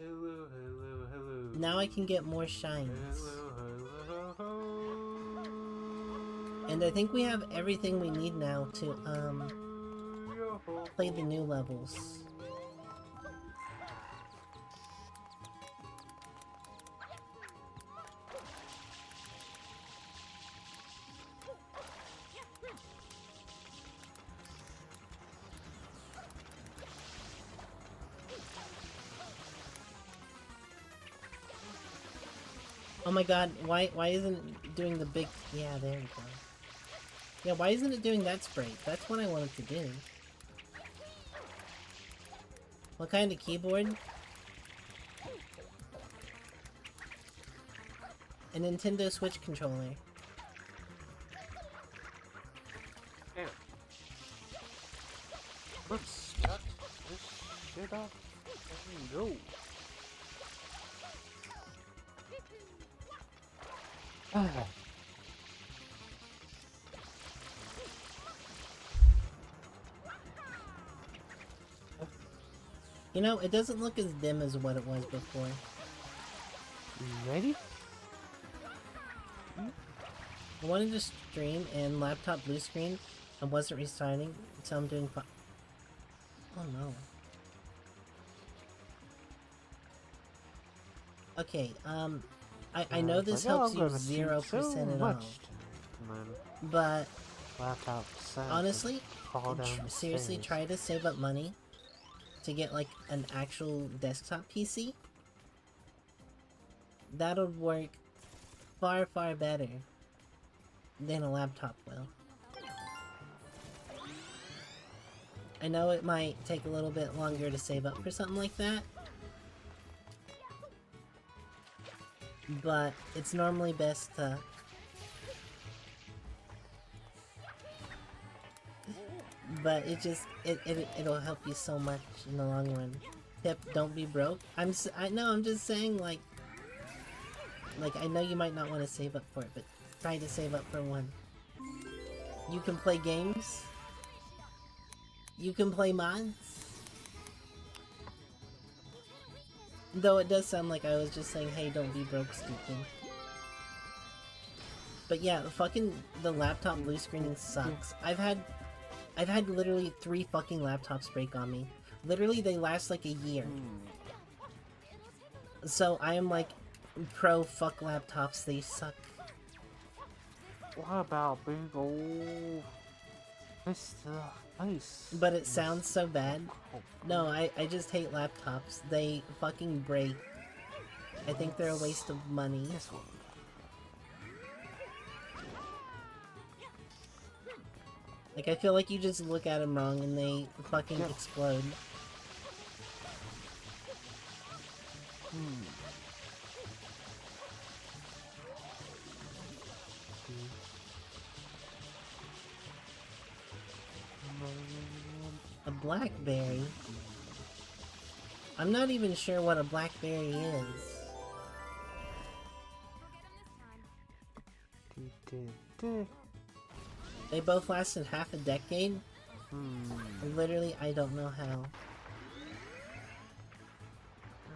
Hello, hello, hello. Now I can get more shines. Hello, hello. And I think we have everything we need now to, play the new levels. Oh my god, why isn't it doing the big... Yeah, there we go. Yeah, why isn't it doing that spray? That's what I wanted to do. What kind of keyboard? A Nintendo Switch controller. Yeah. Let's shut this shit up and go. Ah. You know, it doesn't look as dim as what it was before. Ready? I wanted to stream and laptop blue screen and wasn't restarting, so I'm doing fine. Oh no. Okay, I know this helps you 0% at all. But Laptop honestly, fall down seriously try to save up money to get like an actual desktop PC. That'll work far better than a laptop will. I know it might take a little bit longer to save up for something like that, but it's normally best to but it'll help you so much in the long run. Tip, don't be broke. I know, I'm just saying, like I know you might not want to save up for it, but try to save up for one. You can play games. You can play mods. Though it does sound like I was just saying, hey, don't be broke, stupid. But yeah, fucking the laptop blue screening sucks. I've had literally 3 fucking laptops break on me. Literally, they last like a year. So I am like, pro fuck laptops, they suck. What about big ol' Mr. Ice? But it sounds so bad. No, I just hate laptops. They fucking break. I think they're a waste of money. This one. Like, I feel like you just look at them wrong and they fucking explode. A blackberry? I'm not even sure what a blackberry is. They both lasted half a decade? Literally, I don't know how.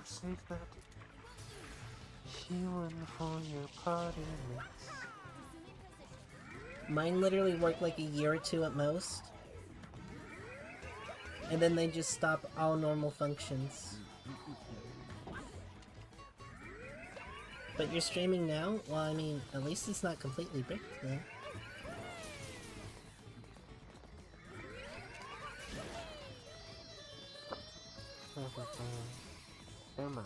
Save that healing for your party mix. Mine literally worked like a year or 2 at most. And then they just stop all normal functions. But you're streaming now? Well, I mean, at least it's not completely bricked then. Come on.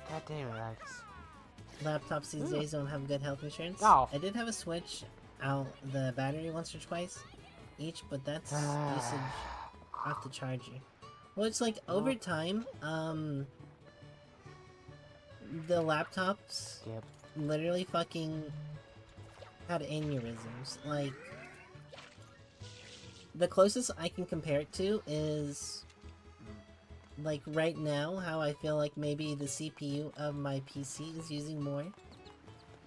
God damn it, Alex. Laptops these days don't have good health insurance. Oh. I did have a switch out the battery once or twice each, but that's usage off the charger. Well, it's like over time, the laptops literally fucking had aneurysms. Like, the closest I can compare it to is Like right now, how I feel like maybe the CPU of my PC is using more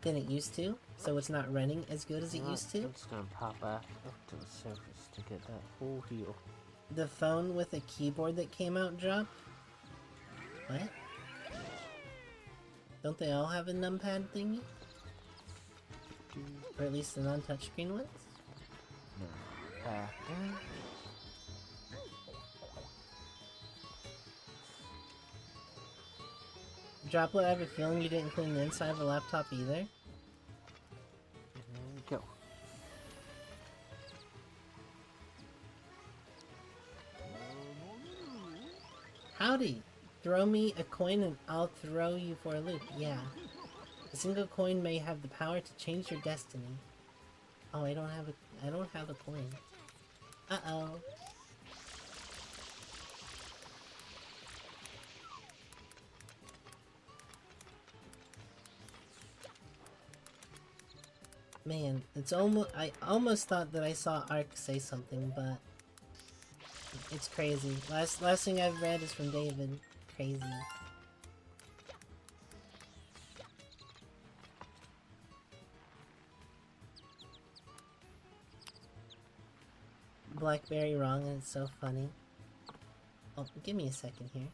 than it used to, so it's not running as good as it used to. I'm just gonna pop back up to the surface to get that full heal. The phone with a keyboard that came out dropped? What? Don't they all have a numpad thingy? Or at least the non-touchscreen ones? No. Back down. Droplet, I have a feeling you didn't clean the inside of the laptop either. And go. Howdy! Throw me a coin and I'll throw you for a loop. Yeah. A single coin may have the power to change your destiny. Oh, I don't have a coin. Uh-oh. Man, it's almost, I almost thought that I saw Ark say something, but it's crazy. Last thing I've read is from David. Crazy. Blackberry wrong, and it's so funny. Oh, give me a second here.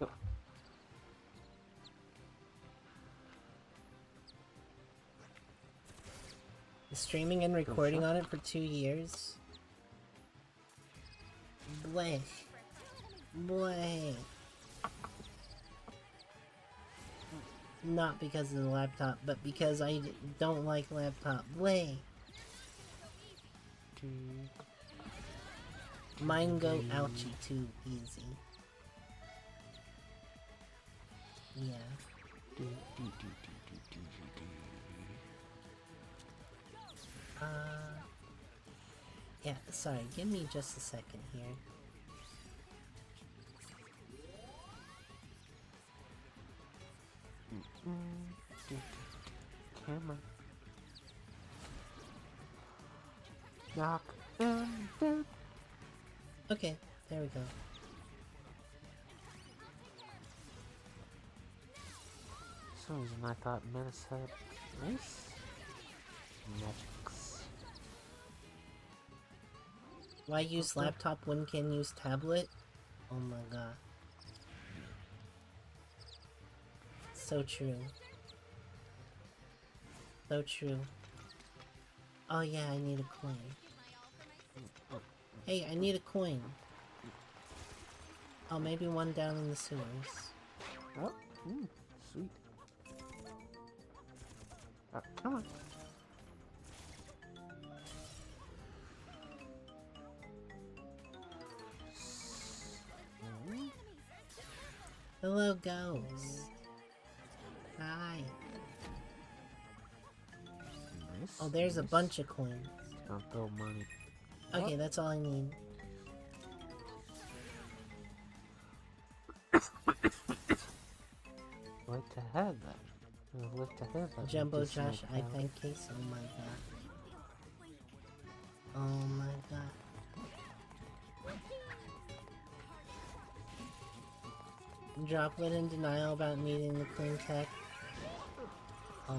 Go. Streaming and recording on it for 2 years. Bleh. Bleh. Not because of the laptop, but because I don't like laptop. Bleh. Mine go ouchie too easy. Yeah. Yeah, sorry, give me just a second here. Camera. Knock them dead. Okay, there we go. For some reason I thought Menace had nice magics. Why use laptop when can use tablet? Oh my god. So true. So true. Oh yeah, I need a coin. Hey, I need a coin. Oh, maybe one down in the sewers. Oh, sweet. Come on. Hello, ghost. Hi. Nice, Oh, there's a nice. bunch of coins. Don't throw money. Okay, that's all I need. Like to have that. I'd like to have that. Jumbo medicinal Josh powder. iPad case. Oh my god. Oh my god. Droplet in denial about needing the clean tech. Oh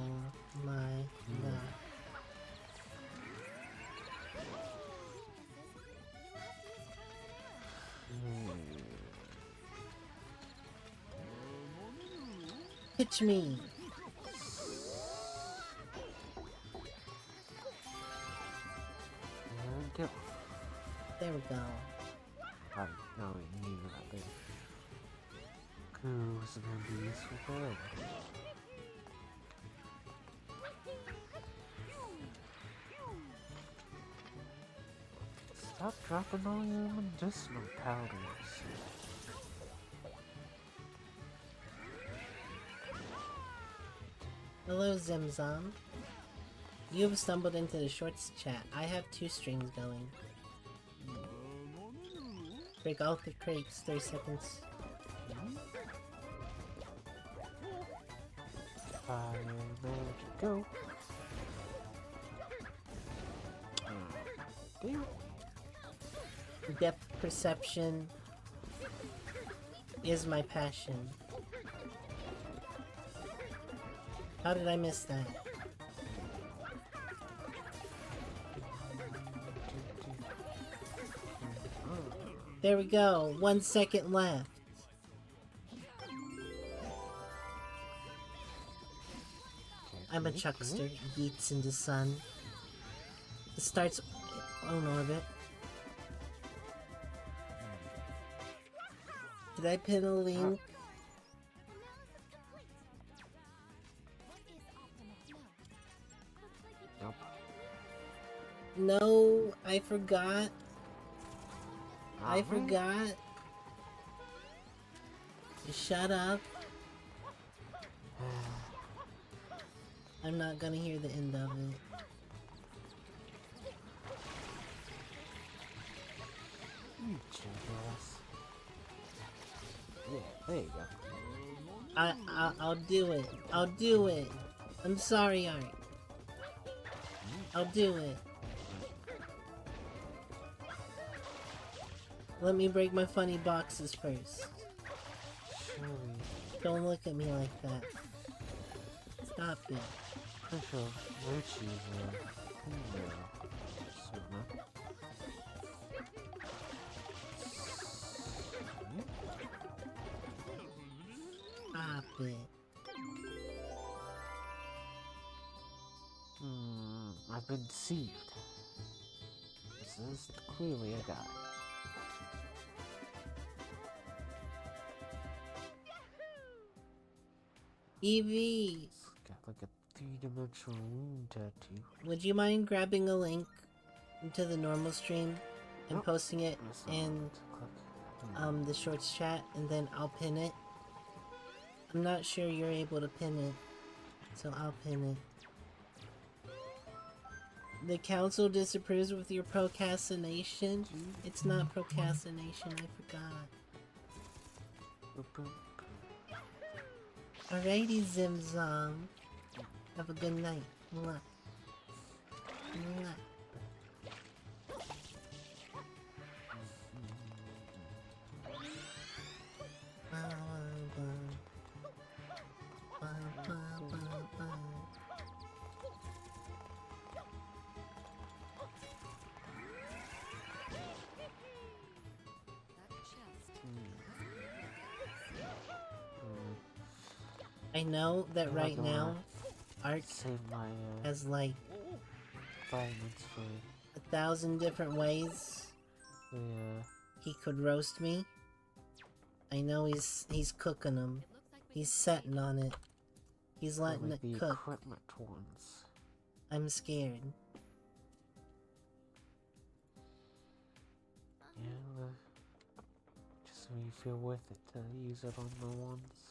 my god. Pitch me! Go. There we go. No, we need that big. Cool, this is gonna be useful forever. Stop dropping all your medicinal powders. Hello, Zimzom. You have stumbled into the shorts chat. I have 2 streams going. Break all the crates, 30 seconds. Fire magic, go. Damn. Depth perception is my passion. How did I miss that? There we go. 1 second left. I'm a chuckster. Yeets into sun. It starts on orbit. Did I pin a link? Nope. No, I forgot. I forgot. Shut up. I'm not gonna hear the end of it. You jackass. Yeah, there you go. I'll do it. I'll do it. I'm sorry, Art. I'll do it. Let me break my funny boxes first. Surely, Don't look at me like that. Stop it. Official Richie here. Stop it. I've been deceived. This is clearly a guy. Evie, It's got like a three-dimensional wound tattoo. would you mind grabbing a link to the normal stream and posting it in the shorts chat, and then I'll pin it? I'm not sure you're able to pin it, so I'll pin it. The council disapproves with your procrastination. It's not procrastination, I forgot. Alrighty, Zimzom. Have a good night. Mwah. Mwah. I know that right now, Art Save my has like vitamins for 1,000 different ways the he could roast me. I know he's cooking them. He's setting on it. He's letting like it the cook. equipment ones. I'm scared. Yeah, just so you feel worth it to use it on the ones.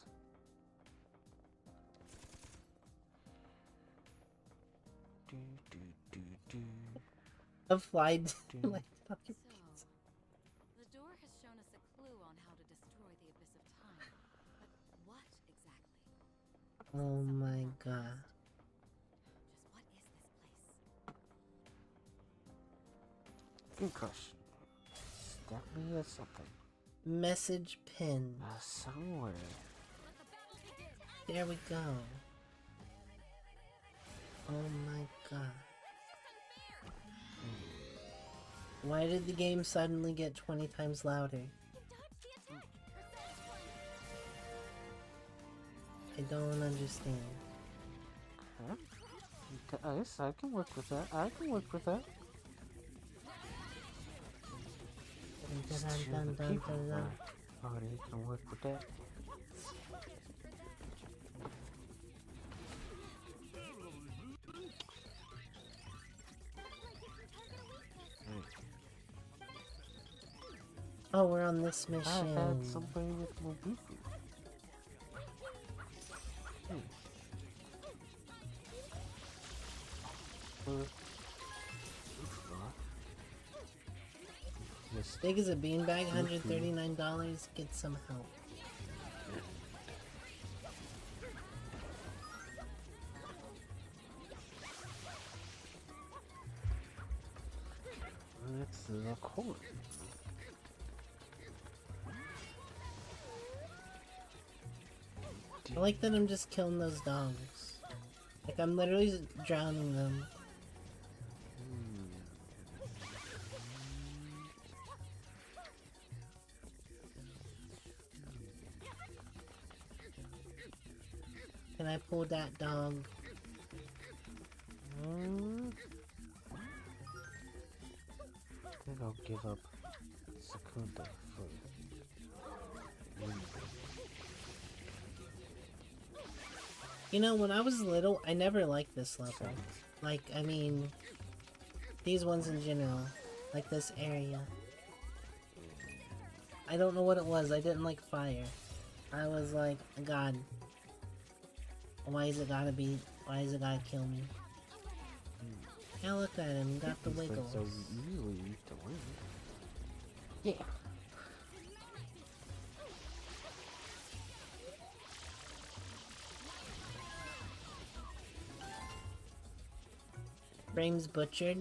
Do do do do. A fly do. like fucking So, the door has shown us a clue on how to destroy the Abyss of Time. But what exactly? Oh my god. Just what is this place? Good question. Step me or something. Message pin. Somewhere. There we go. Oh my god. Why did the game suddenly get 20 times louder? I don't understand. Huh? Yes, I can work with that. I can work with that. Dun, dun, dun, dun, dun. Already can work with that. Oh, we're on this I mission. had somebody with my boo. Yes. Big as a beanbag, $139. Get some help. It's the court. I like that I'm just killing those dogs. Like, I'm literally drowning them. Can I pull that dog? I think I'll give up Secunda for You know, when I was little, I never liked this level. Like, I mean, these ones in general. Like this area. I don't know what it was. I didn't like fire. I was like, God. Why is it gotta kill me? Yeah, look at him. Got the wiggles. So easily to win. Yeah. Frames butchered.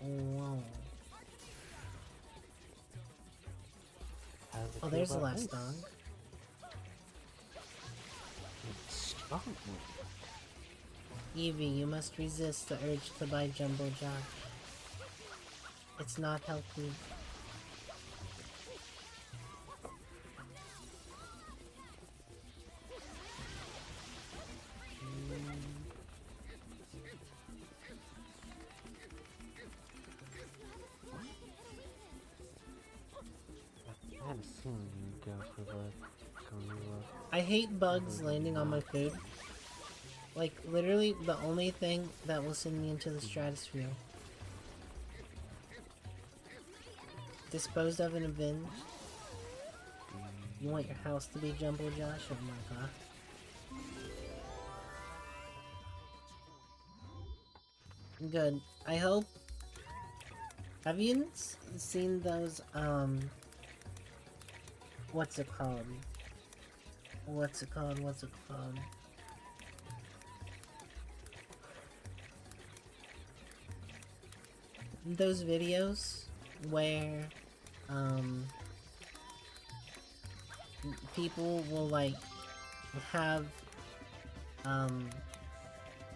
Whoa. Oh, there's the last dog. Evie, you must resist the urge to buy Jumbo Josh. It's not healthy. I hate bugs landing on my food. Like, literally, the only thing that will send me into the stratosphere. Disposed of and avenged. You want your house to be Jumbo Josh? Oh my god. Good. I hope... Have you seen those, what's it called? What's it called? Those videos where, people will, like, have,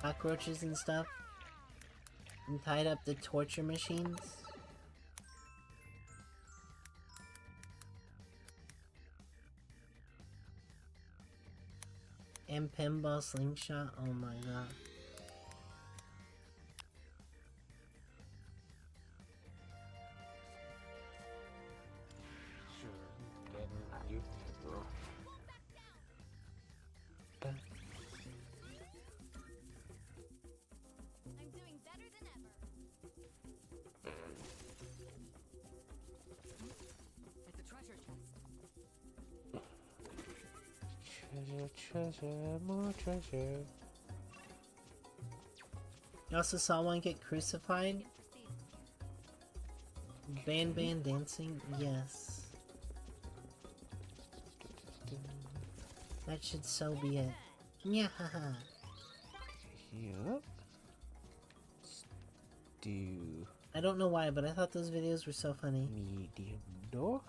cockroaches and stuff and tied up to torture machines. And pinball slingshot, oh my god. I'm doing better than ever. It's a treasure chest. Treasure, more treasure. You also saw one get crucified? Band dancing? Yes. That should so be it. Yeah. Yep. Stew. I don't know why, but I thought those videos were so funny. Medium door.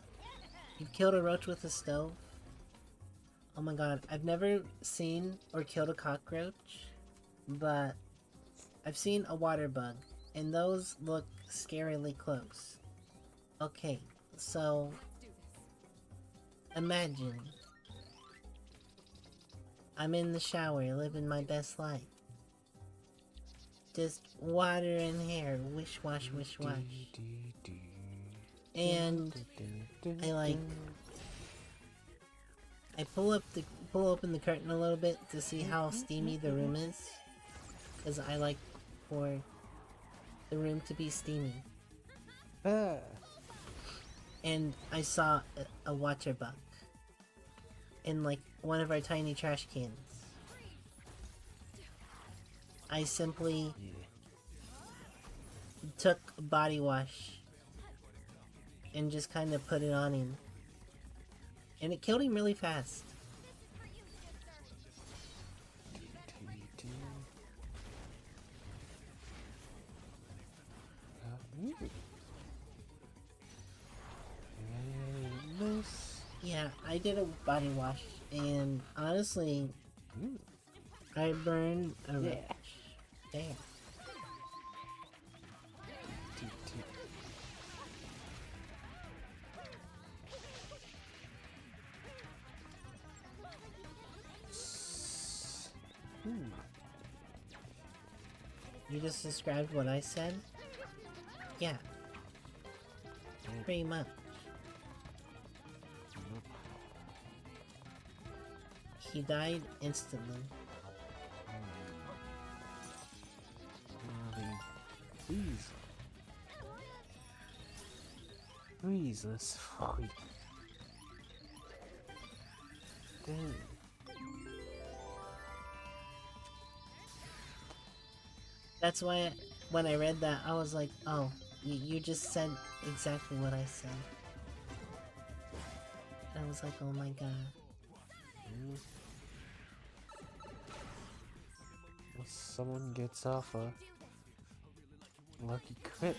You killed a roach with a stove? Oh my god, I've never seen or killed a cockroach, but I've seen a water bug, and those look scarily close. Okay, so imagine I'm in the shower living my best life. Just water and hair, wish wash, wish wash. And I pull open the curtain a little bit to see how steamy the room is, because I like for the room to be steamy. And I saw a water bug in like one of our tiny trash cans. I simply took body wash and just kind of put it on him. And it killed him really fast. Yeah, I did a body wash, and honestly, Ooh. I burned a Yeah. roach. There. Toot, toot. Hmm. You just described what I said? Yeah, Okay. pretty much. Nope. He died instantly. Please. Please, let's fight. Damn. That's why when I read that, I was like, oh, you just said exactly what I said. I was like, oh my god. Well, someone gets off a lucky crit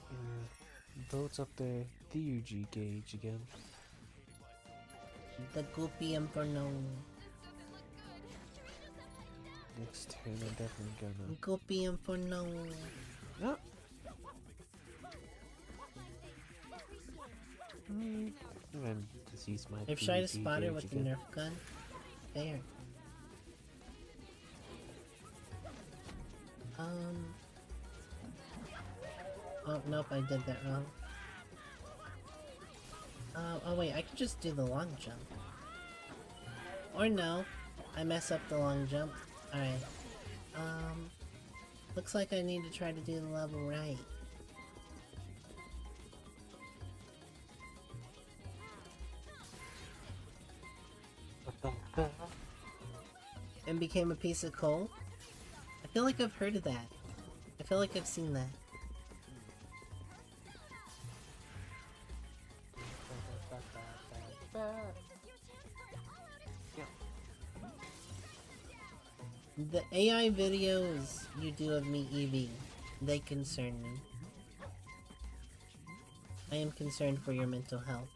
and builds up their DUG gauge again. The Goopy Inferno. Next turn, I'm definitely gonna. Goopy Inferno. Yeah. I'm gonna just use my I've tried to DUG spot her gauge with the again. Nerf gun. There. Oh, nope, I did that wrong. Oh wait, I could just do the long jump. Or no, I mess up the long jump. Alright. Looks like I need to try to do the level right. And became a piece of coal? I feel like I've heard of that. I feel like I've seen that. The AI videos you do of me, Eevee, they concern me. I am concerned for your mental health.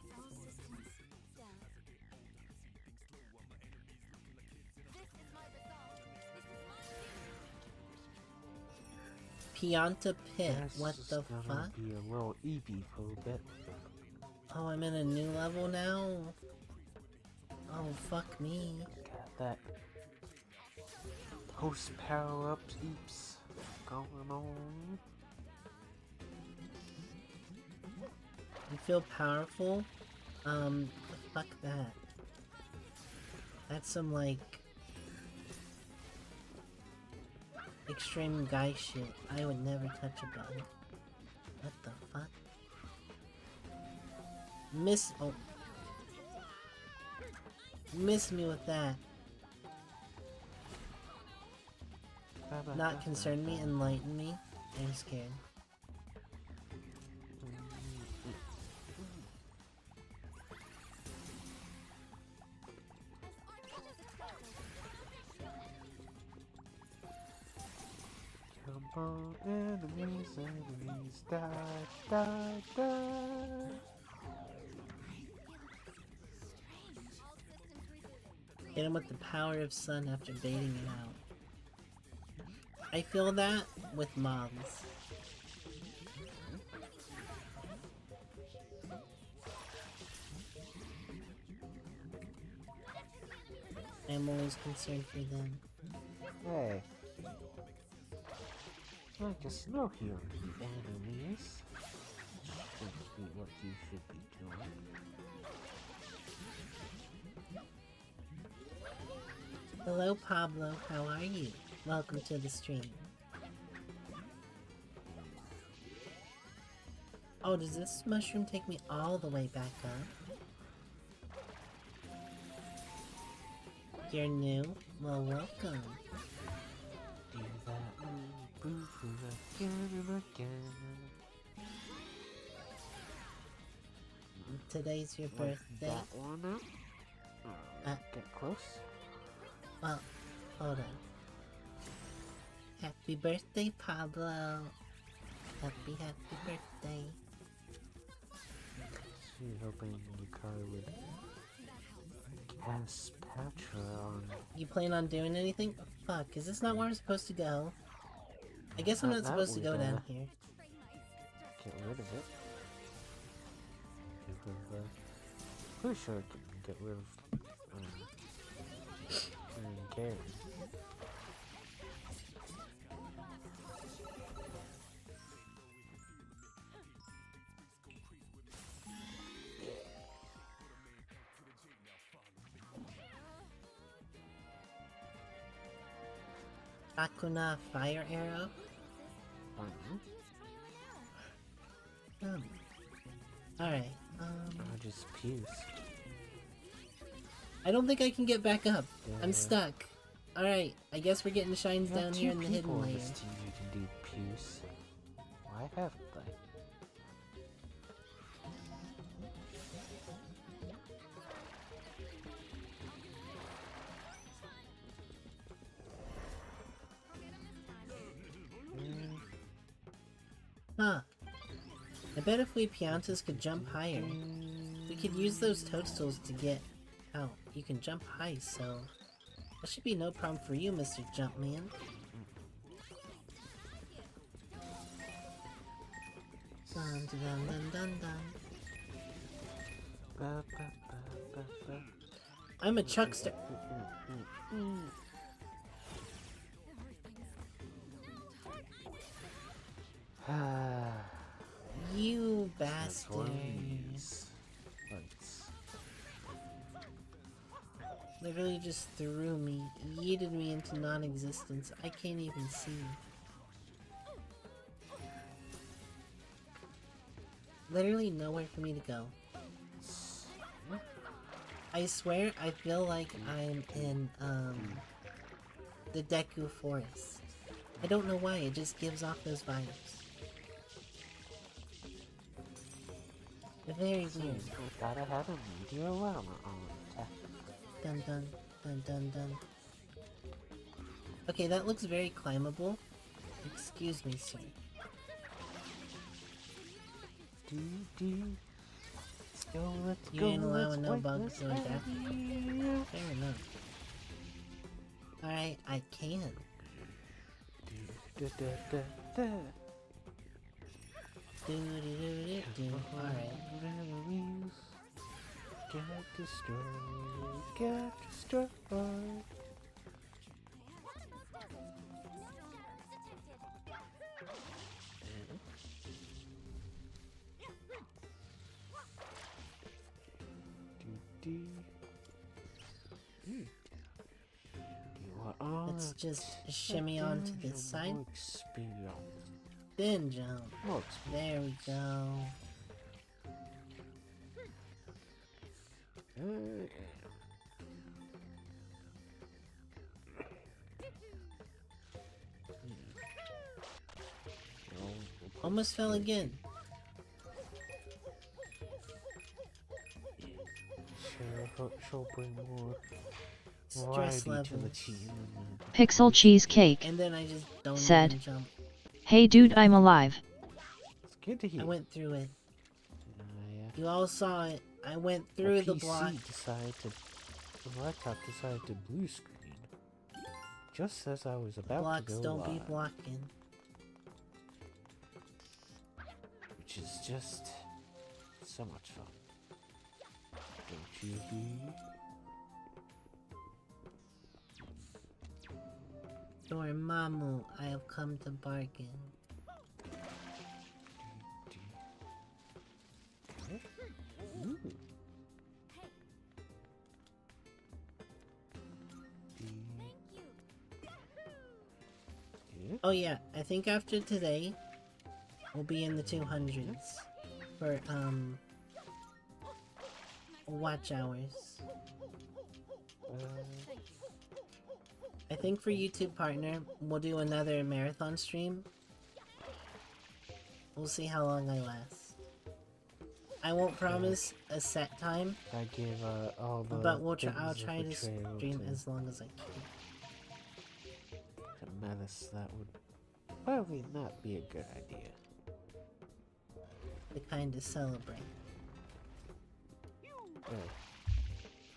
Pianta Pit, what That's the just gonna fuck? be a little eepy for a bit. Oh, I'm in a new level now? Oh, fuck me. Got that post power ups eeps going on. You feel powerful? Fuck that. That's some, like, extreme guy shit. I would never touch a button. What the fuck? Oh. Miss me with that. Not concern me, enlighten me. I'm scared. Come on, enemies, enemies, die, die, die. Hit him with the power of sun after baiting it out. I feel that with mobs. I'm always concerned for them. Hey. Like a snow hero, you enemies. Should be what you should be doing. Hello, Pablo. How are you? Welcome to the stream. Oh, does this mushroom take me all the way back up? You're new? Well, welcome. Do that boo-boo again and again. Today's your Like birthday. that one up. Get close. Well, hold on. Happy birthday, Pablo. Happy birthday. She's hoping the car would gasp catch her on. You plan on doing anything? Oh, fuck, is this not where I'm supposed to go? I guess I'm not That supposed to go would, down here. Get rid of it. Pretty sure I can get rid of Karen. Akuna fire arrow? Alright, I just puce. I don't think I can get back up. Yeah. I'm stuck. Alright, I guess we're getting shines down here in the hidden layer. This team you can do puce. Why haven't they? Huh. I bet if we Piantas could jump higher, we could use those toadstools to get out. You can jump high, so that should be no problem for you, Mr. Jumpman. Dun dun dun dun dun. I'm a chuckster. You bastard. Literally just threw me, yeeted me into non-existence. I can't even see. Literally nowhere for me to go. I swear I feel like I'm in, the Deku Forest. I don't know why, it just gives off those vibes. Very weird. Gotta have a meteor armor on attack. Dun dun dun dun dun. Okay, that looks very climbable. Excuse me, sir. Let's go, let's You go. ain't allowing no let's bugs wait, like that. Fair enough. Alright, I can. Alright. Get destroyed. Let's just shimmy on to this side. Experience. Then jump. More There we go. Almost fell again. She'll bring more Stress variety to the levels. team. Pixel Cheesecake And then I just don't Said. even jump. Hey dude, I'm alive. It's good to hear. I went through it. Yeah. You all saw it. I went through the PC block. the laptop decided to blue screen. Just as I was about Blocks to go don't live. be blocking. Which is just so much fun. Don't you agree? Dormammu, I have come to bargain. Ooh. Yeah. Oh yeah, I think after today, we'll be in the 200s for, watch hours. I think for YouTube partner, we'll do another marathon stream. We'll see how long I last. I won't promise a set time, I give all the but I'll things try of to betrayal stream to as long as I can. Menace. That would probably not be a good idea. To kind of celebrate. Oh.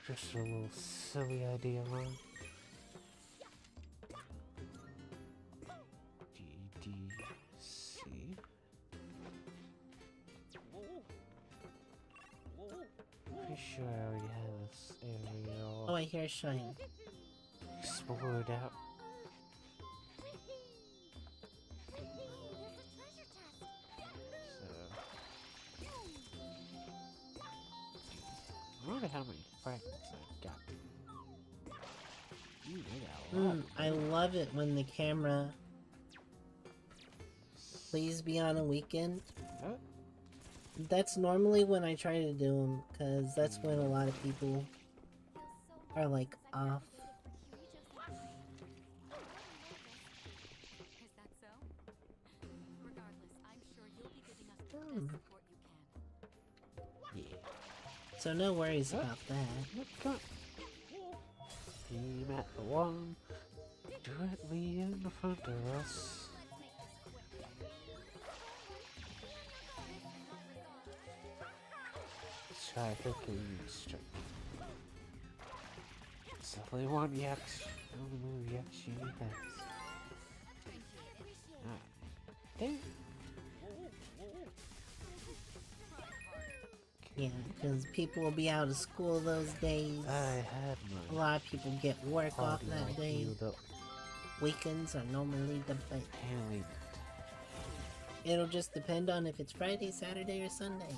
Just a little silly idea of mine. GDC. Pretty sure I already have this area all Oh, I hear a shine. explored out. So, I wonder how many fragments I've got. Ooh, they got a lot. I love it when the camera. Please be on a weekend. Huh? That's normally when I try to do them, because that's when a lot of people are like off. Is that so? Regardless, I'm sure you'll be giving us the best support you can. Yeah. So no worries about that. Look up. Team at the one directly in front of us. Let's try hooking strike. It's only one Yax. Only move Yax has. Ah. Dang. Yeah, because people will be out of school those days. I had A my lot of people get work off body that all day. healed up. Weekends are normally the best. Apparently, It'll just depend on if it's Friday, Saturday, or Sunday.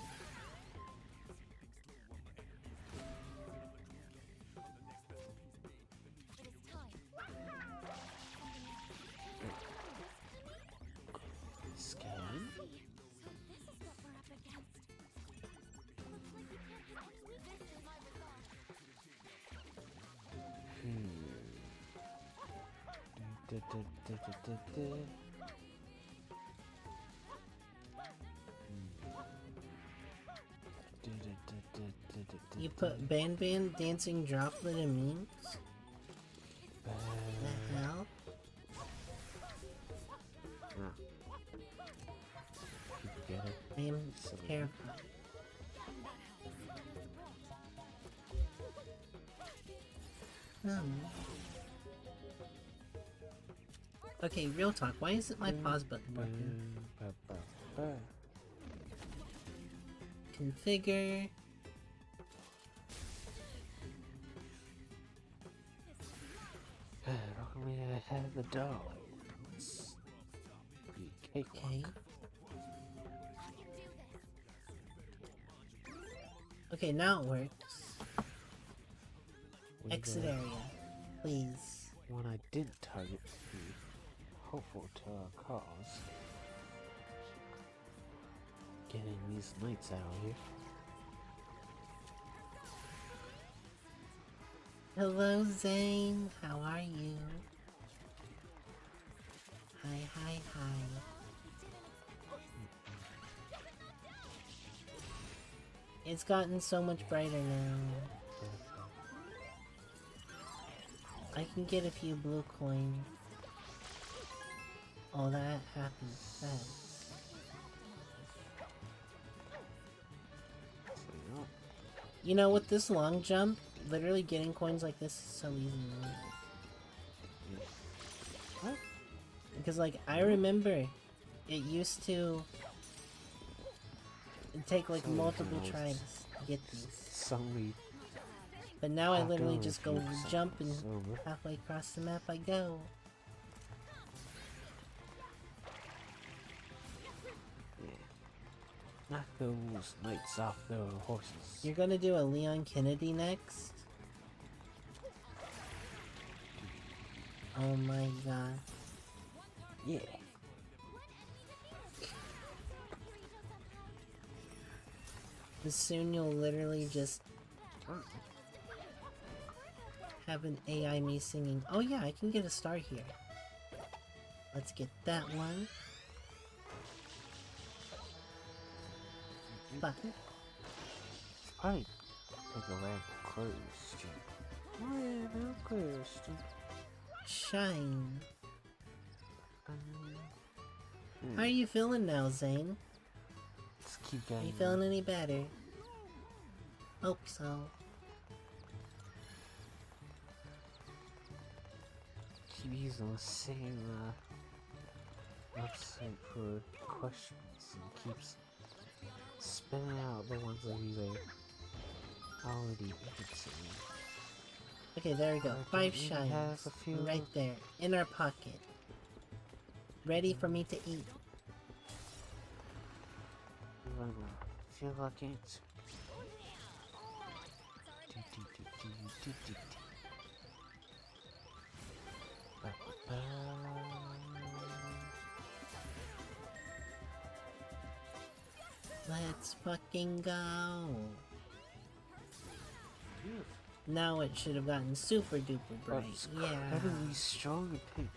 scan. You put Ban Ban dancing droplet in memes? The hell? Get it? I am terrified. Okay, real talk. Why isn't my pause button working? Configure. Only I have the doll. Let's be cakewalk. Okay. Okay, now it works. When Exit the- area, please. When I didn't target the hopeful to our cause. Getting these knights out here. Hello, Zane. How are you? Hi, hi, hi. It's gotten so much brighter now. I can get a few blue coins. Oh, that happy fast. You know, with this long jump, literally getting coins like this is so easy. What? Because, like, I remember it used to take like multiple tries to get these. Suddenly, But now I After literally a just go few jump and seconds over. halfway across the map I go. knock those knights off their horses. You're gonna do a Leon Kennedy next? Oh my god. Yeah. Soon you'll literally just have an AI me singing. Oh yeah, I can get a star here. Let's get that one. But I take a random closed. Random closed. shine. How are you feeling now, Zane? Let's keep Are going. you feeling any better? Hope so. keep using the same website for questions and keeps spinning out the ones that we already answered. Okay, there we go. I 5 don't really shines. have a few- Right there. In our pocket. Ready for me to eat. I feel like it. Do, do, do, do, do, do, do. Ba, ba, ba. Let's fucking go. Yeah. Now it should have gotten super duper bright. That's Yeah. incredibly strong opinion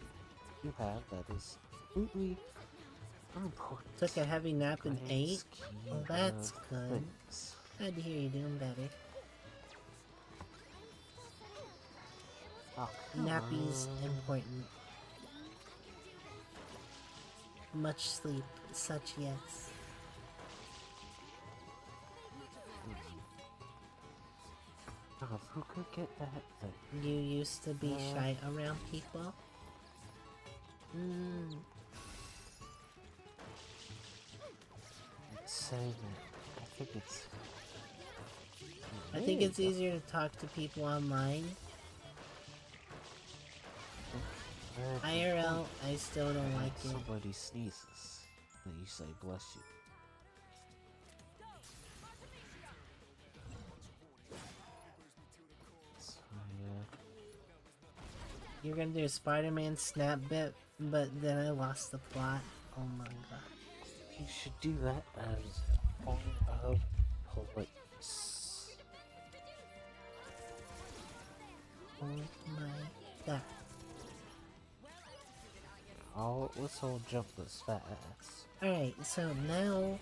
you have that is completely unimportant. Took a heavy nap and Grand ate. scheme Well, that's of good. things. Glad to hear you're doing better. Oh, come Nappy's on. important. Much sleep, such yes. Oh, who could get that thing? You used to be shy around people? Saying that, I think it's easier to talk to people online. IRL, I still don't like it. Somebody sneezes, then you say bless you. So, yeah. You're gonna do a Spider-Man snap bit, but then I lost the plot. Oh my god. You should do that as form of police. Oh my god. Oh, let's all jump this fast. Alright, so now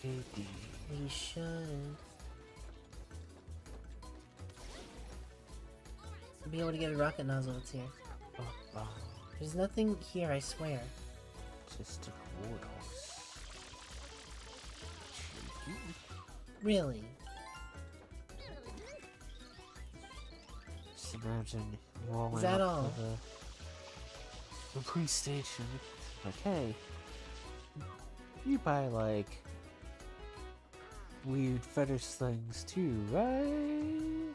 AD. we should be able to get a rocket nozzle. It's here. There's nothing here, I swear. Just a warthorse. Really? Just imagine rolling Is that up all? to the police station. Like, hey, you buy like weird fetish things too, right?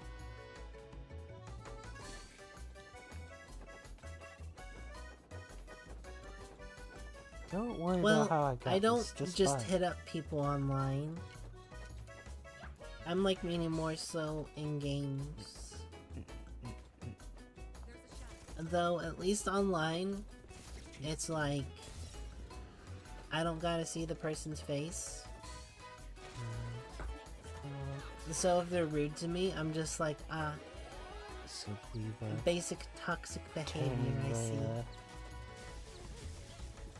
Don't worry about how I got I don't this. just buy it. hit up people online. I'm like meaning more so in games. Though at least online, it's like I don't gotta see the person's face. So if they're rude to me, I'm just like, Simply the basic toxic behavior I see. Terminator.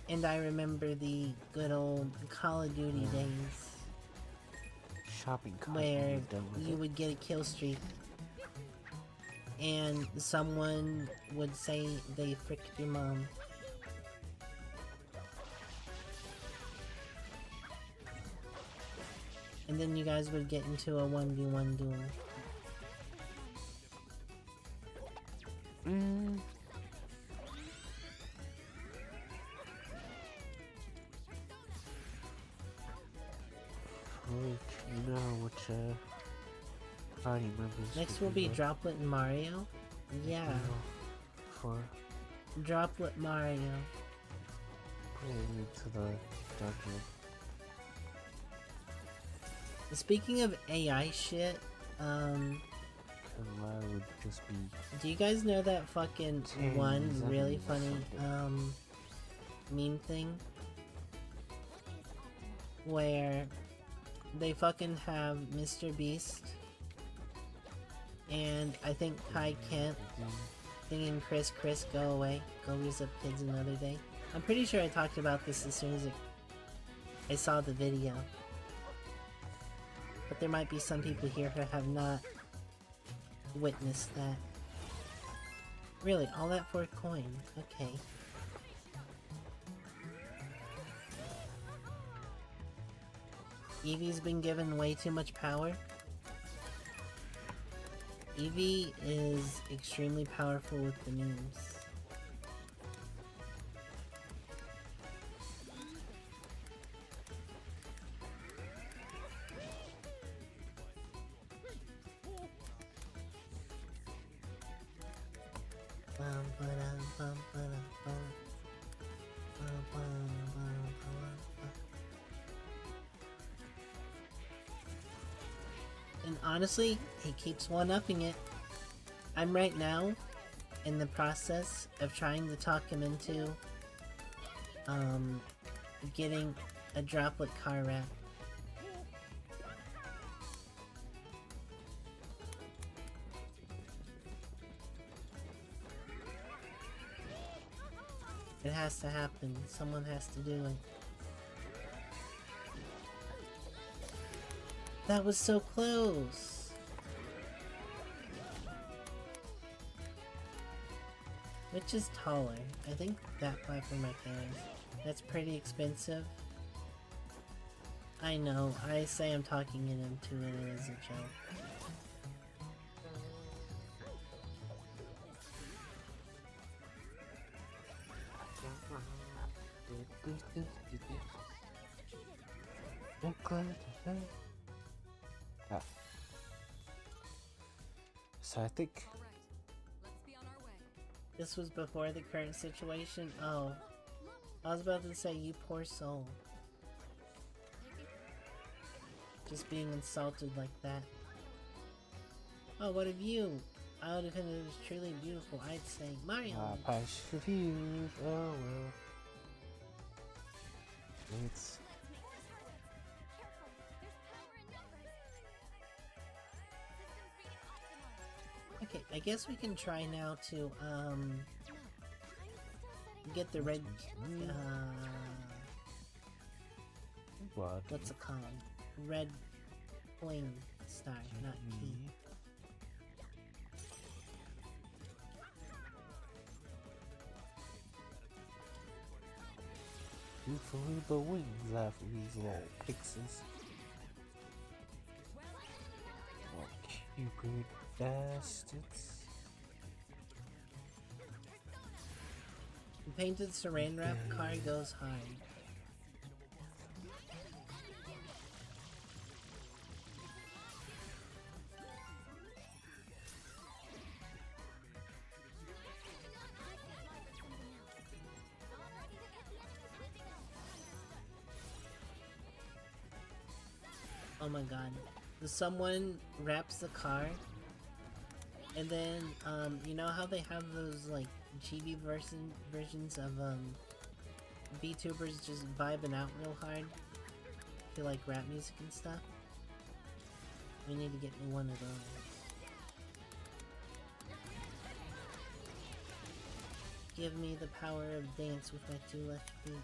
And I remember the good old Call of Duty days Shopping cart where you've done with you it. would get a kill streak and someone would say they fricked your mom. And then you guys would get into a 1v1 duel. You know which party members. Next would will be the Droplet and Mario. Yeah, hero for Droplet Mario. going into the dungeon. Speaking of AI shit, Cause I would just be do you guys know that fucking Jeez, one that really is funny something. meme thing where they fucking have Mr. Beast and I think Kai Kent singing Chris go away, go raise up kids another day. I'm pretty sure I talked about this as soon as I saw the video. But there might be some people here who have not witnessed that. Really, all that for a coin? Okay. Eevee's been given way too much power. Eevee is extremely powerful with the memes. bum, ba-dum, bum. Bum, bum, bum, bum, bum. And honestly, he keeps one-upping it. I'm right now in the process of trying to talk him into getting a droplet car wrap. It has to happen. Someone has to do it. That was so close. Which is taller? I think that platform right there is. That's pretty expensive. I know, I say I'm talking it into it as a joke. Ah. So I think All right, let's be on our way. This was before the current situation? Oh. I was about to say, you poor soul. Just being insulted like that. Oh, what of you? I would have been it was truly beautiful. I'd say, Mario! Patch confused. Oh well. It's Okay, I guess we can try now to, get the red, what? what's it called? Red coin star, not key. Hopefully the wings after these little fixes. Oh, Cupid bastards. The painted saran wrap car goes hard. Oh my god. Someone wraps the car and then you know how they have those like GB versions of VTubers just vibing out real hard to like rap music and stuff? We need to get me one of those. Give me the power of dance with my two left feet.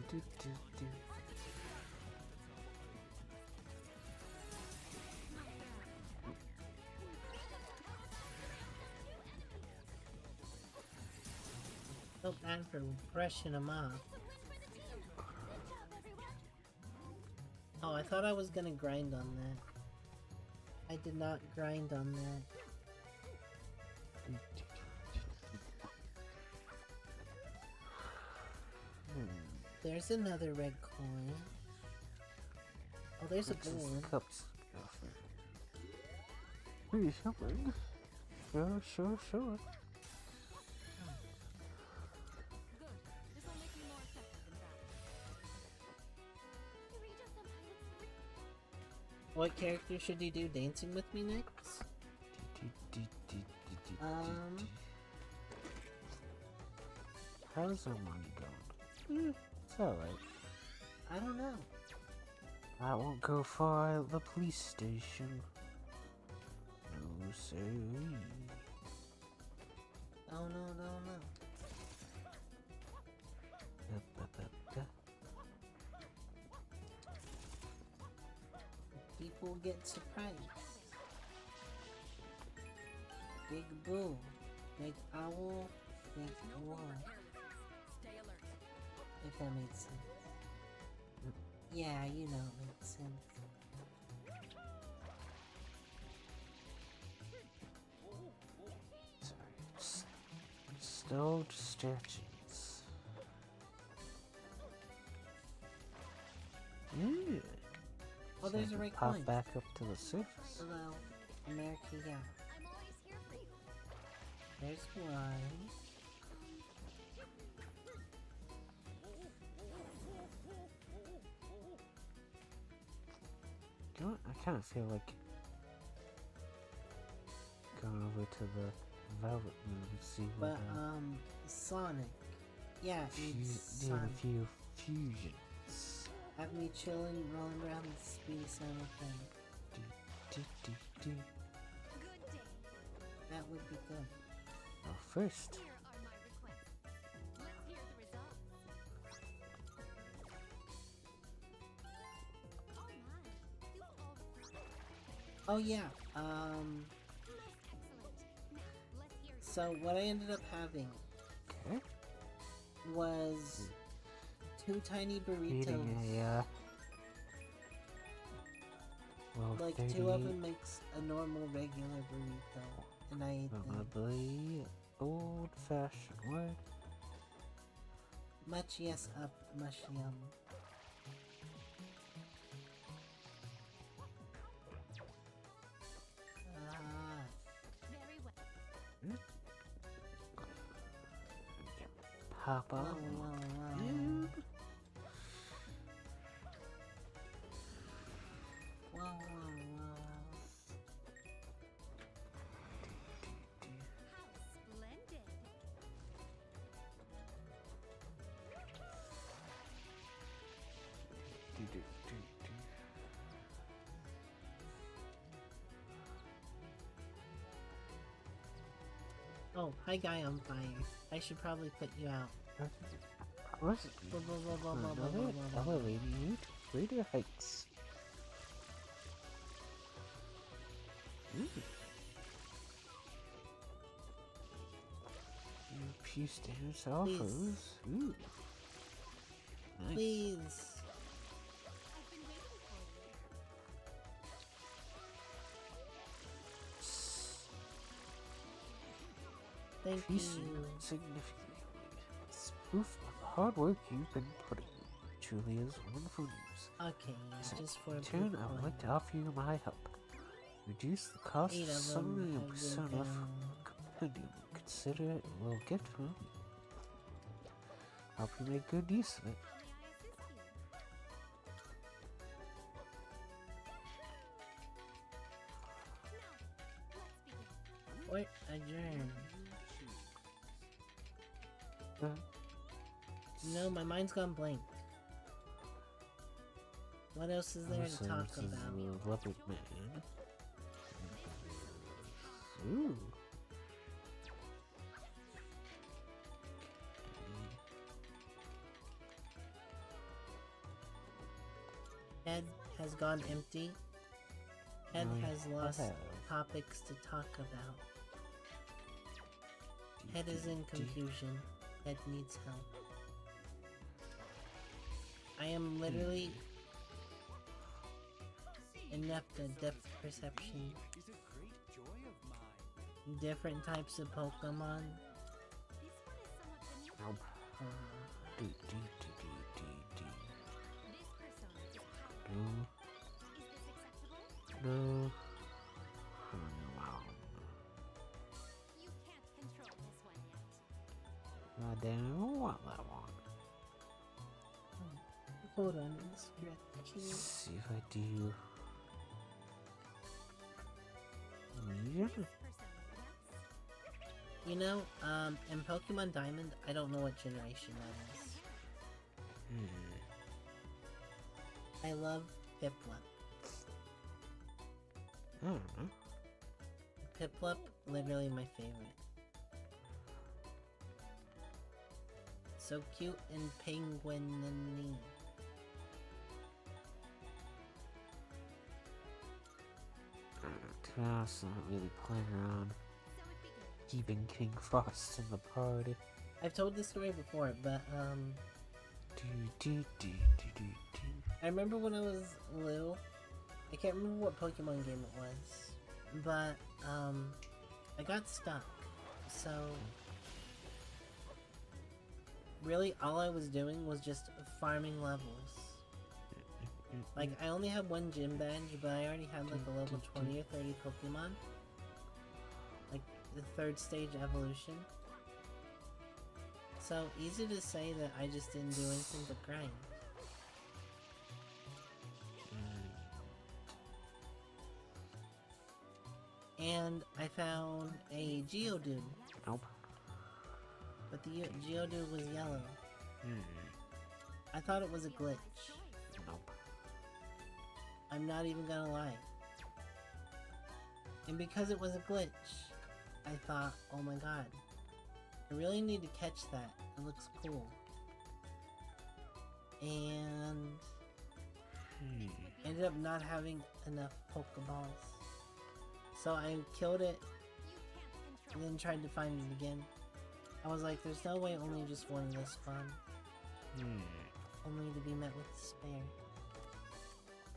Do. So bad for brushing them off. Oh, I thought I was gonna grind on that. I did not grind on that. There's another red coin. Oh, there's a blue one. Cups. Please something. Sure. Good. This will make me more effective than that. What character should you do dancing with me next? How's our money going? It's alright. I don't know. I won't go far at the police station. No, sirree. Oh no. Da-ba-ba-da. People get surprised. Big Boo. Big Owl. Big War. Stay alert. If that makes sense. Yeah, you know it makes sense. the old statues. Yeah. Oh, So there's I a can right pop coin. back up to the surface. Hello, America, yeah. I'm always here for you. There's one. You know what? I kind of feel like going over to the Velvet Moon and see what But, Sonic. Yeah, it's doing a Sonic. few fusions. Have me chilling, rolling around the speedy Sonic thing. Do, do, do. Good day. That would be good. Well, first, Here are my requests. Let's hear the results. Oh my. You've all Oh yeah, excellent. Now, let's hear so what I ended up having okay, was 2 tiny burritos. eating a, well, Like 30, 2 of them makes a normal regular burrito. And I ate them. probably old-fashioned way. Much yes up, much yum. Ah, very well. Pop wow, off. wow, wow. And Wow, wow, wow. How splendid. do, do, do, do. Oh, hi guy on fire. I should probably put you out. What's it? Blah, blah, blah, blah, blah, blah, Another blah, blah, blah. elevating you to greater heights. Peace dance offers. Ooh. Nice. Please. I've been waiting for you. Thank Increasing you. significantly. It's proof of the hard work you've been putting in. Truly is wonderful news. Okay, So, just for a in turn, brief I would moment. like to offer you my help. Reduce the cost 8 of of summoning them a have been persona found. from compendium. Consider it a little gift from me. Hope you make good use of it. How may I assist you? Now, let's begin. What? Adjourn. No, my mind's gone blank. What else is there to talk This is about? the leopard man. Ooh. Head has gone empty. Head I has lost have. topics to talk about. Head is in confusion. Head needs help. I am literally inept at depth perception. Different types of Pokemon. This one is somewhat beneath. Nope. Uh, Do, do, do, do, do, do. This persona is powerful. No, Is this acceptable? no. Wow. You can't control this one yet. I don't want that one. hold on, stretching. Let's see if I do. Medium? This persona, yes? You know, in Pokemon Diamond, I don't know what generation that is. I love Piplup. I don't know. Piplup, literally my favorite. So cute and penguin-y. To be honest, I'm not really playing around So it begins. keeping King Frost in the party. I've told this story before, but Do, do, do, do, do, do. I remember when I was little, I can't remember what Pokemon game it was, but I got stuck. So really all I was doing was just farming levels. Like, I only had one gym badge, but I already had like a level 20 or 30 Pokemon. Like, the 3rd stage evolution. So, easy to say that I just didn't do anything but grind. And I found a Geodude. Nope. But the Geodude was yellow. I thought it was a glitch. Nope. I'm not even gonna lie. And because it was a glitch, I thought, oh my god, I really need to catch that. It looks cool. And ended up not having enough Pokeballs. So I killed it and then tried to find it again. I was like, there's no way only just one of this spawned. Only to be met with despair.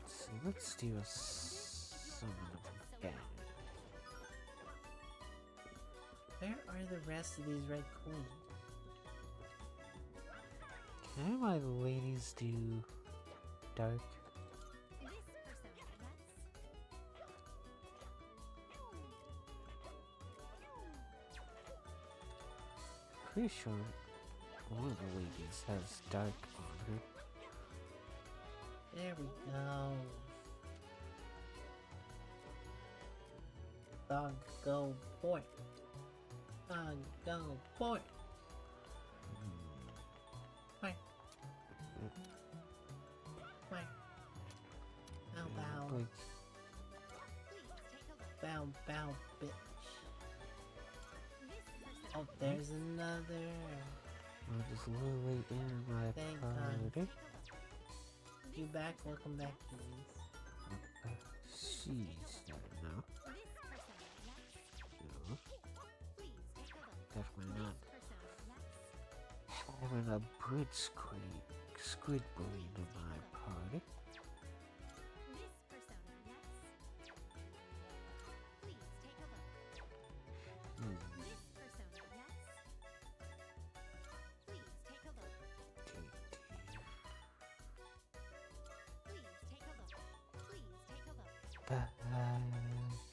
So let's do a summon of again. Where are the rest of these red coins? Can my ladies do dark? Pretty sure one of the ladies has dark on her. There we go. Dog go port. Dog go port. Where? Where? Bow bow. Like, Bow bow bitch. Oh, there's another. I'm just a little late in my Thank party. God. You back? Welcome back, please. She's there now. No. Definitely not. Having a bridge squid bully in my party.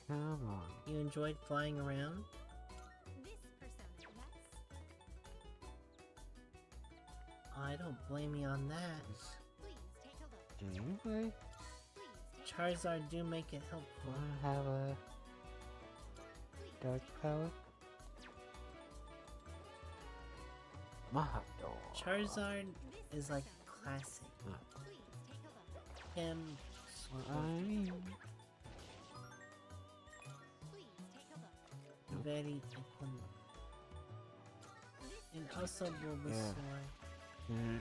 Come on. You enjoyed flying around? Oh, I don't blame you on that. Anyway, Charizard do make it helpful. wanna have a dark power? My hot dog. Charizard is like classic. Him, What I mean. very iconic. And also Bulbasaur. Mm.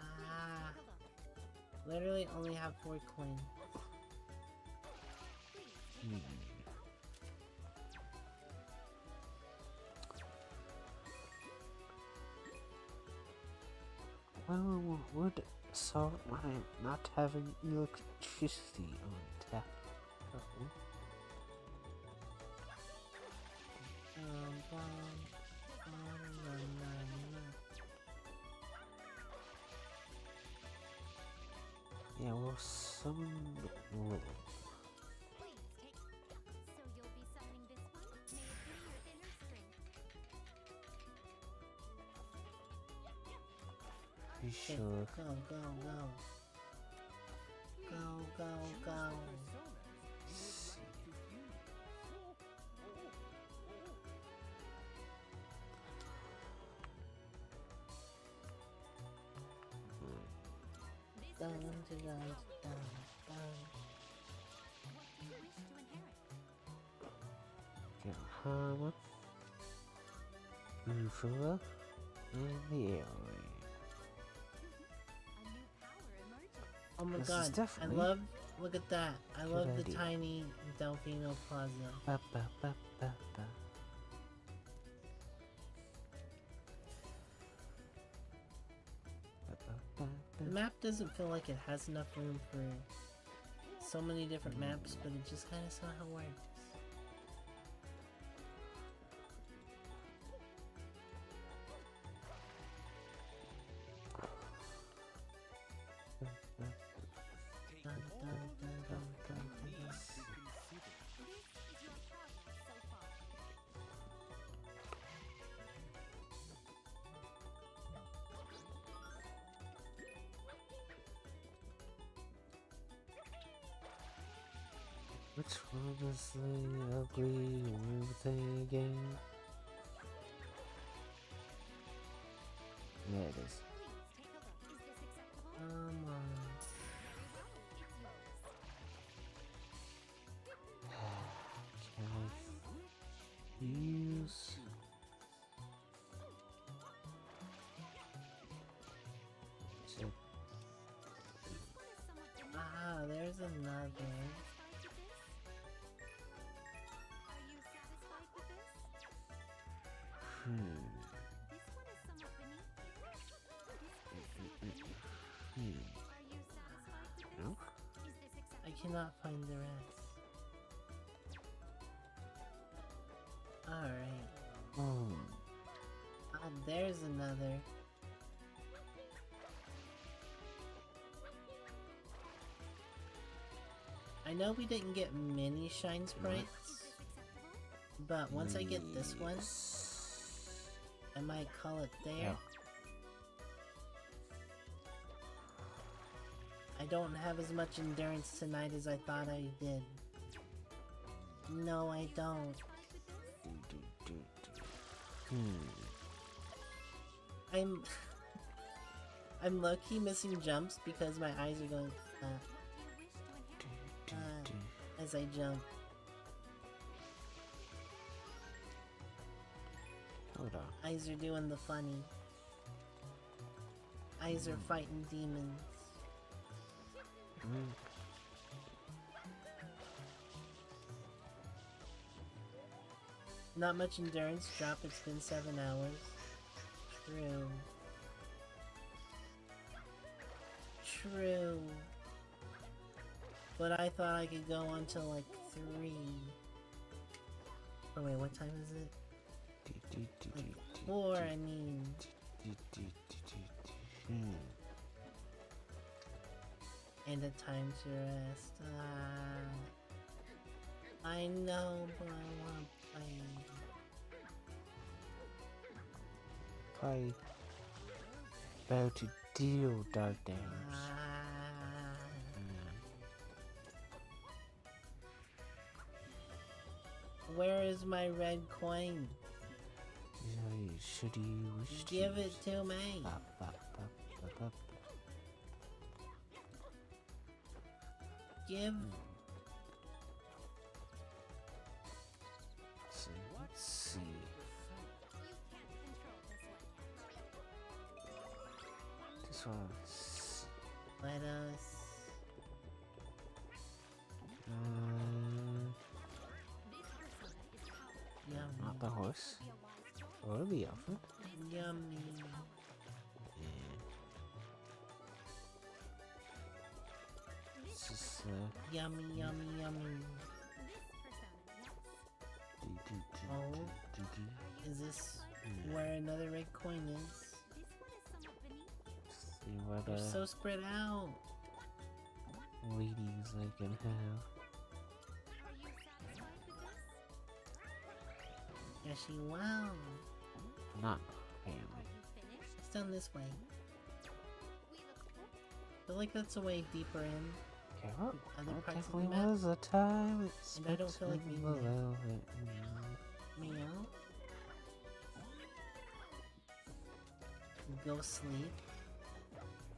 Ah, literally only have 4 coins. Well, would solve my not having electricity on tap. Oh. Yeah, we'll summon Lily. Pretty Okay, sure. go, go, go. Go, go, go. Dun, dun, dun, dun, dun. Get Hama, Ufula, and the airway. Oh my This is god, I definitely love, look at that. I love the idea. tiny Delfino Plaza. Ba, ba, ba, ba, ba. Ba, ba, ba, The ba. map doesn't feel like it has enough room for so many different maps, but it just kind of somehow works. Dun, dun, dun, dun, dun, dun. Which one is the ugly thing again? There it is. Come on. Can I use? Ah, there's another. No? I cannot find the rest. Alright. Ah, there's another. I know we didn't get many shine sprites, but once I get this one, I might call it there. Yeah. I don't have as much endurance tonight as I thought I did. No, I don't. I'm low-key missing jumps because my eyes are going as I jump. Hold on. Eyes are doing the funny. Eyes are fighting demons. Not much endurance drop, it's been 7 hours. True. True. But I thought I could go until like 3. Oh wait, what time is it? Like 4, I mean. And a time to rest. I know, but I wanna play. Play. About to deal dark damage. Where is my red coin? Should you wish to Give it to me. Give. So let's see. This one's Let us. Yummy. not the horse or the elephant. Yummy. This is Yummy, yummy, yummy. Oh, is this where another red coin is? see what They're so spread out. readings I can have. Yes, you will. Not family. It's down this way. I feel like that's a way deeper in. Okay, well, Other that parts of the definitely map? was a time And I don't feel like being there. below it. Meow. Go sleep.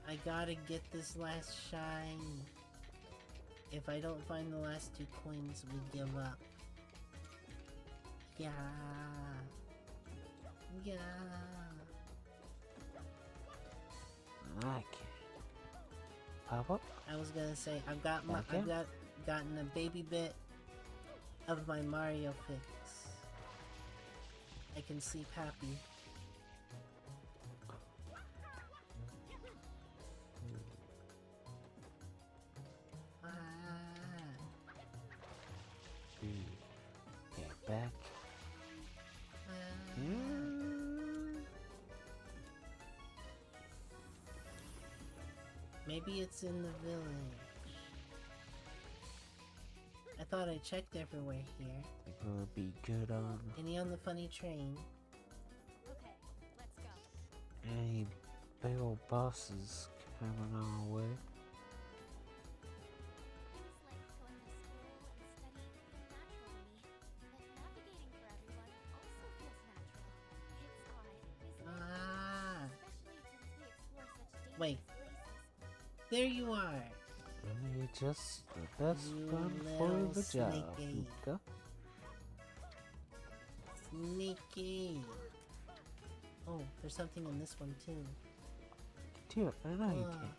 I gotta get this last shine. If I don't find the last 2 coins, we give up. Yeah. Yeah. I can't. Pop up? I was gonna say I've gotten a baby bit of my Mario fix. I can sleep happy. back. Maybe it's in the village. I thought I checked everywhere here. It would be good on Any on the funny train? Okay, let's go. any big old bosses coming our way. Things like going to school and studying feels natural to me, but navigating for everyone also feels natural. It's odd, isn't it? Wait. There you are. You're just the best You one for little the job, sneaky. Luca. Sneaky. Oh, there's something in this one too. Do it, I know you Uh, can.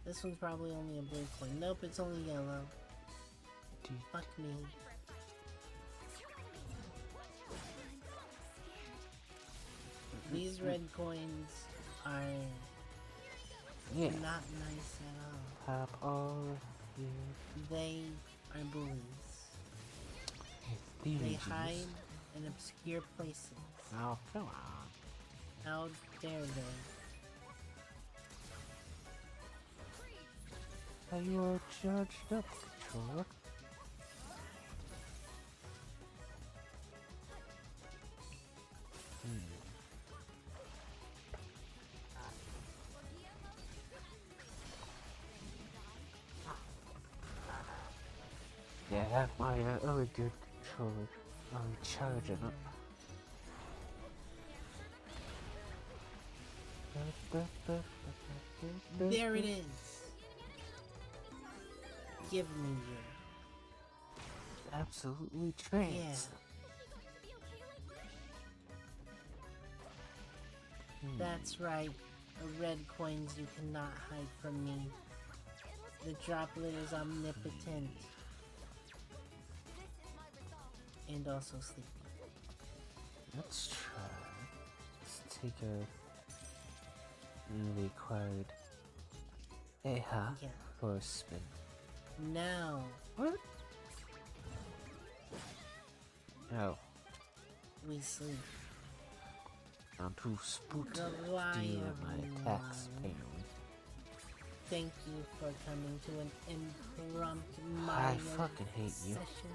This one's probably only a blue coin. Nope, it's only yellow. Do you Fuck me. These red coins are yeah, not nice at pop all you. all. They are bullies. They Thieves. hide in obscure places. Oh, come on. How dare they? Are you all charged up, controller? Yeah, my other good controller. I'm charging up. There it is. Give me your. Absolutely trans. Yeah. That's right. The red coins you cannot hide from me. The droplet is omnipotent. And also sleepy. Let's try. Let's take a newly acquired Eha Yeah. for a spin. Now What? Oh, we sleep. I'm too spooked to Goodbye, deal with my attacks, everyone. apparently. Thank you for coming to an impromptu I Mario fucking hate you. session.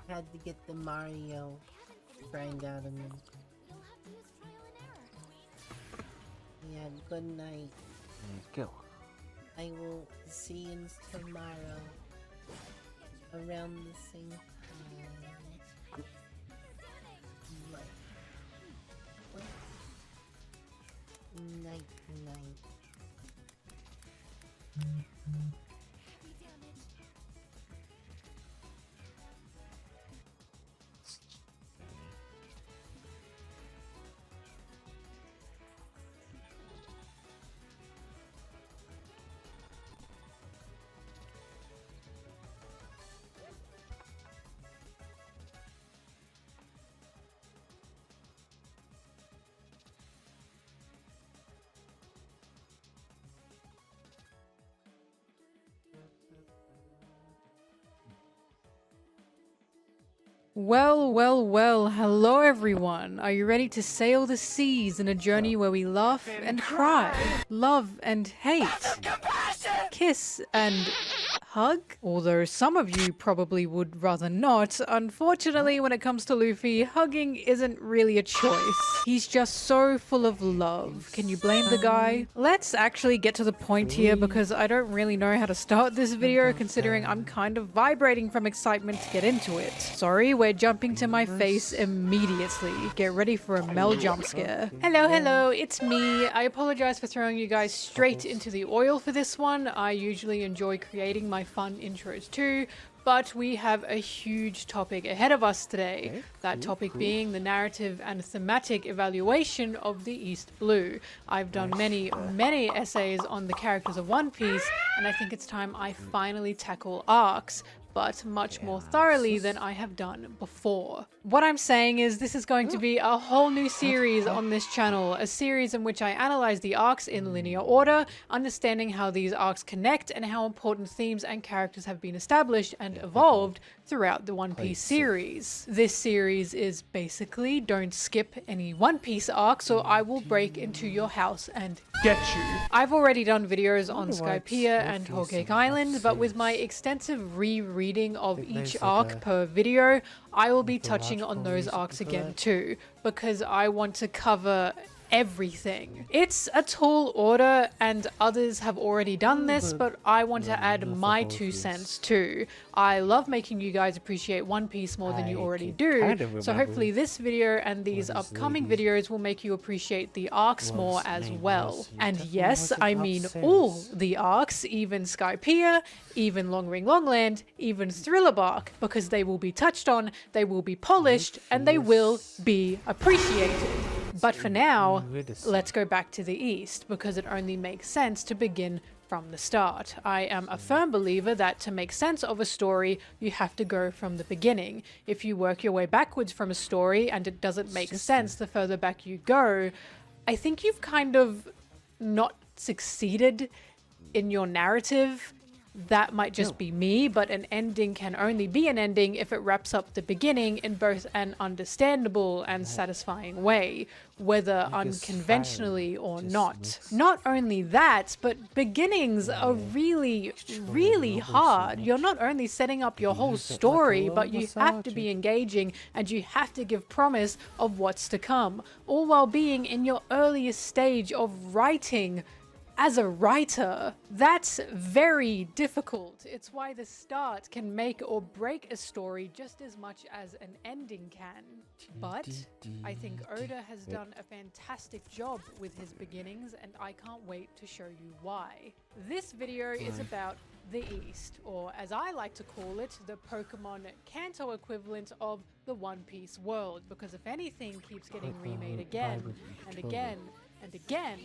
Had to get the Mario grind out of me. You'll have to use trial and error. Yeah, good night. There you go. I will see you tomorrow around the same time. Right. What? Night, night. Well, well, well, hello everyone. Are you ready to sail the seas in a journey where we laugh and cry, love and hate, kiss and hug? Although some of you probably would rather not. Unfortunately, when it comes to Luffy, hugging isn't really a choice. He's just so full of love. Can you blame the guy? Let's actually get to the point here because I don't really know how to start this video considering I'm kind of vibrating from excitement to get into it. Sorry, we're jumping to my face immediately. Get ready for a Mel jump scare. Hello, it's me. I apologize for throwing you guys straight into the oil for this one. I usually enjoy creating my fun intros too, but we have a huge topic ahead of us today. That topic being the narrative and thematic evaluation of the East Blue. I've done many essays on the characters of One Piece, and I think it's time I finally tackle arcs. but much more thoroughly than I have done before. What I'm saying is this is going to be a whole new series on this channel, a series in which I analyze the arcs in linear order, understanding how these arcs connect and how important themes and characters have been established and evolved throughout the One Piece series. This series is basically don't skip any One Piece arc, so I will break into your house and get you. I've already done videos on Skypiea and Whole Cake Island, but with my extensive rereading of each arc per video, I will be touching on those arcs again too, because I want to cover everything. It's a tall order and others have already done this, but I want to add my 2 cents too. I love making you guys appreciate One Piece more than you already do, so hopefully this video and these upcoming videos will make you appreciate the arcs more as well. And yes, I mean all the arcs, even Skypiea, even Long Ring Longland, even Thriller Bark, because they will be touched on, they will be polished, and they will be appreciated. But for now, let's go back to the East, because it only makes sense to begin from the start. I am a firm believer that to make sense of a story, you have to go from the beginning. If you work your way backwards from a story and it doesn't make sense the further back you go, I think you've kind of not succeeded in your narrative. That might just be me, but an ending can only be an ending if it wraps up the beginning in both an understandable and satisfying way, whether unconventionally or not. Not only that, but beginnings are really, really hard. You're not only setting up your whole story, but you have to be engaging and you have to give promise of what's to come, all while being in your earliest stage of writing. As a writer, that's very difficult. It's why the start can make or break a story just as much as an ending can. But I think Oda has done a fantastic job with his beginnings, and I can't wait to show you why. This video is about the East, or as I like to call it, the Pokemon Kanto equivalent of the One Piece world, because if anything keeps getting remade again and again and again,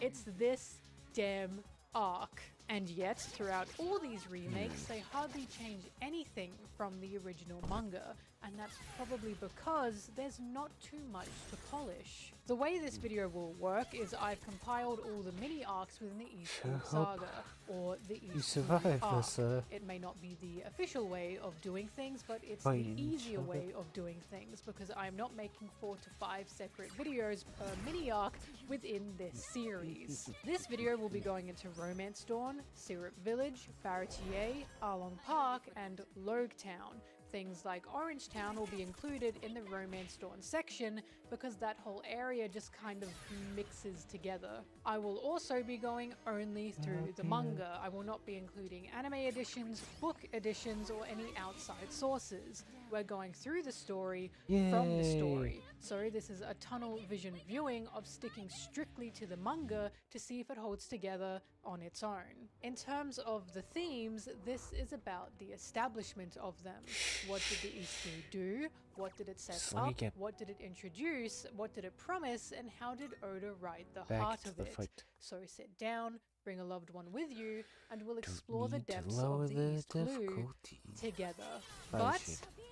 it's this damn arc. And yet, throughout all these remakes, they hardly change anything from the original manga, and that's probably because there's not too much to polish. The way this video will work is I've compiled all the mini arcs within the East Blue Saga, or the East Blue arc. It may not be the official way of doing things, but it's the easier way of doing things, because I'm not making 4 to 5 separate videos per mini arc within this series. This video will be going into Romance Dawn, Syrup Village, Baratier, Arlong Park, and Logue Town. Things like Orange Town will be included in the Romance Dawn section because that whole area just kind of mixes together. I will also be going only through the manga. I will not be including anime editions, book editions, or any outside sources. We're going through the story from the story. So this is a tunnel vision viewing of sticking strictly to the manga to see if it holds together on its own. In terms of the themes, this is about the establishment of them. What did the East Blue do? What did it set up? What did it introduce? What did it promise? And how did Oda write the heart of it? So sit down, bring a loved one with you, and we'll explore the depths of the East Blue together. But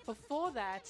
before that,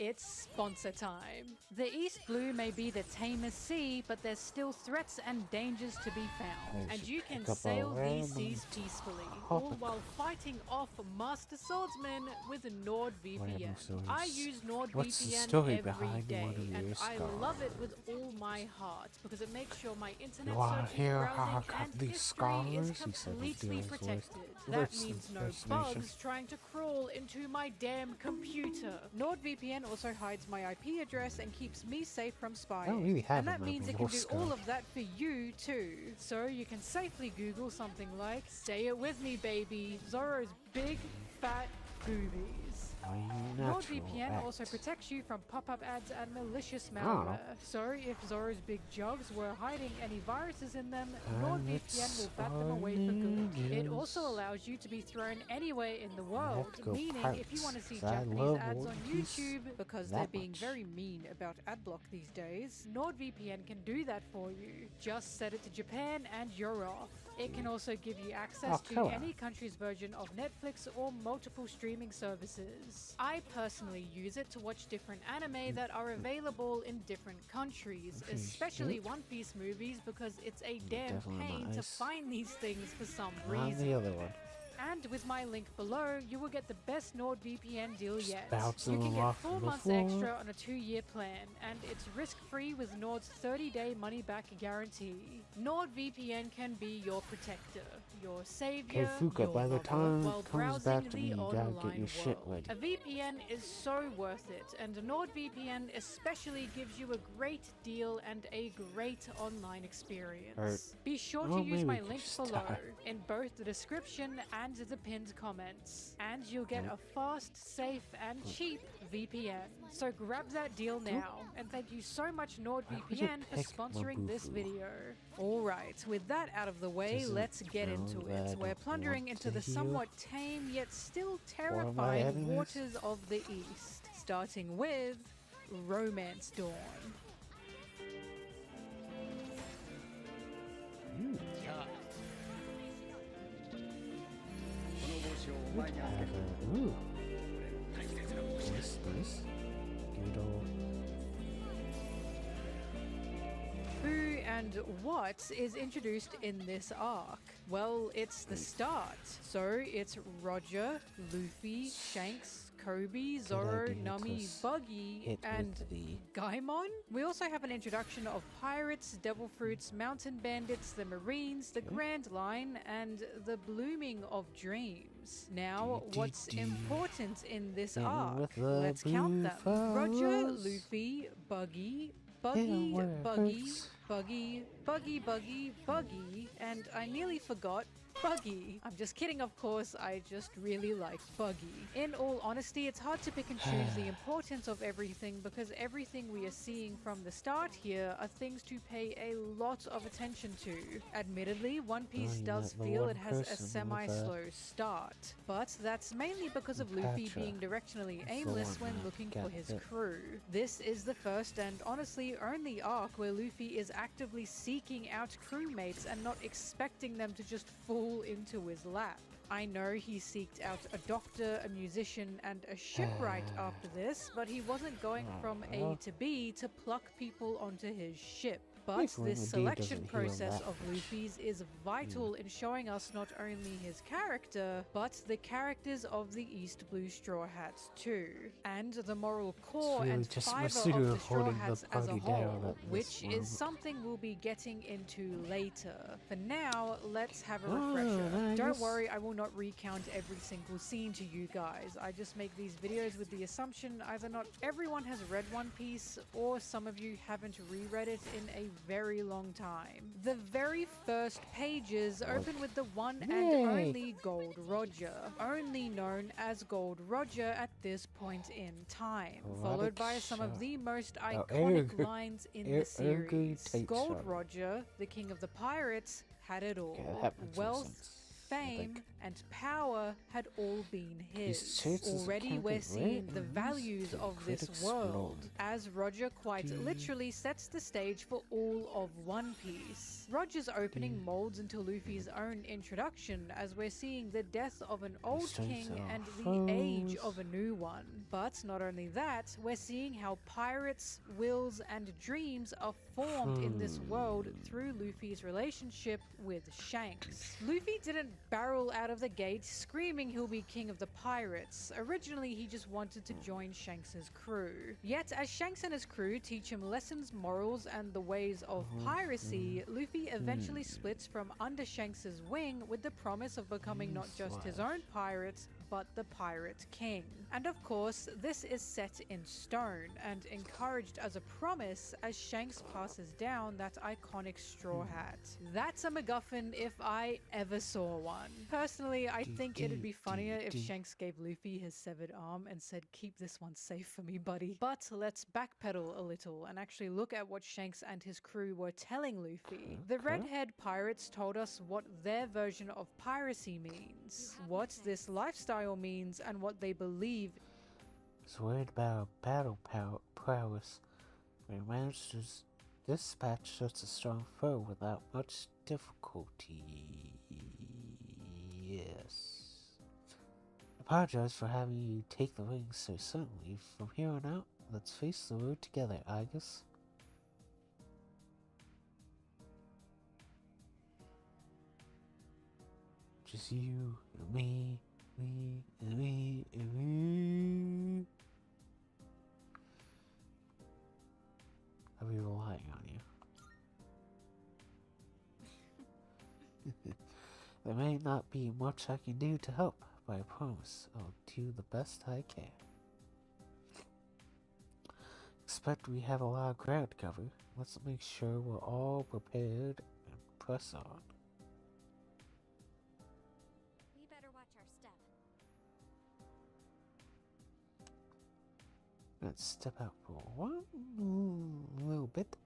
it's sponsor time. The East Blue may be the tamest sea, but there's still threats and dangers to be found. And you can sail these seas peacefully, all while fighting off master swordsmen with NordVPN. I use NordVPN every day, and I love it with all my heart, because it makes sure my internet searching, browsing, and history is completely protected. That means no bugs trying to crawl into my damn computer. NordVPN also hides my IP address and keeps me safe from spying. And that means it can do all of that for you too. So you can safely Google something like, say it with me baby, Zoro's big fat boobies. My natural NordVPN also act. protects you from pop-up ads and malicious Oh. malware. So if Zoro's big jugs were hiding any viruses in them, NordVPN will bat them away for good. It also allows you to be thrown anywhere in the world, to go meaning if you want to see pirates, 'cause I Japanese love ads One on Piece YouTube, because that they're being much. very mean about adblock these days, NordVPN can do that for you. Just set it to Japan and you're off. It can also give you access to killer. any country's version of Netflix or multiple streaming services. I personally use it to watch different anime that are available in different countries, especially One Piece movies, because it's a damn Definitely pain to nice. find these things for some On reason. the other one. And with my link below, you will get the best NordVPN deal Just yet. bounce You can them get off 4 the months floor. extra on a 2-year plan, and it's risk-free with Nord's 30-day money-back guarantee. NordVPN can be your protector, your savior, Fuka, your by the lover, time while it comes browsing back to me, the you gotta online get your shit world. ready. A VPN is so worth it, and NordVPN especially gives you a great deal and a great online experience. Be sure to well, use maybe my we could link just below die. in both the description and the pinned comments, and you'll get a fast, safe, and cheap VPN. So grab that deal now, and thank you so much NordVPN for pick sponsoring this Mabufu? video. Alright, with that out of the way, Does it let's get know into that I it. We're don't plundering want into to the heal? somewhat tame yet still my terrifying enemies? waters of the East, starting with Romance Dawn. Ooh. Nice, nice. Good old. Who and what is introduced in this arc? Well, it's the start. So it's Roger, Luffy, Shanks, Kobe, Zoro, idea, Nami, Tuss. Buggy, Hit and with the Gaimon? We also have an introduction of pirates, devil fruits, mountain bandits, the marines, the Grand Line, and the blooming of dreams. Now, what's important in this Hitting arc? with the Let's count them. blue Roger, fuzz. Luffy, Buggy, Hitting where it Buggy, hurts. Buggy, and I nearly forgot Buggy. I'm just kidding, of course, I just really like Buggy. In all honesty, it's hard to pick and choose the importance of everything because everything we are seeing from the start here are things to pay a lot of attention to. Admittedly, One Piece you does met the feel one it has a person with semi-slow start, but that's mainly because of Luffy Patra. being directionally That's the aimless one when that looking for got his hit. crew. This is the first and honestly only arc where Luffy is actively seeking out crewmates and not expecting them to just fall into his lap. I know he seeked out a doctor, a musician, and a shipwright after this, but he wasn't going from A to B to pluck people onto his ship. But Like when this the dude selection doesn't heal process that of much. Luffy's is vital in showing us not only his character, but the characters of the East Blue Straw Hats too, and the moral core really and just fiber Masuda of the Straw holding the Hats as a party down whole, at this which is moment. something we'll be getting into later. For now, let's have a Oh, refresher. Don't nice. worry, I will not recount every single scene to you guys. I just make these videos with the assumption either not everyone has read One Piece, or some of you haven't reread it in a very long time. The very first pages open with the one and Yay. only Gold Roger, only known as Gold Roger at this point in time, followed Erotic by some of shot. the most Oh, iconic lines in the Ergo series. tape Gold shot. Roger, the king of the pirates, had it all. Okay, that makes more Wealth, sense, I fame, think. and power had all been his. chances Already can't we're be seeing the written, values so of this critics world, explode. as Roger quite literally sets the stage for all of One Piece. Roger's opening molds into Luffy's own introduction, as we're seeing the death of an old strengths king our and the age foes. of a new one. But not only that, we're seeing how pirates, wills, and dreams are formed in this world through Luffy's relationship with Shanks. Luffy didn't barrel out of the gate screaming he'll be king of the pirates. Originally, he just wanted to join Shanks' crew. Yet, as Shanks and his crew teach him lessons, morals, and the ways of piracy, Luffy eventually splits from under Shanks' wing with the promise of becoming not just his own pirate, but the Pirate King. And of course, this is set in stone and encouraged as a promise as Shanks passes down that iconic straw hat. That's a MacGuffin if I ever saw one. Personally, I think it'd be funnier if Shanks gave Luffy his severed arm and said, "Keep this one safe for me, buddy." But let's backpedal a little and actually look at what Shanks and his crew were telling Luffy. The redhead pirates told us what their version of piracy means, what this lifestyle means, and what they believe. Is worried about battle prowess. We managed to dispatch such a strong foe without much difficulty. Yes. I apologize for having you take the wings so suddenly. From here on out, let's face the road together, Agus. Just you and me, me and me and me. I'll be relying on you. There may not be much I can do to help, but I promise I'll do the best I can. Expect we have a lot of ground to cover. Let's make sure we're all prepared and press on. We better watch our step. Let's step out for one little bit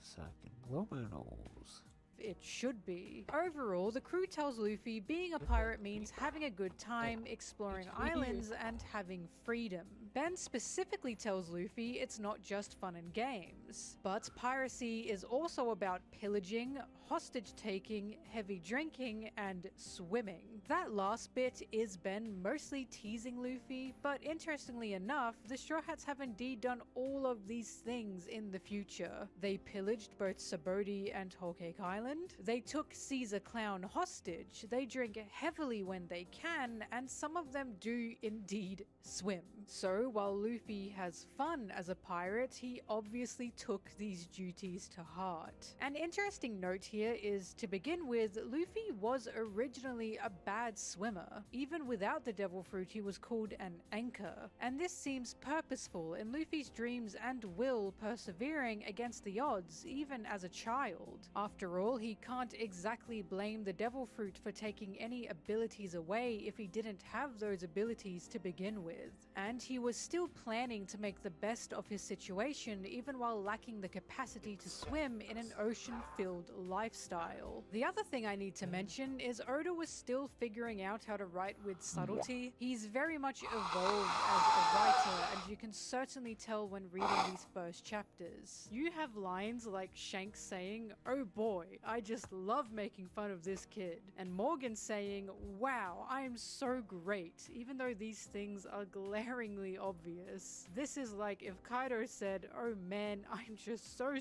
so I can blow my nose. It should be. Overall, the crew tells Luffy being a pirate means having a good time, exploring islands, and having freedom. Ben specifically tells Luffy it's not just fun and games, but piracy is also about pillaging, hostage taking, heavy drinking, and swimming. That last bit is Ben mostly teasing Luffy, but interestingly enough, the Straw Hats have indeed done all of these things in the future. They pillaged both Saboti and Whole Cake Island. They took Caesar Clown hostage. They drink heavily when they can, and some of them do indeed swim. So while Luffy has fun as a pirate, he obviously took these duties to heart. An interesting note here is, to begin with, Luffy was originally a bad swimmer. Even without the devil fruit, he was called an anchor. And this seems purposeful in Luffy's dreams and will persevering against the odds, even as a child. After all, he can't exactly blame the devil fruit for taking any abilities away if he didn't have those abilities to begin with. And he was still planning to make the best of his situation even while lacking the capacity to swim in an ocean-filled lifestyle. The other thing I need to mention is Oda was still figuring out how to write with subtlety. He's very much evolved as a writer, and you can certainly tell when reading these first chapters. You have lines like Shanks saying, "Oh boy, I just love making fun of this kid," and Morgan saying, "Wow, I am so great," even though these things are glaringly obvious. This is like if Kaido said, "Oh man, I'm just so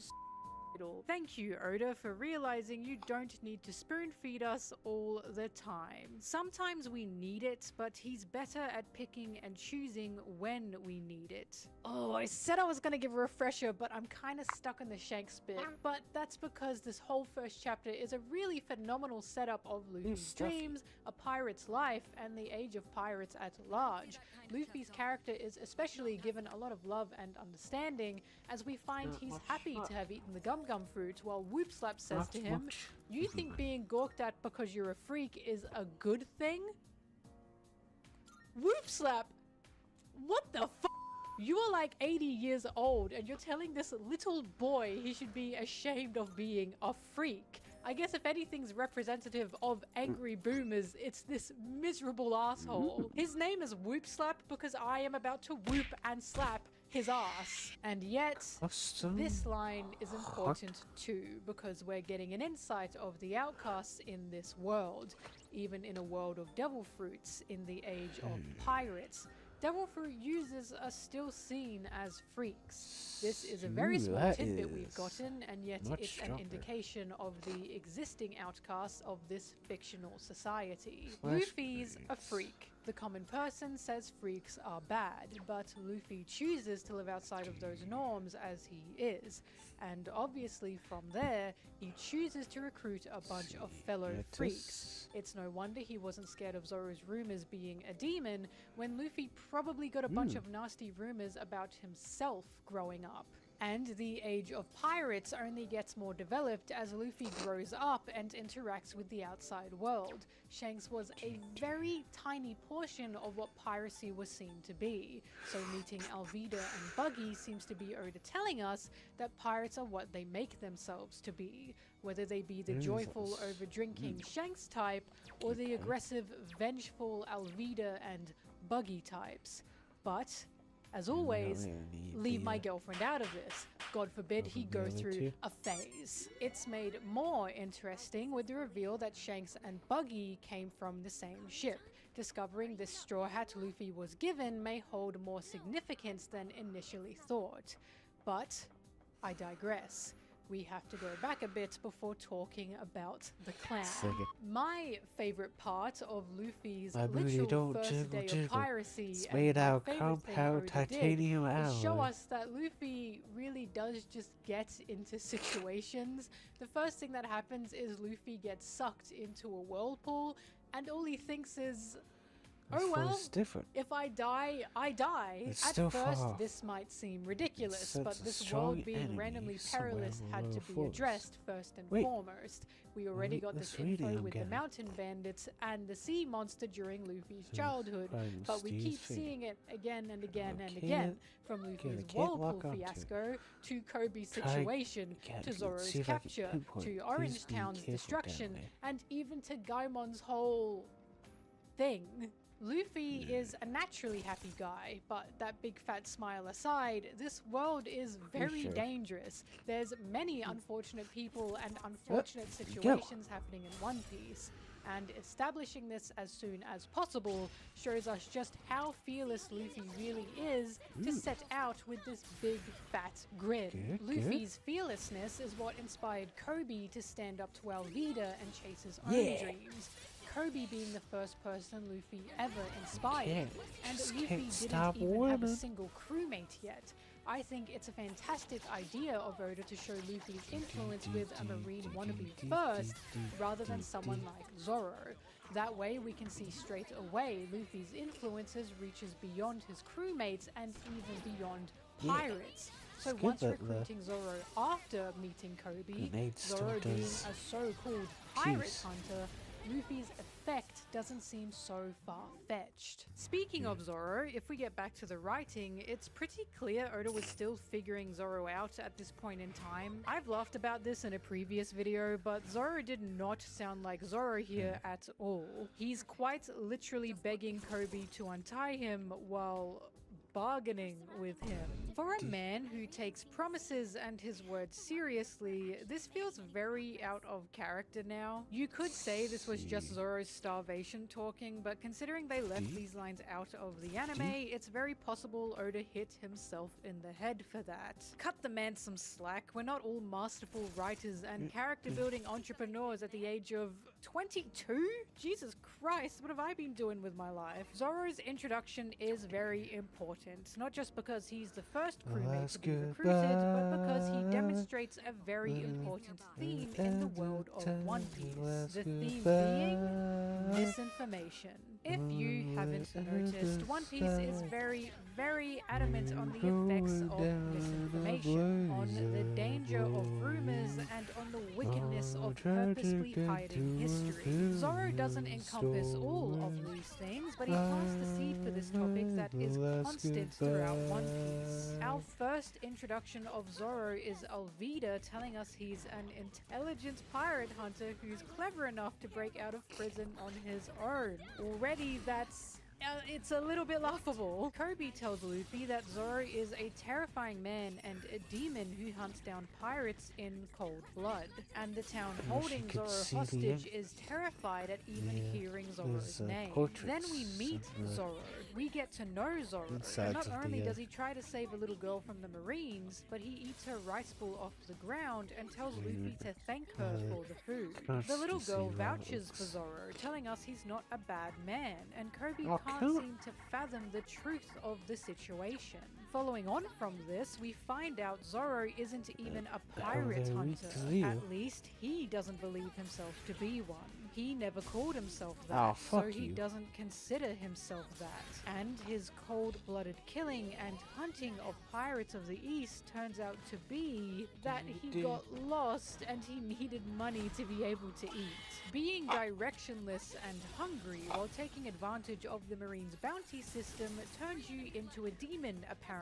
Thank you, Oda, for realizing you don't need to spoon feed us all the time. Sometimes we need it, but he's better at picking and choosing when we need it. Oh, I said I was gonna give a refresher, but I'm kind of stuck on the Shanks bit. But that's because this whole first chapter is a really phenomenal setup of Luffy's dreams, a pirate's life, and the age of pirates at large. Luffy's character is especially given a lot of love and understanding, as we find he's happy to have eaten the gum fruit, while Whoop Slap says to him, "You think being gawked at because you're a freak is a good thing?" Whoop Slap! What the f***? You are like 80 years old and you're telling this little boy he should be ashamed of being a freak. I guess if anything's representative of angry boomers, it's this miserable asshole. His name is Whoop Slap because I am about to whoop and slap his ass. And yet, this line is important too, because we're getting an insight of the outcasts in this world, even in a world of devil fruits in the age of pirates. Devil fruit users are still seen as freaks. This is a very small tidbit we've gotten, and yet it's an indication of the existing outcasts of this fictional society. Luffy's a freak. The common person says freaks are bad, but Luffy chooses to live outside of those norms as he is. And obviously from there, he chooses to recruit a bunch of fellow freaks. It's no wonder he wasn't scared of Zoro's rumors being a demon when Luffy probably got a bunch of nasty rumors about himself growing up. And the age of pirates only gets more developed as Luffy grows up and interacts with the outside world. Shanks was a very tiny portion of what piracy was seen to be, so meeting Alvida and Buggy seems to be Oda telling us that pirates are what they make themselves to be, whether they be the joyful over-drinking Shanks type or the aggressive, vengeful Alvida and Buggy types. But as always, leave my girlfriend out of this. God forbid he go through a phase. It's made more interesting with the reveal that Shanks and Buggy came from the same ship. Discovering this straw hat Luffy was given may hold more significance than initially thought. But I digress. We have to go back a bit before talking about the clan. My favorite part of Luffy's literal first day of piracy it's and made my out favorite compound thing Oda did titanium is show alloy. us that Luffy really does just get into situations. The first thing that happens is Luffy gets sucked into a whirlpool and all he thinks is, oh well, It's different. if I die, I die. It's At still first, far off. this might seem ridiculous, Sense but a this strong world being enemy randomly somewhere perilous in the had to lower be forest. addressed first and Wait. foremost. We already Wait, got this this reading info I'm with the getting. mountain bandits and the sea monster during Luffy's childhood, I'm but we Steve's keep finger. seeing it again and again and can't- again, from I Luffy's can't lock whirlpool onto it. fiasco to Kobe's Try situation again. to Zoro's See if I can capture pinpoint. to Please Orange be Town's careful down destruction there. and even to Gaimon's whole thing. Luffy is a naturally happy guy, but that big fat smile aside, this world is very sure? dangerous. There's many unfortunate people and unfortunate there you go. situations happening in One Piece, and establishing this as soon as possible shows us just how fearless Luffy really is to set out with this big fat grin. Good, Luffy's fearlessness is what inspired Kobe to stand up to Alvida and chase his own Yeah. dreams. Kobe being the first person Luffy ever inspired, Can't- and just Luffy can't didn't stop even have a winning. single crewmate yet. I think it's a fantastic idea of Oda to show Luffy's influence with a Marine wannabe first, rather than someone like Zoro. That way we can see straight away Luffy's influences reaches beyond his crewmates and even beyond pirates. So Skip once it, recruiting Zoro after meeting Kobe, Grenade still Zoro being does a so-called pirate Jeez. hunter, Luffy's effect doesn't seem so far-fetched. Speaking of Zoro, if we get back to the writing, it's pretty clear Oda was still figuring Zoro out at this point in time. I've laughed about this in a previous video, but Zoro did not sound like Zoro here at all. He's quite literally begging Kobe to untie him while bargaining with him. For a man who takes promises and his words seriously, this feels very out of character now. You could say this was just Zoro's starvation talking, but considering they left these lines out of the anime, it's very possible Oda hit himself in the head for that. Cut the man some slack. We're not all masterful writers and character building entrepreneurs at the age of 22? Jesus Christ, what have I been doing with my life? Zoro's introduction is very important, not just because he's the first crewmate to be recruited, but because he demonstrates a very important theme in the world of One Piece. The theme being misinformation. If you haven't noticed, One Piece is very, very adamant on the effects of misinformation, on the danger of rumors, and on the wickedness of purposely hiding history. Zoro doesn't encompass all of these things, but he plants the seed for this topic that is constant throughout One Piece. Our first introduction of Zoro is Alvida telling us he's an intelligent pirate hunter who's clever enough to break out of prison on his own. Already it's a little bit laughable. Kobe tells Luffy that Zoro is a terrifying man and a demon who hunts down pirates in cold blood. And the town holding could Zoro see the hostage is terrified at even hearing Zoro's name. Then we meet Zoro. We get to know Zoro. And Insides not of only the, does he try to save a little girl from the Marines, but he eats her rice bowl off the ground and tells Luffy to thank her for the food. The little girl vouches for Zoro, telling us he's not a bad man, and Kobe can't seem to fathom the truth of the situation. Following on from this, we find out Zoro isn't even a pirate very hunter. clear. At least he doesn't believe himself to be one. He never called himself that, Oh, so fuck he you. doesn't consider himself that. And his cold-blooded killing and hunting of pirates of the East turns out to be that he got lost and he needed money to be able to eat. Being directionless and hungry while taking advantage of the Marine's bounty system turns you into a demon, apparently.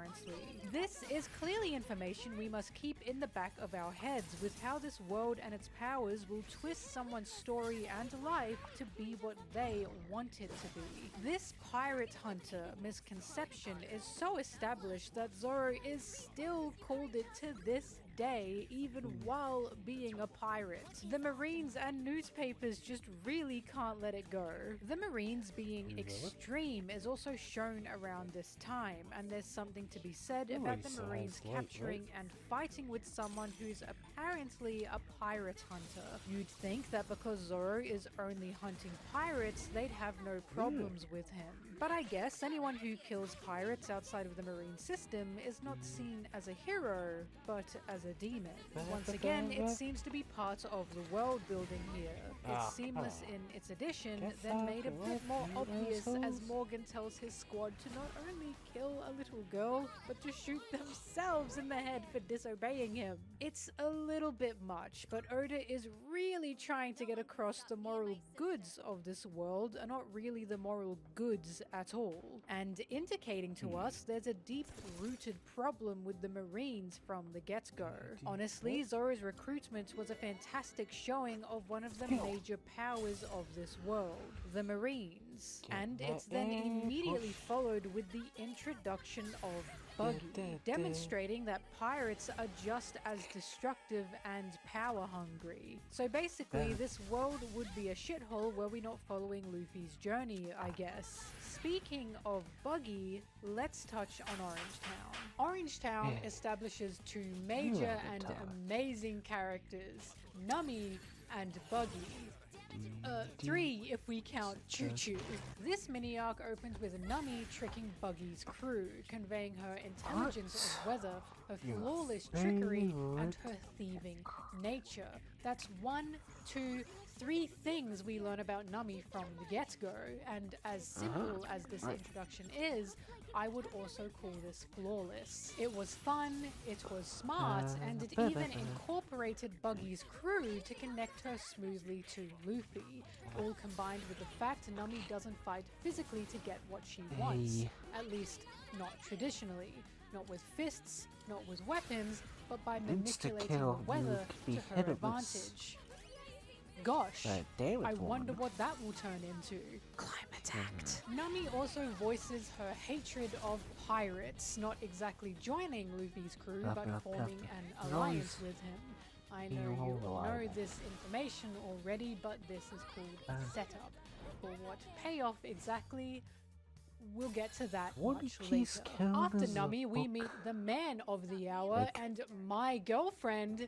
This is clearly information we must keep in the back of our heads with how this world and its powers will twist someone's story and life to be what they want it to be. This pirate hunter misconception is so established that Zoro is still called it to this day, even while being a pirate. The Marines and newspapers just really can't let it go. The Marines being extreme is also shown around this time, and there's something to be said about the Marines capturing and fighting with someone who's apparently a pirate hunter. You'd think that because Zoro is only hunting pirates, they'd have no problems with him. But I guess anyone who kills pirates outside of the Marine system is not seen as a hero, but as a demon. Once again, it seems to be part of the world building here. It's seamless in its addition, then made a bit more obvious as Morgan tells his squad to not only kill a little girl, but to shoot themselves in the head for disobeying him. It's a little bit much, but Oda is really trying to get across the moral goods of this world are not really the moral goods at all, and indicating to us there's a deep-rooted problem with the Marines from the get-go. Honestly, Zoro's recruitment was a fantastic showing of one of the major powers of this world, the Marines, and it's then immediately followed with the introduction of Buggy, demonstrating that pirates are just as destructive and power-hungry. So basically, this world would be a shithole were we not following Luffy's journey, I guess. Speaking of Buggy, let's touch on Orangetown. Orangetown establishes two major and amazing characters, Nami and Buggy. Three if we count Choo Choo. This mini-arc opens with Nami tricking Buggy's crew, conveying her intelligence of weather, her flawless trickery, and her thieving nature. That's 1, 2, 3 things we learn about Nami from the get-go, and as simple as this introduction is, I would also call this flawless. It was fun, it was smart, and it even incorporated Buggy's crew to connect her smoothly to Luffy, all combined with the fact Nami doesn't fight physically to get what she wants, at least not traditionally. Not with fists, not with weapons, but by manipulating the weather to her advantage. Gosh, I wonder what that will turn into. Climate act. Nami also voices her hatred of pirates, not exactly joining Luffy's crew, but forming an alliance with him. I know you all know this information already, but this is called setup. For what payoff exactly? We'll get to that much later. After Nami, we meet the man of the hour and my girlfriend,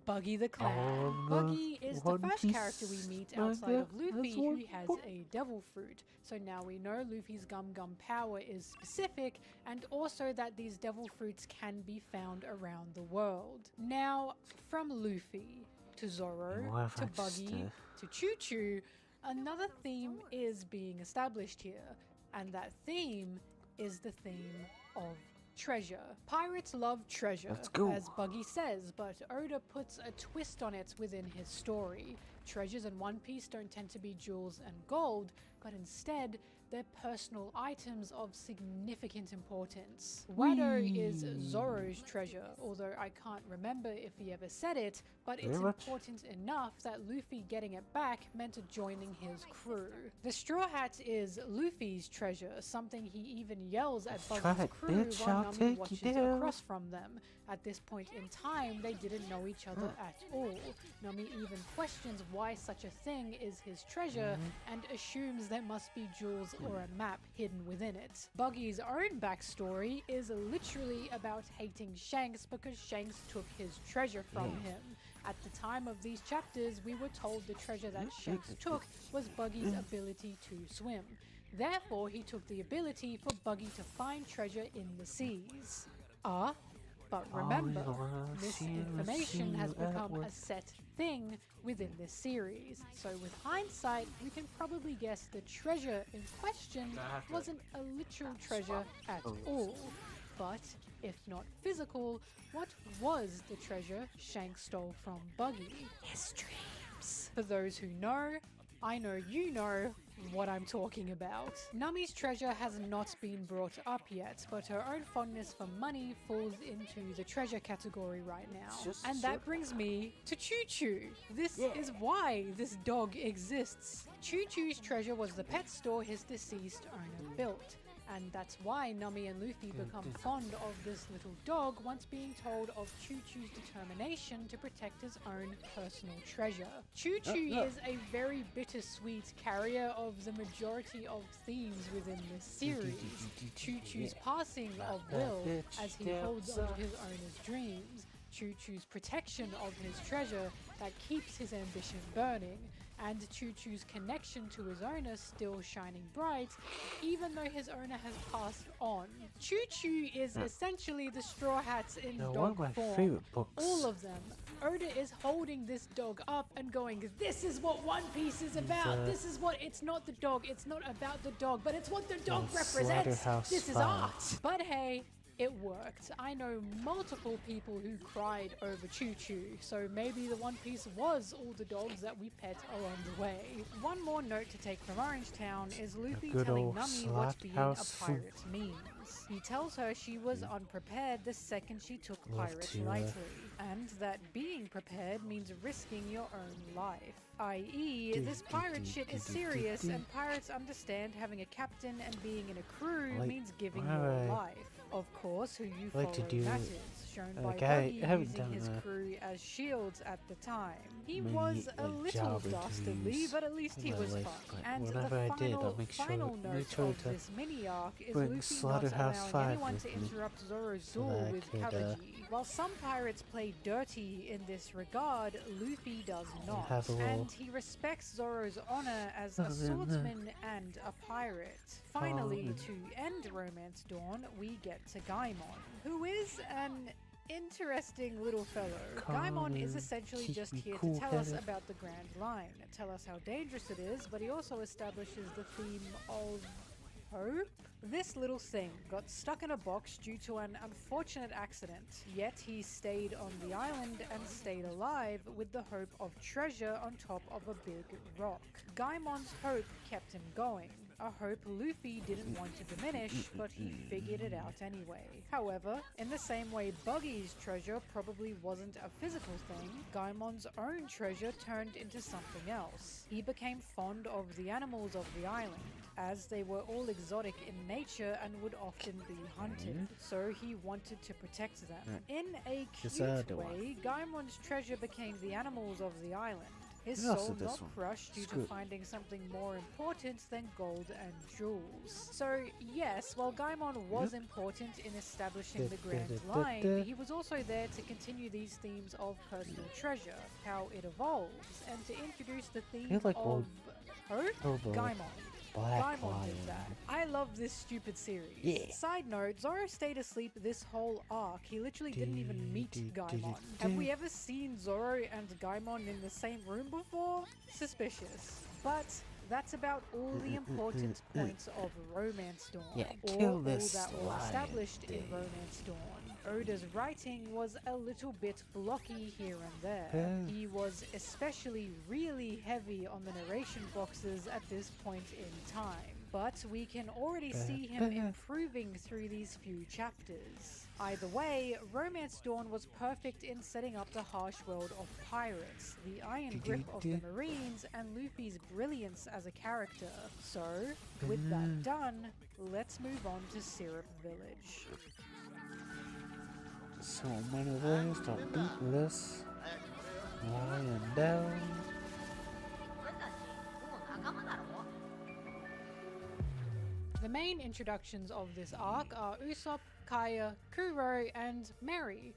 Buggy the Clown. Buggy is the first character we meet outside of Luffy who has a devil fruit. So now we know Luffy's Gum Gum power is specific, and also that these devil fruits can be found around the world. Now, from Luffy to Zoro to Buggy to Choo Choo, another theme is being established here. And that theme is the theme of treasure. Pirates love treasure, as Buggy says, but Oda puts a twist on it within his story. Treasures in One Piece don't tend to be jewels and gold, but instead, they're personal items of significant importance. Wado is Zoro's treasure, although I can't remember if he ever said it, but it's important enough that Luffy getting it back meant joining his crew. The Straw Hat is Luffy's treasure, something he even yells at Buggy's crew while Nami watches across from them. At this point in time, they didn't know each other at all. Nami even questions why such a thing is his treasure and assumes there must be jewels or a map hidden within it. Buggy's own backstory is literally about hating Shanks because Shanks took his treasure from him. At the time of these chapters, we were told the treasure that Shanks took was Buggy's ability to swim. Therefore, he took the ability for Buggy to find treasure in the seas. But remember, misinformation has become a set thing within this series. So with hindsight, we can probably guess the treasure in question wasn't a literal treasure at all. But if not physical, what was the treasure Shanks stole from Buggy? His dreams. For those who know, I know you know what I'm talking about. Nummy's treasure has not been brought up yet, but her own fondness for money falls into the treasure category right now. And that brings me to Choo Choo. This is why this dog exists. Choo Choo's treasure was the pet store his deceased owner built. And that's why Nummy and Luffy become fond of this little dog once being told of Choo Choo's determination to protect his own personal treasure. Choo Choo is a very bittersweet carrier of the majority of themes within this series. Choo Choo's passing of will as he holds onto his owner's dreams. Choo Choo's protection of his treasure that keeps his ambition burning, and Choo Choo's connection to his owner still shining bright, even though his owner has passed on. Choo Choo is essentially the Straw Hats in dog form. All of them. Oda is holding this dog up and going, this is what One Piece is about. This is what, it's not the dog, it's not about the dog, but it's what the dog represents. This is art. But hey, it worked. I know multiple people who cried over Choo Choo, so maybe the One Piece was all the dogs that we pet along the way. One more note to take from Orange Town is Luffy telling Nummy what being a pirate means. He tells her she was unprepared the second she took pirates lightly, and that being prepared means risking your own life. I.e., this pirate shit is serious, and pirates understand having a captain and being in a crew means giving your life. Of course, who you follow matters, shown by Buggy using his crew as shields at the time. He was a little dastardly, but at least he was fun. And the final note of this mini-arc is Luffy not allowing anyone to interrupt Zoro's duel with Kabaji. While some pirates play dirty in this regard, Luffy does not. And he respects Zoro's honor as a swordsman and a pirate. Finally, to end Romance Dawn, we get to Gaimon, who is an interesting little fellow. Gaimon is essentially just here to tell us about the Grand Line, tell us how dangerous it is, but he also establishes the theme of hope? This little thing got stuck in a box due to an unfortunate accident, yet he stayed on the island and stayed alive with the hope of treasure on top of a big rock. Gaimon's hope kept him going, a hope Luffy didn't want to diminish, but he figured it out anyway. However, in the same way Buggy's treasure probably wasn't a physical thing, Gaimon's own treasure turned into something else. He became fond of the animals of the island, as they were all exotic in nature and would often be hunted, so he wanted to protect them. In a cute way, Gaimon's treasure became the animals of the island. His soul not crushed due to finding something more important than gold and jewels. So yes, while Gaimon was important in establishing the Grand Line, he was also there to continue these themes of personal treasure, how it evolves, and to introduce the theme of hope. Gaimon. Gaimon did that. I love this stupid series. Side note, Zoro stayed asleep this whole arc. He literally didn't even meet Gaimon. Have we ever seen Zoro and Gaimon in the same room before? Suspicious. But that's about all the important points of Romance Dawn, or all that were established in Romance Dawn. Oda's writing was a little bit blocky here and there. He was especially really heavy on the narration boxes at this point in time, but we can already see him improving through these few chapters. Either way, Romance Dawn was perfect in setting up the harsh world of pirates, the iron grip of the Marines, and Luffy's brilliance as a character. So, with that done, let's move on to Syrup Village. So many ways to beat this. Lying down. The main introductions of this arc are Usopp, Kaya, Kuro, and Mary.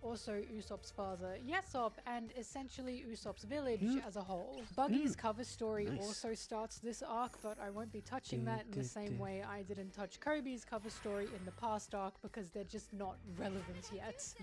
also Usopp's father Yesop, and essentially Usopp's village as a whole. Buggy's cover story also starts this arc, but I won't be touching that in the same way I didn't touch Kobe's cover story in the past arc because they're just not relevant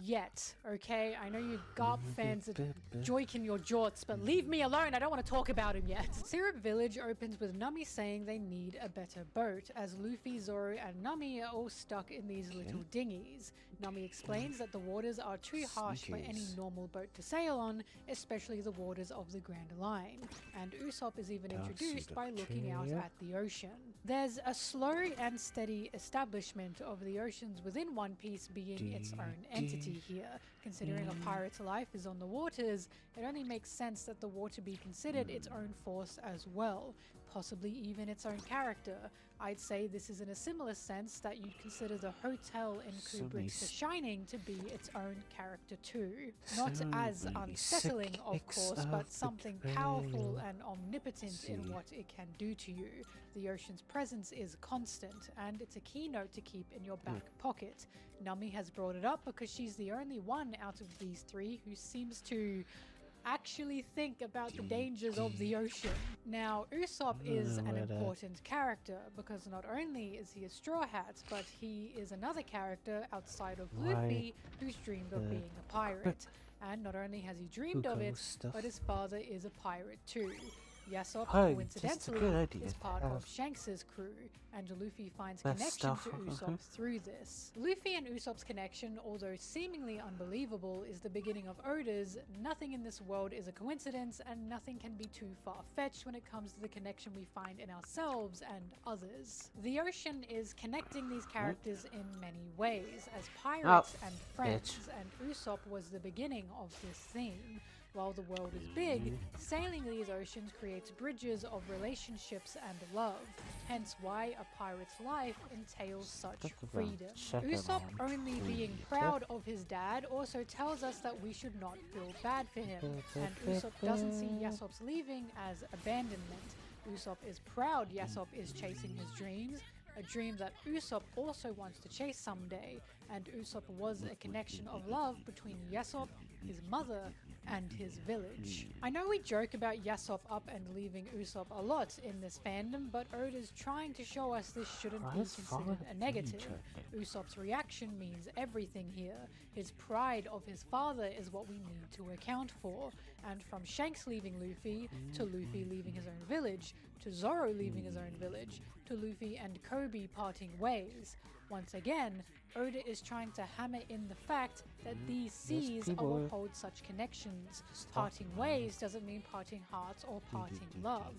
yet. Okay, I know you Garp fans are joiking your jorts, but leave me alone, I don't want to talk about him yet. Syrup Village opens with Nami saying they need a better boat, as Luffy, Zoro, and Nami are all stuck in these little dinghies. Nami explains that the waters are too harsh for any normal boat to sail on, especially the waters of the Grand Line, and Usopp is even introduced by looking out at the ocean. There's a slow and steady establishment of the oceans within One Piece being its own entity here. Considering a pirate's life is on the waters, it only makes sense that the water be considered its own force as well, possibly even its own character. I'd say this is in a similar sense that you'd consider the hotel in Kubrick's The Shining to be its own character too. Not as unsettling, of course, but something powerful and omnipotent in what it can do to you. The ocean's presence is constant, and it's a keynote to keep in your back pocket. Nami has brought it up because she's the only one out of these three who seems to actually think about the dangers of the ocean. Now, Usopp is an important character because not only is he a Straw Hat, but he is another character outside of Luffy who's dreamed of being a pirate. And not only has he dreamed of it, but his father is a pirate too. Yesop, coincidentally, is part of Shanks's crew, and Luffy finds connection to Usopp through this. Luffy and Usopp's connection, although seemingly unbelievable, is the beginning of Oda's "nothing in this world is a coincidence and nothing can be too far-fetched" when it comes to the connection we find in ourselves and others. The ocean is connecting these characters in many ways, as pirates and friends, and Usopp was the beginning of this theme. While the world is big, sailing these oceans creates bridges of relationships and love, hence why a pirate's life entails such freedom. Usopp only being proud of his dad also tells us that we should not feel bad for him, and Usopp doesn't see Yesop's leaving as abandonment. Usopp is proud Yesop is chasing his dreams, a dream that Usopp also wants to chase someday, and Usopp was a connection of love between Yesop, his mother, and his village. I know we joke about Yesop up and leaving Usopp a lot in this fandom, but Oda's trying to show us this shouldn't be considered a negative. Usopp's reaction means everything here. His pride of his father is what we need to account for, and from Shanks leaving Luffy, to Luffy leaving his own village, to Zoro leaving his own village, to Luffy and Kobe parting ways. Once again, Oda is trying to hammer in the fact that these seas are what hold such connections. Parting ways doesn't mean parting hearts or parting love.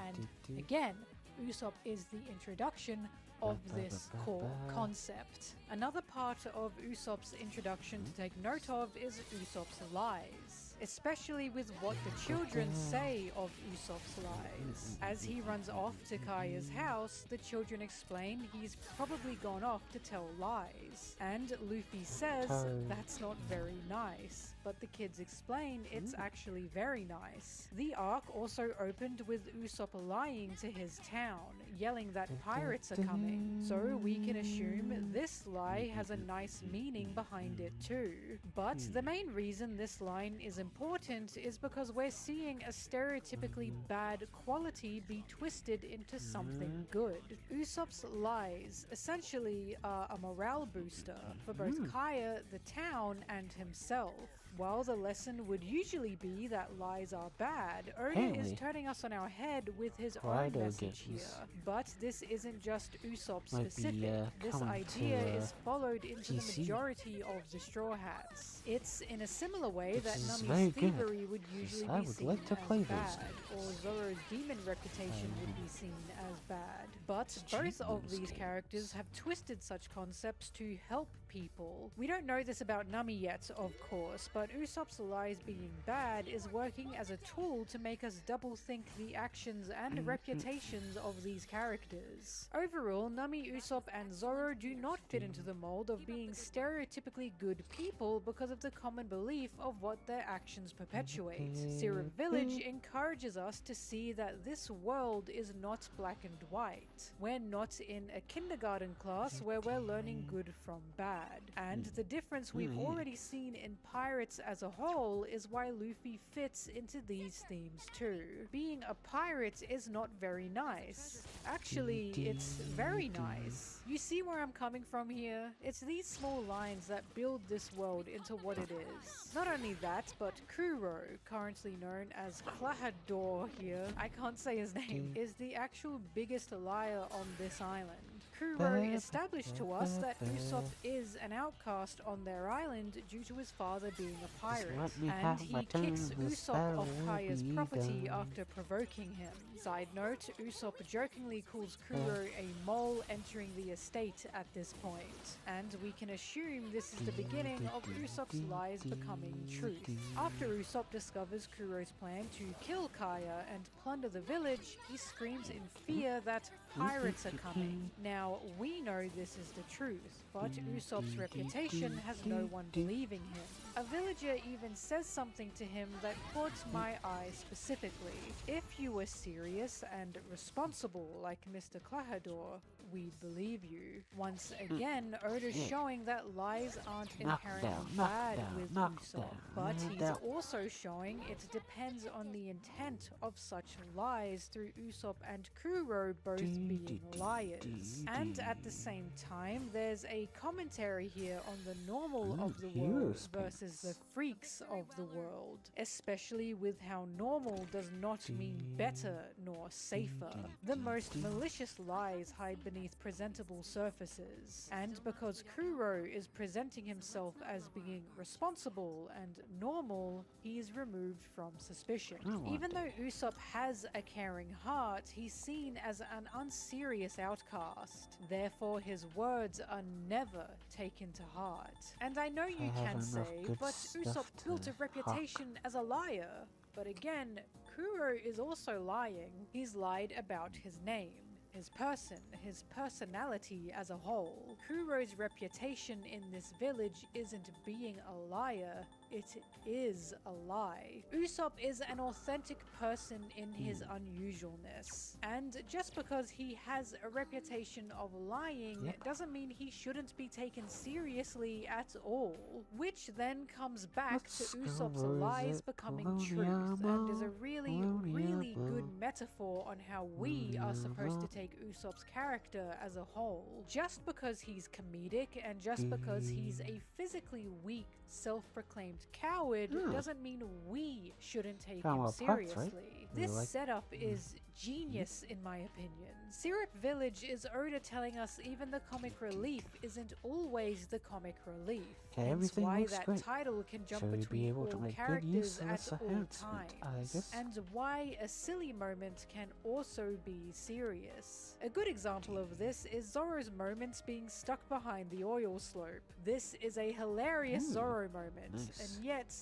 And again, Usopp is the introduction of this core concept. Another part of Usopp's introduction to take note of is Usopp's lies, especially with what the children say of Usopp's lies. As he runs off to Kaya's house, the children explain he's probably gone off to tell lies, and Luffy says that's not very nice, but the kids explain it's actually very nice. The arc also opened with Usopp lying to his town, yelling that pirates are coming, so we can assume this lie has a nice meaning behind it too. But the main reason this line is important is because we're seeing a stereotypically bad quality be twisted into something good. Usopp's lies essentially are a morale booster for both Kaya, the town, and himself. While the lesson would usually be that lies are bad, Oda is turning us on our head with his own message here. But this isn't just Usopp specific. This idea is followed into the majority of the Straw Hats. It's in a similar way that Nami's thievery would usually be seen as bad, or Zoro's demon reputation would be seen as bad. But both of these characters have twisted such concepts to help people. We don't know this about Nami yet, of course, but Usopp's lies being bad is working as a tool to make us double think the actions and reputations of these characters. Overall, Nami, Usopp, and Zoro do not fit into the mold of being stereotypically good people because of the common belief of what their actions perpetuate. Syrup Village encourages us to see that this world is not black and white. We're not in a kindergarten class where we're learning good from bad. bad. And the difference we've already seen in pirates as a whole is why Luffy fits into these themes too. Being a pirate is not very nice. Actually, it's very nice. You see where I'm coming from here? It's these small lines that build this world into what it is. Not only that, but Kuro, currently known as Klahadore here, I can't say his name, is the actual biggest liar on this island. Kuro established to us that Usopp is an outcast on their island due to his father being a pirate, and he kicks Usopp off Kaya's property after provoking him. Side note, Usopp jokingly calls Kuro a mole entering the estate at this point, and we can assume this is the beginning of Usopp's lies becoming truth. After Usopp discovers Kuro's plan to kill Kaya and plunder the village, he screams in fear that pirates are coming. Now, we know this is the truth, but Usopp's reputation has no one believing him. A villager even says something to him that caught my eye specifically. If you were serious and responsible like Mr. Klahadore, we'd believe you. Once again, Oda's showing that lies aren't inherently bad with Usopp, but he's also showing it depends on the intent of such lies through Usopp and Kuro both being liars. And at the same time, there's a commentary here on the normal of the world versus the freaks of the world, especially with how normal does not mean better nor safer. The most malicious lies hide beneath presentable surfaces, and because Kuro is presenting himself as being responsible and normal, he is removed from suspicion. Even though Usopp has a caring heart, he's seen as an unserious outcast. Therefore, his words are never taken to heart. And I know you can say, but Usopp built a reputation as a liar. But again, Kuro is also lying. He's lied about his name, his person, his personality as a whole. Kuro's reputation in this village isn't being a liar, it is a lie. Usopp is an authentic person in his unusualness, and just because he has a reputation of lying doesn't mean he shouldn't be taken seriously at all, which then comes back to Usopp's lies becoming truth, and is a really, really good metaphor on how we are supposed to take Usopp's character as a whole. Just because he's comedic and just because he's a physically weak, self-proclaimed coward doesn't mean we shouldn't take him seriously. This setup is genius in my opinion. Syrup Village is Oda telling us even the comic relief isn't always the comic relief. Hence why that title can jump between all characters at all times. And why a silly moment can also be serious. A good example of this is Zoro's moments being stuck behind the oil slope. This is a hilarious Zoro moment, and yet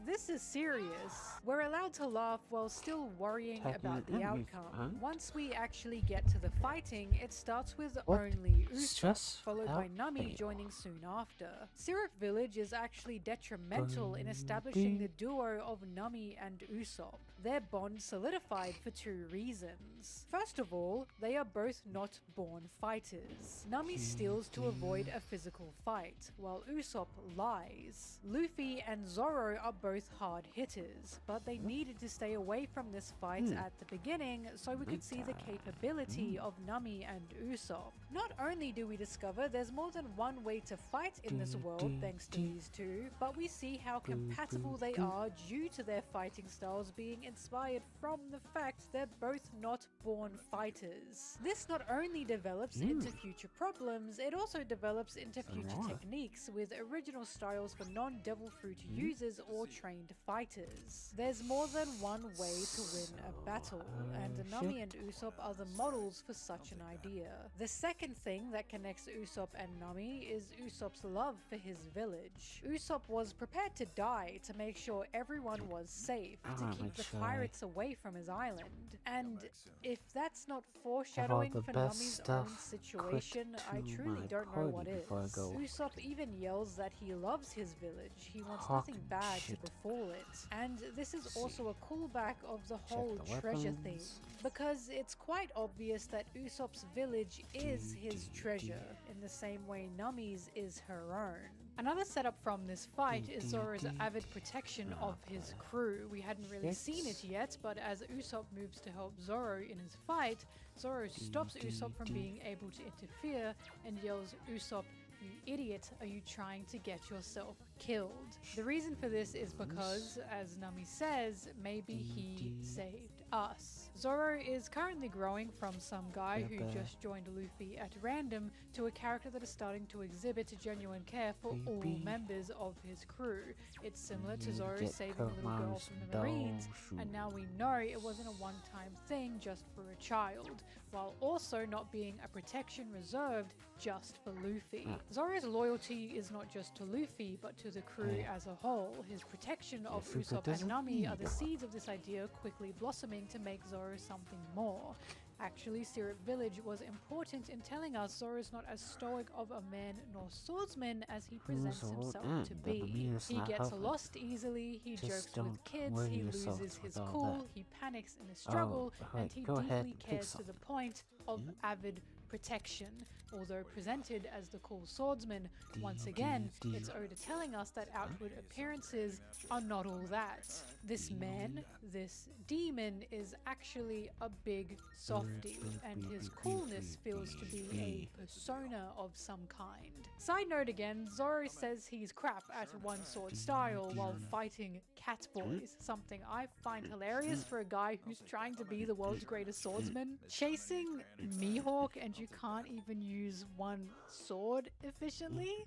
this is serious. We're allowed to laugh while still worrying about the outcome. Once we actually get to the fighting, it starts with only Usopp, followed by Nami joining soon after. Syrup Village is actually detrimental in establishing the duo of Nami and Usopp. Their bond solidified for two reasons. First of all, they are both not born fighters. Nami steals to avoid a physical fight, while Usopp lies. Luffy and Zoro are both hard hitters, but they needed to stay away from this fight at the beginning so we could see the capability of Nami and Usopp. Not only do we discover there's more than one way to fight in this world thanks to these two, but we see how compatible they are due to their fighting styles being inspired from the fact they're both not born fighters. This not only develops into future problems, it also develops into future techniques with original styles for non-Devil Fruit users or trained fighters. There's more than one way to win a battle, and Nami and Usopp are the models for such an idea. The second thing that connects Usopp and Nami is Usopp's love for his village. Usopp was prepared to die to make sure everyone was safe, to keep the pirates away from his island. And if that's not foreshadowing the for best Nami's own stuff situation, quick I to truly my don't know what party is. before I go. Usopp even yells that he loves his village. He wants Talking nothing bad shit. to befall it. And this is also a callback of the whole the treasure theme, weapons. because it's quite obvious that Usopp's village is his treasure, in the same way Nami's is her own. Another setup from this fight is Zoro's avid protection of his crew. We hadn't really seen it yet, but as Usopp moves to help Zoro in his fight, Zoro stops Usopp from being able to interfere and yells, "Usopp, you idiot, are you trying to get yourself killed?" The reason for this is because, as Nami says, maybe he saved us. Zoro is currently growing from some guy who just joined Luffy at random to a character that is starting to exhibit genuine care for all members of his crew. It's similar to Zoro saving a little girl from the Marines, and now we know it wasn't a one-time thing just for a child, while also not being a protection reserved just for Luffy. Zoro's loyalty is not just to Luffy, but to the crew as a whole. His protection of Usopp and Nami are the seeds of this idea quickly blossoming to make Zoro something more. Actually, Syrup Village was important in telling us Zoro's not as stoic of a man nor swordsman as he presents himself to be. He gets lost easily, he jokes with kids, he loses his cool, he panics in a struggle, and he deeply cares to the point of avid protection. Although presented as the cool swordsman, once again, it's Oda telling us that outward appearances are not all that. This man, this demon, is actually a big softie, and his coolness feels to be a persona of some kind. Side note again, Zoro says he's crap at one sword style while fighting cat boys, something I find hilarious for a guy who's trying to be the world's greatest swordsman. Chasing Mihawk and you can't even use one sword efficiently?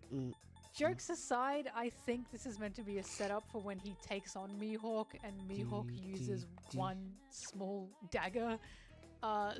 Jokes aside, I think this is meant to be a setup for when he takes on Mihawk and Mihawk uses one small dagger.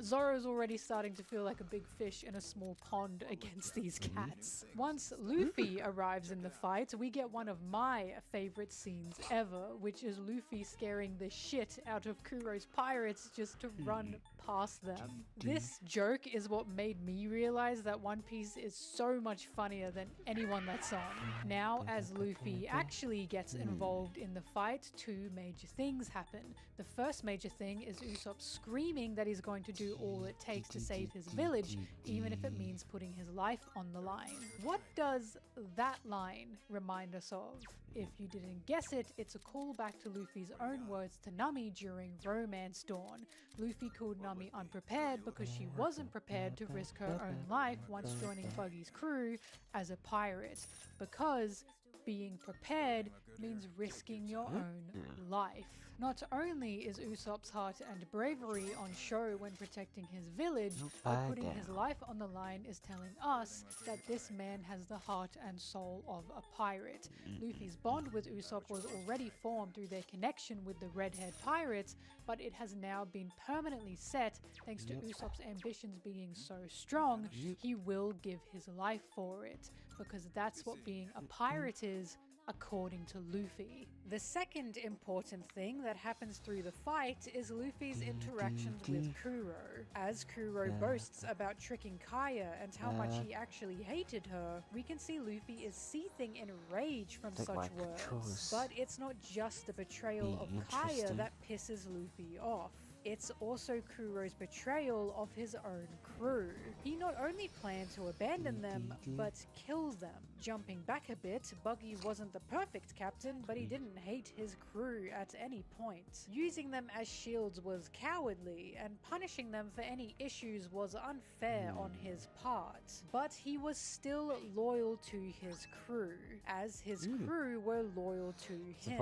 Zoro's already starting to feel like a big fish in a small pond against these cats. Once Luffy arrives in the fight, we get one of my favorite scenes ever, which is Luffy scaring the shit out of Kuro's pirates just to run past them. This joke is what made me realize that One Piece is so much funnier than anyone that's on. Now, as Luffy actually gets involved in the fight, two major things happen. The first major thing is Usopp screaming that he's going to do all it takes to save his village, even if it means putting his life on the line. What does that line remind us of? If you didn't guess it, it's a callback to Luffy's own words to Nami during Romance Dawn. Luffy called Nami unprepared because she wasn't prepared to risk her own life once joining Buggy's crew as a pirate, because being prepared means risking your own life. Not only is Usopp's heart and bravery on show when protecting his village, but putting his life on the line is telling us that this man has the heart and soul of a pirate. Luffy's bond with Usopp was already formed through their connection with the red-haired pirates, but it has now been permanently set thanks to Usopp's ambitions being so strong. He will give his life for it, because that's what being a pirate is, according to Luffy. The second important thing that happens through the fight is Luffy's interactions with Kuro. As Kuro boasts about tricking Kaya and how much he actually hated her, we can see Luffy is seething in rage from such words. But it's not just the betrayal of Kaya that pisses Luffy off. It's also Kuro's betrayal of his own crew. He not only planned to abandon them, but kill them. Jumping back a bit, Buggy wasn't the perfect captain, but he didn't hate his crew at any point. Using them as shields was cowardly, and punishing them for any issues was unfair on his part. But he was still loyal to his crew, as his crew were loyal to him.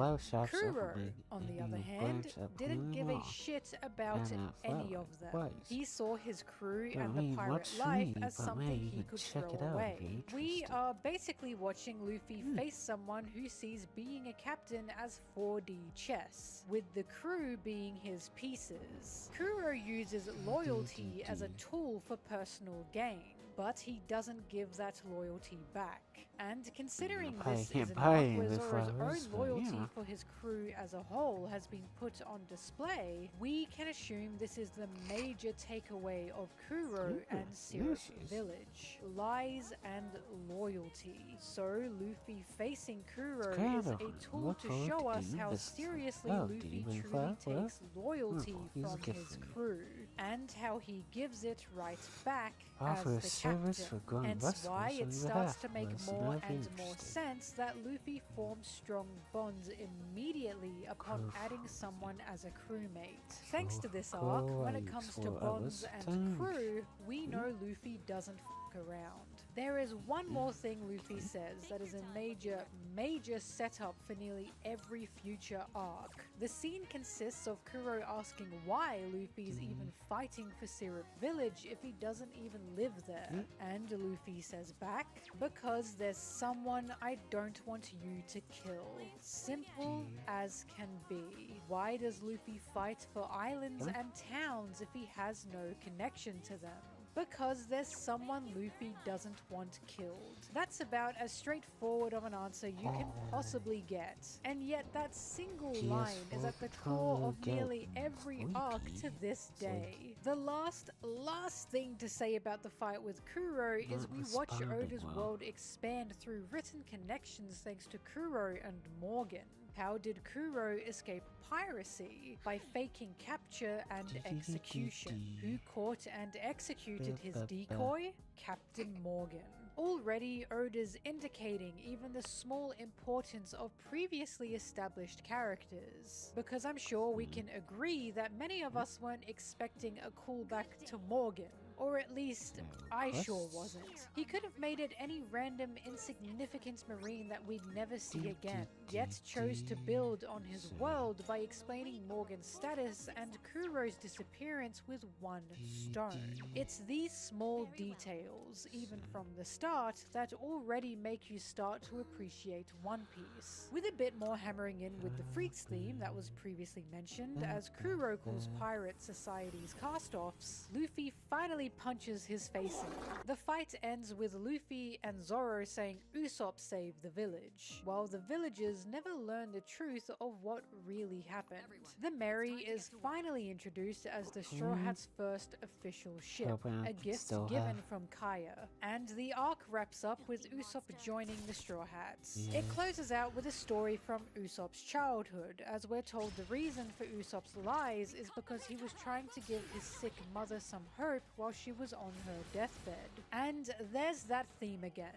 Kuro, on the other hand, didn't give a shit about any of them. He saw his crew and the pirate life as something he could throw away. We are basically watching Luffy face someone who sees being a captain as 4D chess, with the crew being his pieces. Kuro uses loyalty as a tool for personal gain, but he doesn't give that loyalty back. And considering Probably this can't is an buy arc any where of the Zoro's flowers, own but, loyalty yeah. for his crew as a whole has been put on display, we can assume this is the major takeaway of Kuro and Syrup yes. Village. Lies and loyalty. So Luffy facing Kuro kind is a of tool look to forward show to us getting how this. seriously Oh, did Luffy he bring truly flour? takes loyalty here's a from gift his for you. crew, and how he gives it right back Offer a as the service captain. for going Hence vessels why on it your starts behalf. to make Let us know more if you're and more interested. sense that Luffy forms strong bonds immediately upon Proof. adding someone as a crewmate. Thanks to this Proof. arc, when it Great comes to for bonds us and to- crew, we know Luffy doesn't around. There is one more thing Luffy says that is a major setup for nearly every future arc. The scene consists of Kuro asking why Luffy's even fighting for Syrup Village if he doesn't even live there. And Luffy says back, because there's someone I don't want you to kill. Simple as can be. Why does Luffy fight for islands and towns if he has no connection to them? Because there's someone Luffy doesn't want killed. That's about as straightforward of an answer you can possibly get. And yet that single line is at the core of nearly every arc to this day. The last thing to say about the fight with Kuro is we watch Oda's world expand through written connections thanks to Kuro and Morgan. How did Kuro escape piracy? By faking capture and execution. Who caught and executed his decoy? Captain Morgan. Already, Oda's indicating even the small importance of previously established characters. Because I'm sure we can agree that many of us weren't expecting a callback to Morgan. Or at least, I sure wasn't. He could have made it any random insignificant marine that we'd never see again, yet chose to build on his world by explaining Morgan's status and Kuro's disappearance with one stone. It's these small details, even from the start, that already make you start to appreciate One Piece. With a bit more hammering in with the Freaks theme that was previously mentioned, as Kuro calls Pirate Society's cast-offs, Luffy finally punches his face in. The fight ends with Luffy and Zoro saying Usopp saved the village, while the villagers never learn the truth of what really happened. The Merry is finally introduced as the Straw Hats' first official ship, a gift given from Kaya, and the arc wraps up with Usopp joining the Straw Hats. It closes out with a story from Usopp's childhood, as we're told the reason for Usopp's lies is because he was trying to give his sick mother some hope while she was on her deathbed. And there's that theme again.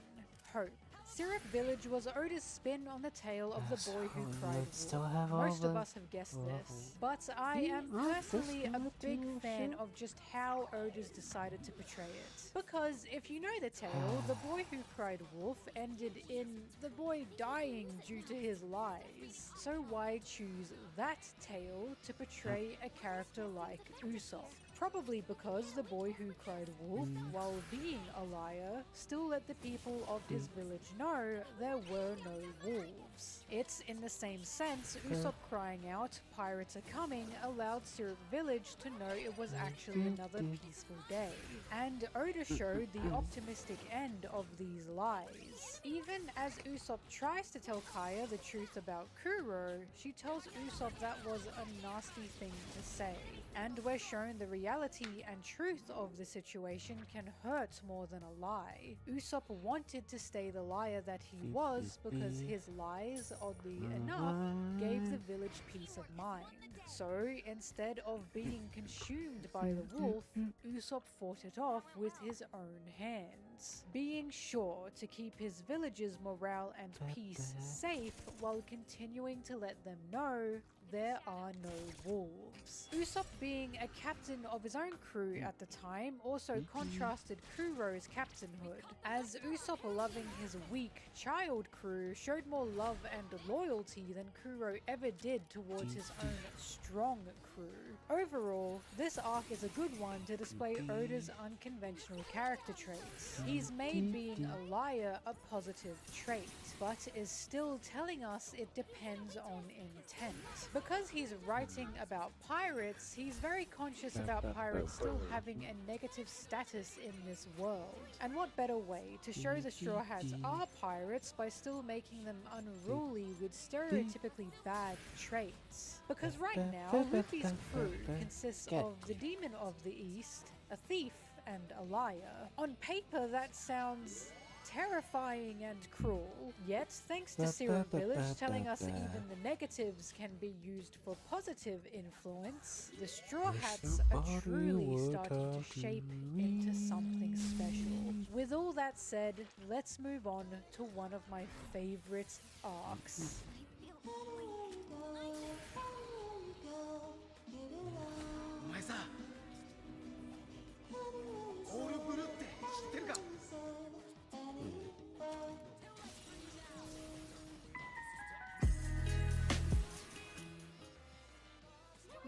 Hope. Syrup Village was Oda's spin on the tale of the boy who cried wolf. Most of us have guessed this, but I am personally a big fan of just how Oda's decided to portray it. Because if you know the tale, the boy who cried wolf ended in the boy dying due to his lies. So why choose that tale to portray a character like Usopp? Probably because the boy who cried wolf, while being a liar, still let the people of his village know there were no wolves. It's in the same sense, Usopp crying out, "Pirates are coming," allowed Syrup Village to know it was actually another peaceful day. And Oda showed the optimistic end of these lies. Even as Usopp tries to tell Kaya the truth about Kuro, she tells Usopp that was a nasty thing to say. And we're shown the reality and truth of the situation can hurt more than a lie. Usopp wanted to stay the liar that he was because his lies, oddly enough, gave the village peace of mind. So instead of being consumed by the wolf, Usopp fought it off with his own hands, being sure to keep his villagers' morale and peace safe while continuing to let them know there are no wolves. Usopp being a captain of his own crew at the time also contrasted Kuro's captainhood, as Usopp loving his weak child crew showed more love and loyalty than Kuro ever did towards his own strong crew. Overall, this arc is a good one to display Oda's unconventional character traits. He's made being a liar a positive trait, but is still telling us it depends on intent. Because he's writing about pirates, he's very conscious about pirates still having a negative status in this world. And what better way to show the Straw Hats are pirates by still making them unruly with stereotypically bad traits? Because right now, Luffy's crew consists of the Demon of the East, a thief, and a liar. On paper, that sounds terrifying and cruel. Yet, thanks to Serum Village telling us that even the negatives can be used for positive influence, the Straw Hats are truly starting to shape into something special. With all that said, let's move on to one of my favorite arcs.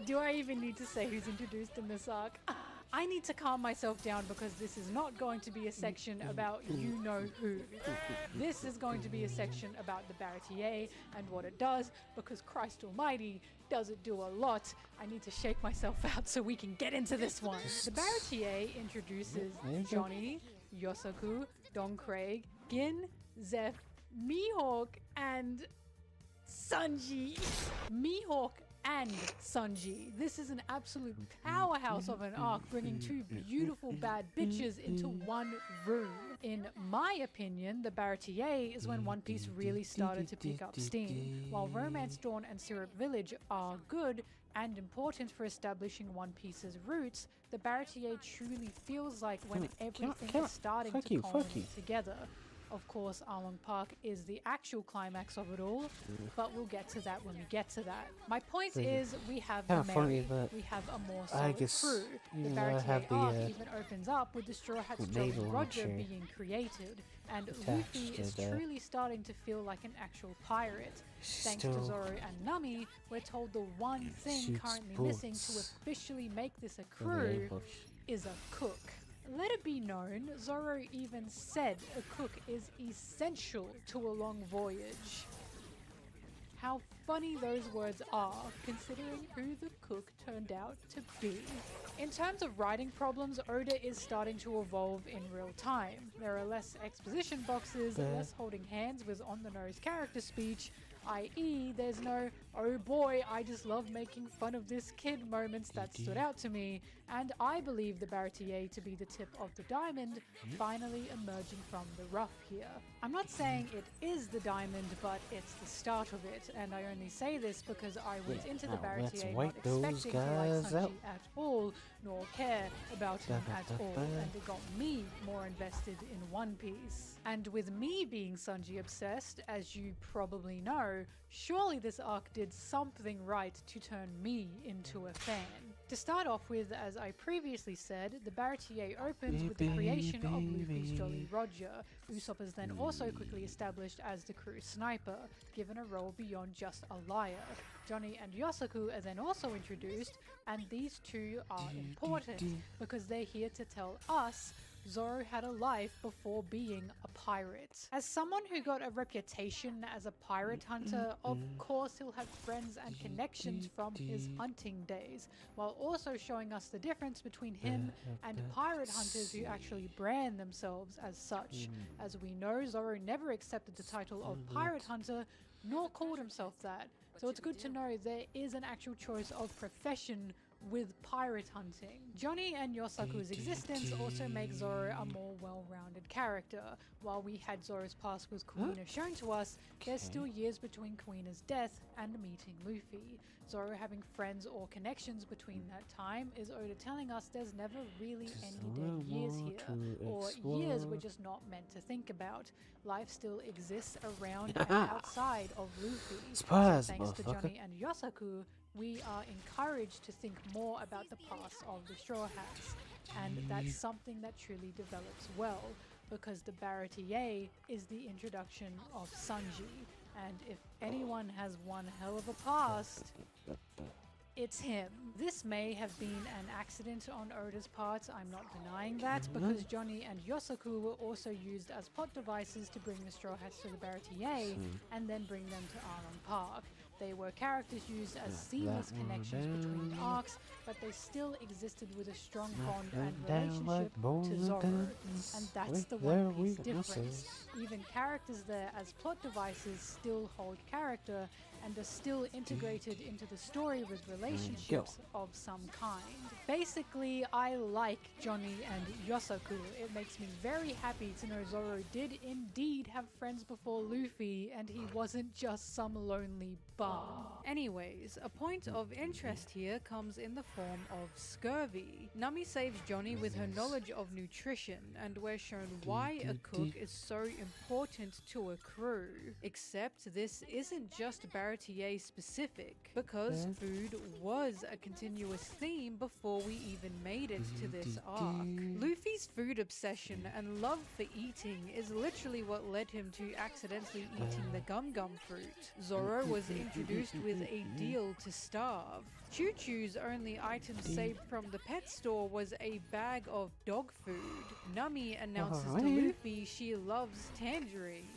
Do I even need to say who's introduced in this arc? I need to calm myself down because this is not going to be a section about you-know-who. This is going to be a section about the Baratier and what it does, because Christ almighty, does it do a lot. I need to shake myself out so we can get into this one. The Baratier introduces Johnny, Yosaku, Don Craig, Gin, Zeph, Mihawk, and Sanji. Mihawk and Sanji. This is an absolute powerhouse of an arc, bringing two beautiful bad bitches into one room. In my opinion, the Baratier is when One Piece really started to pick up steam. While Romance Dawn and Syrup Village are good and important for establishing One Piece's roots, the Baratier truly feels like when everything is starting to culminate together. Of course, Arlong Park is the actual climax of it all, but we'll get to that when we get to that. My point is, we have the Merry, we have a more solid crew. The Baratier arc even opens up with the Straw Hats Jolly Roger being created, and Luffy is truly starting to feel like an actual pirate. Thanks to Zoro and Nami, we're told the one thing currently missing to officially make this a crew is a cook. Let it be known, Zoro even said a cook is essential to a long voyage. How funny those words are, considering who the cook turned out to be. In terms of writing problems, Oda is starting to evolve in real time. There are less exposition boxes, less holding hands with on-the-nose character speech, i.e. there's no, oh boy, I just love making fun of this kid moments that stood out to me, and I believe the Baratier to be the tip of the diamond, finally emerging from the rough here. I'm not saying it is the diamond, but it's the start of it, and I only say this because I went into the Baratier not expecting to like Sanji at all, nor care about him at all, and it got me more invested in One Piece. And with me being Sanji obsessed, as you probably know, surely this arc did something right to turn me into a fan. To start off with, as I previously said, the Baratier opens with the creation of Luffy's Jolly Roger. Usopp is then also quickly established as the crew sniper, given a role beyond just a liar. Johnny and Yosaku are then also introduced, and these two are important because they're here to tell us Zoro had a life before being a pirate. As someone who got a reputation as a pirate hunter, of course he'll have friends and connections from his hunting days, while also showing us the difference between him and pirate hunters who actually brand themselves as such. As we know, Zoro never accepted the title of pirate hunter, nor called himself that. So it's good to know there is an actual choice of profession with pirate hunting. Johnny and Yosaku's existence also make Zoro a more well-rounded character. While we had Zoro's past with Kuina shown to us, there's still years between Kuina's death and meeting Luffy. Zoro having friends or connections between that time is Oda telling us there's never really any dead years here, or years we're just not meant to think about. Life still exists around and outside of Luffy. So thanks to Johnny and Yosaku, we are encouraged to think more about the past of the Straw Hats, and that's something that truly develops well, because the Baratier is the introduction of Sanji, and if anyone has one hell of a past, it's him. This may have been an accident on Oda's part, I'm not denying that, because Johnny and Yosaku were also used as plot devices to bring the Straw Hats to the Baratier and then bring them to Arlong Park. They were characters used as seamless connections between arcs, but they still existed with a strong bond and relationship to Zoro. And that's the One Piece difference. Even characters there as plot devices still hold character and are still integrated into the story with relationships of some kind. Basically, I like Johnny and Yosaku. It makes me very happy to know Zoro did indeed have friends before Luffy and he wasn't just some lonely bum. Anyways, a point of interest here comes in the form of scurvy. Nami saves Johnny with her knowledge of nutrition, and we're shown why a cook is so important to a crew. Except this isn't just Baratier specific, because food was a continuous theme before we even made it to this arc. Luffy's food obsession and love for eating is literally what led him to accidentally eating the gum-gum fruit. Zoro was introduced with a deal to starve. Choo-Choo's only item saved from the pet store was a bag of dog food. Nami announces to Luffy she loves tangerines.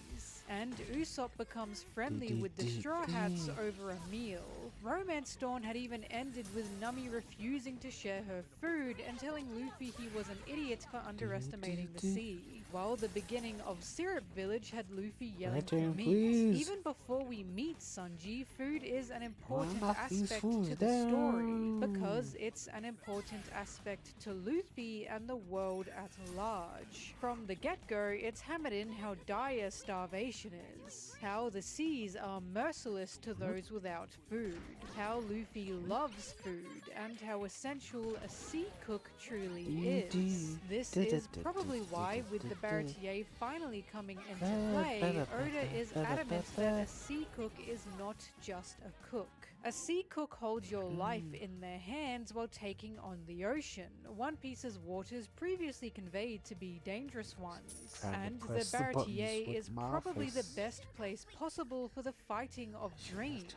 And Usopp becomes friendly with the Straw Hats over a meal. Romance Dawn had even ended with Nami refusing to share her food and telling Luffy he was an idiot for underestimating the sea. While the beginning of Syrup Village had Luffy yelling for meat. Even before we meet Sanji, food is an important aspect to the story because it's an important aspect to Luffy and the world at large. From the get-go, it's hammered in how dire starvation is, how the seas are merciless to those without food, how Luffy loves food, and how essential a sea cook truly is. This is probably why, with the Baratier finally coming into play, Oda is adamant that a sea cook is not just a cook. A sea cook holds your life in their hands while taking on the ocean, One Piece's waters previously conveyed to be dangerous ones, and the Baratier is probably the best place possible for the fighting of dreams.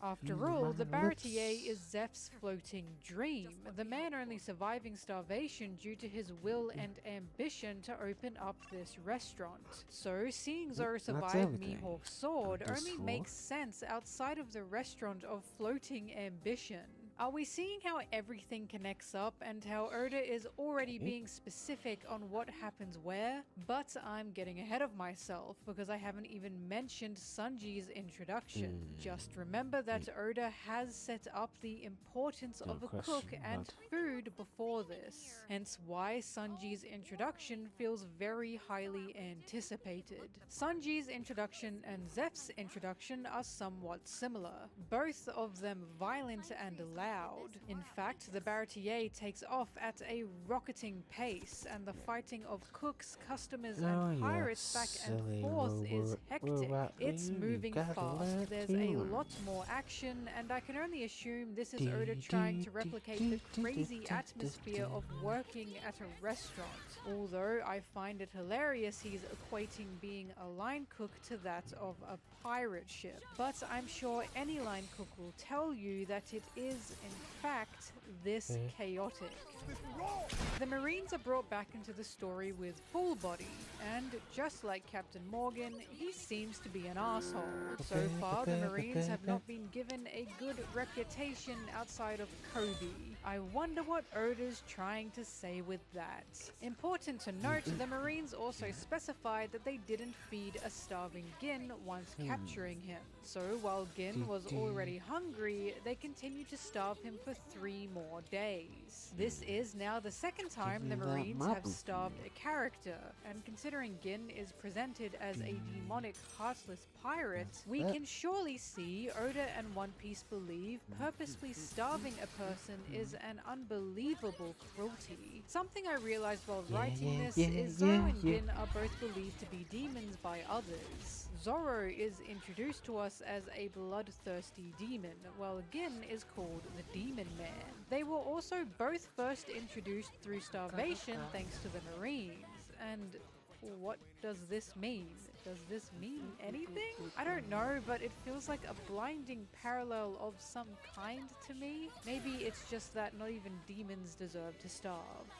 After all, the Baratier is Zeph's floating dream, the man only surviving starvation due to his will and ambition to open up this restaurant. So, seeing Zoro survive Mihawk's sword only makes sense outside of the restaurant of floating ambition. Are we seeing how everything connects up and how Oda is already being specific on what happens where? But I'm getting ahead of myself because I haven't even mentioned Sanji's introduction. Just remember that Oda has set up the importance of a cook and food before this. Hence why Sanji's introduction feels very highly anticipated. Sanji's introduction and Zeph's introduction are somewhat similar. Both of them violent and loud. In fact, the Baratier takes off at a rocketing pace, and the fighting of cooks, customers, and pirates back and forth is hectic. It's moving fast, there's a lot more action, and I can only assume this is Oda trying to replicate the crazy atmosphere of working at a restaurant. Although I find it hilarious he's equating being a line cook to that of a pirate ship. But I'm sure any line cook will tell you that it is, in fact, this chaotic. The Marines are brought back into the story with full body, and just like Captain Morgan, he seems to be an asshole. So far, the Marines have not been given a good reputation outside of Kobe. I wonder what Oda's trying to say with that. Important to note, the Marines also specified that they didn't feed a starving Gin once capturing him. So while Gin was already hungry, they continued to starve him for 3 more days. This is now the second time the Marines have starved a character, and considering Gin is presented as a demonic, heartless pirate, we can surely see Oda and One Piece believe purposely starving a person is an unbelievable cruelty. Something I realized while writing this is Zoro and Gin are both believed to be demons by others. Zoro is introduced to us as a bloodthirsty demon, while Gin is called the Demon Man. They were also both first introduced through starvation thanks to the Marines, and what does this mean? Does this mean anything? I don't know, but it feels like a blinding parallel of some kind to me. Maybe it's just that not even demons deserve to starve.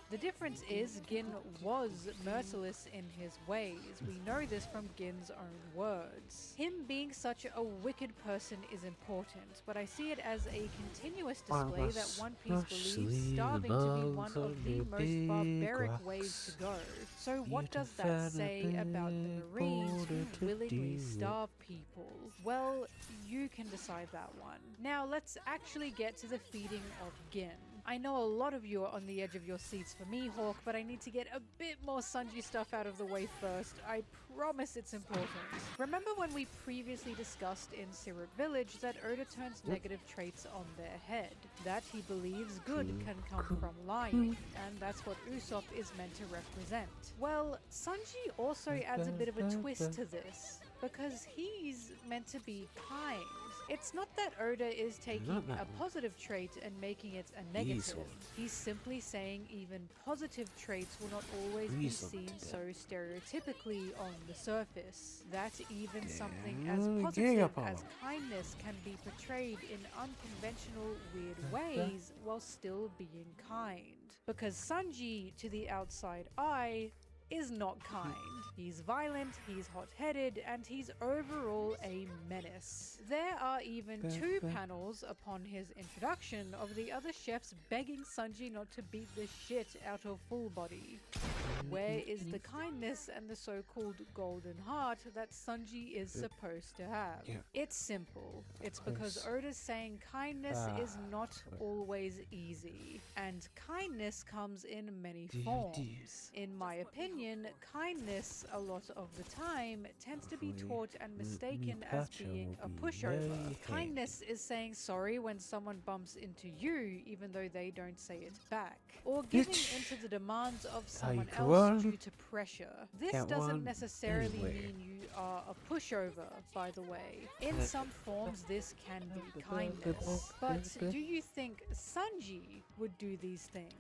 The difference is Gin was merciless in his ways. We know this from Gin's own words. Him being such a wicked person is important, but I see it as a continuous display that One Piece believes starving to be one of the most barbaric ways to go. So what does that say about the Marines who willingly starve people? Well, you can decide that one. Now let's actually get to the feeding of Gin. I know a lot of you are on the edge of your seats for Mihawk, but I need to get a bit more Sanji stuff out of the way first. I promise it's important. Remember when we previously discussed in Syrup Village that Oda turns negative traits on their head? That he believes good can come from lying, and that's what Usopp is meant to represent. Well, Sanji also adds a bit of a twist to this, because he's meant to be kind. It's not that Oda is taking a positive trait and making it a negative. He's simply saying even positive traits will not always be seen so stereotypically on the surface. That even something as positive as kindness can be portrayed in unconventional, weird ways while still being kind. Because Sanji, to the outside eye, is not kind. He's violent, he's hot-headed, and he's overall a menace. There are even 2 panels upon his introduction of the other chefs begging Sanji not to beat the shit out of Full Body. Where is the kindness and the so-called golden heart that Sanji is supposed to have? It's simple. It's because Oda's saying kindness is not always easy, and kindness comes in many forms. In my opinion, kindness a lot of the time tends to be taught and mistaken as being a pushover. Kindness is saying sorry when someone bumps into you even though they don't say it back, or giving into the demands of someone else due to pressure. This doesn't necessarily mean you are a pushover, by the way. In some forms this can be kindness, but do you think Sanji would do these things?